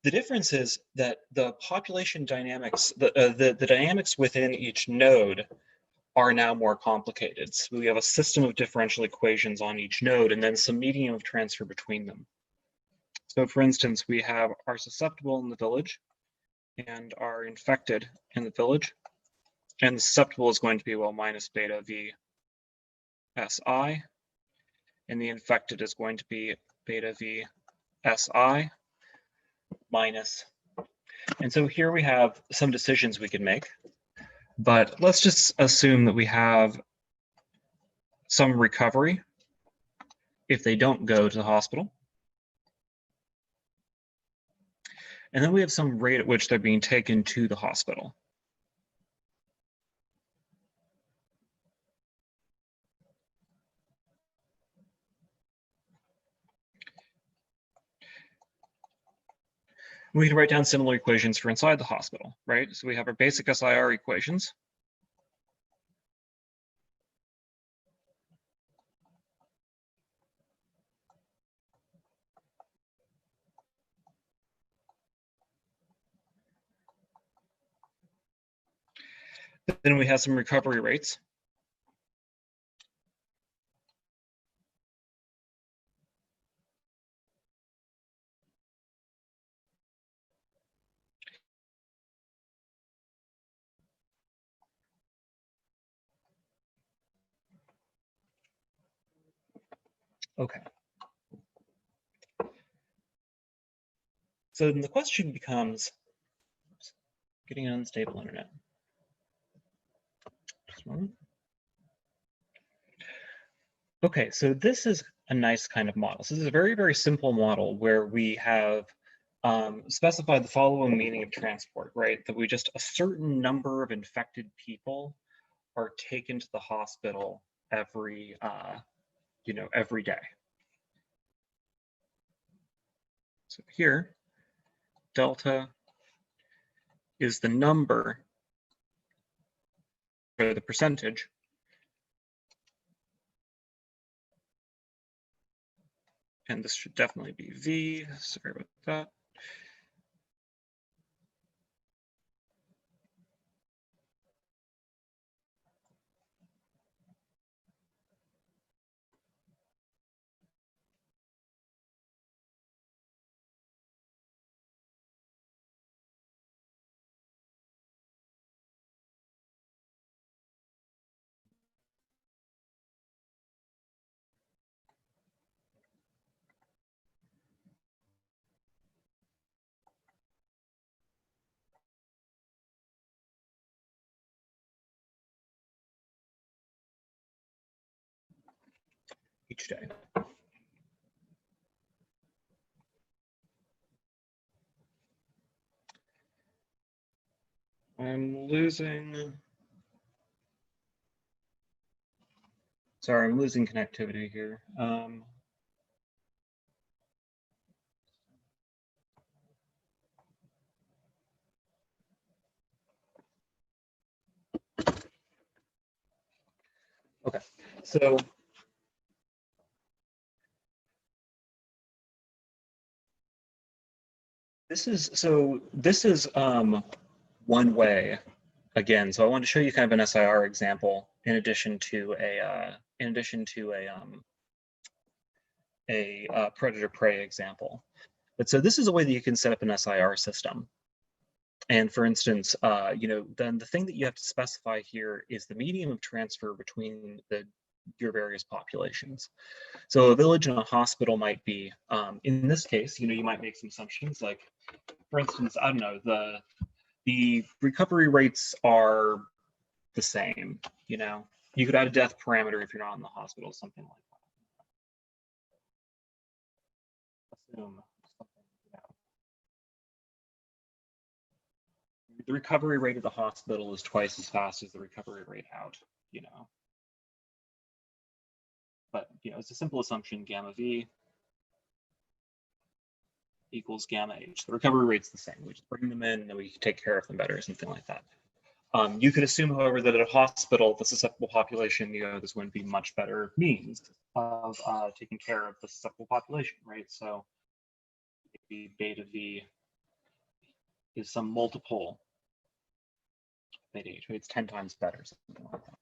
The difference is that the population dynamics, the dynamics within each node are now more complicated. So we have a system of differential equations on each node and then some medium of transfer between them. So for instance, we have our susceptible in the village and our infected in the village. And the susceptible is going to be, well, minus beta V SI. And the infected is going to be beta V SI minus. And so here we have some decisions we can make. But let's just assume that we have some recovery if they don't go to the hospital. And then we have some rate at which they're being taken to the hospital. We can write down similar equations for inside the hospital, right? So we have our basic SIR equations. Then we have some recovery rates. Okay. So then the question becomes, getting an unstable internet. Just a moment. Okay, so this is a nice kind of model. So this is a very, very simple model where we have specified the following meaning of transport, right? That we just, a certain number of infected people are taken to the hospital every day. So here, delta is the number, or the percentage, and this should definitely be V, sorry about that. Each day. I'm losing connectivity here. Okay, so this is one way again. So I wanted to show you kind of an SIR example in addition to a predator-prey example. But so this is a way that you can set up an SIR system. And for instance, then the thing that you have to specify here is the medium of transfer between your various populations. So a village and a hospital might be, in this case, you might make some assumptions like, for instance, I don't know, the recovery rates are the same, You could add a death parameter if you're not in the hospital, something like that. Assume the recovery rate of the hospital is twice as fast as the recovery rate out, But, it's a simple assumption, gamma V equals gamma H. The recovery rate's the same. We just bring them in and then we take care of them better or something like that. You could assume, however, that at a hospital, the susceptible population, there's going to be much better means of taking care of the susceptible population, right? So maybe beta V is some multiple beta H, right? It's 10 times better, something like that.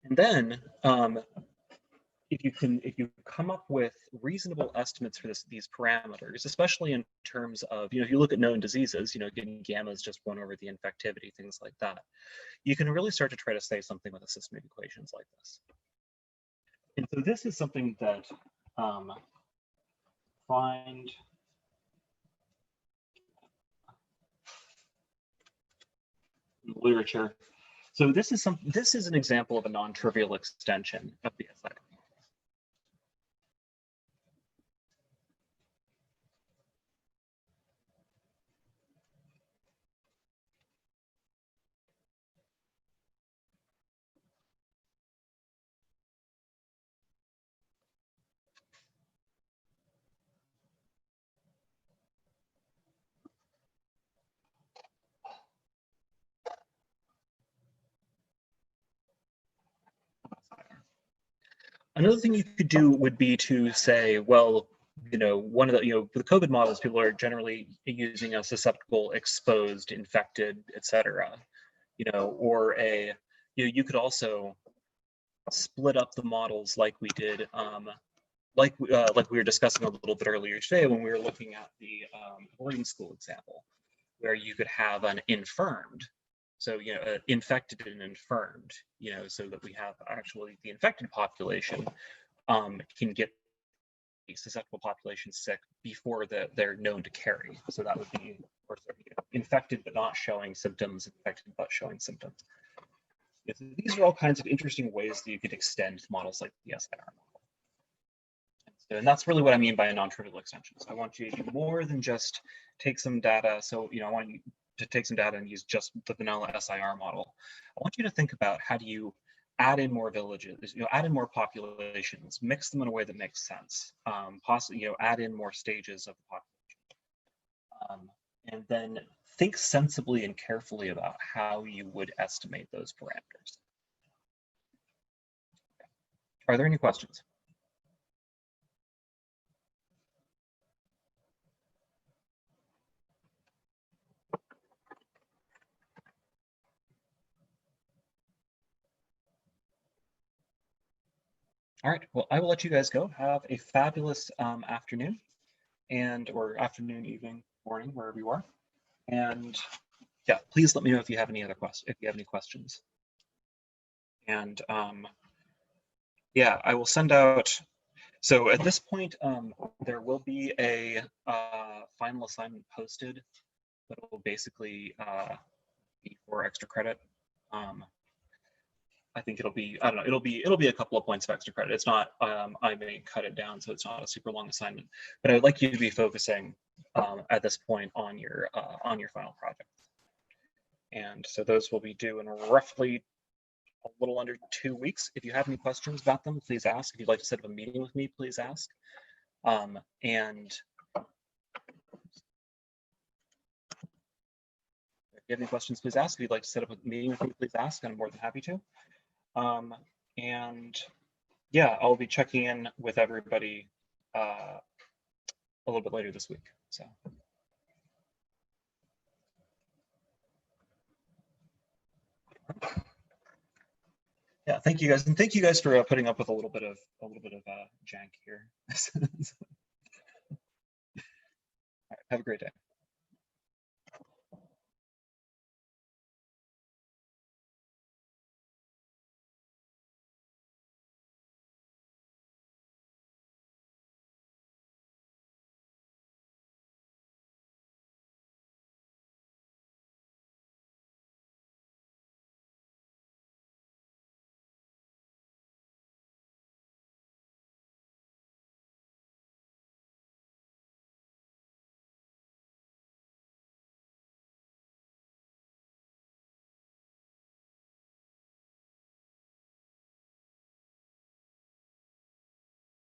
And then if you come up with reasonable estimates for these parameters, especially in terms of, if you look at known diseases, getting gamma is just 1 over the infectivity, things like that, you can really start to try to say something with a system of equations like this. And so this is something that find literature. So this is an example of a non-trivial extension of the SIR. Another thing you could do would be to say, well, one of the, the COVID models, people are generally using a susceptible, exposed, infected, etc. Or you could also split up the models like we did, like we were discussing a little bit earlier today when we were looking at the boarding school example, where you could have an infirmed. So, infected and infirmed, so that we have actually the infected population can get the susceptible population sick before they're known to carry. So that would be, or sorry, infected but not showing symptoms, infected but showing symptoms. So these are all kinds of interesting ways that you could extend models like the SIR model. And that's really what I mean by a non-trivial extension. So I want you to do more than just take some data. So, I want you to take some data and use just the vanilla SIR model. I want you to think about how do you add in more villages, add in more populations, mix them in a way that makes sense, possibly, add in more stages of the population. And then think sensibly and carefully about how you would estimate those parameters. Are there any questions? All right, well, I will let you guys go. Have a fabulous afternoon or afternoon, evening, morning, wherever you are. And yeah, please let me know if you have any other questions, if you have any questions. And yeah, I will send out. So at this point, there will be a final assignment posted that will basically be for extra credit. I think it'll be, I don't know, it'll be a couple of points of extra credit. It's not, I may cut it down so it's not a super long assignment, but I would like you to be focusing at this point on your final project. And so those will be due in roughly a little under 2 weeks. If you have any questions about them, please ask. If you'd like to set up a meeting with me, please ask. And you have any questions, please ask. If you'd like to set up a meeting with me, please ask. I'm more than happy to. And yeah, I'll be checking in with everybody a little bit later this week. So. Yeah, thank you guys, and thank you guys for putting up with a little bit of jank here. All right, have a great day.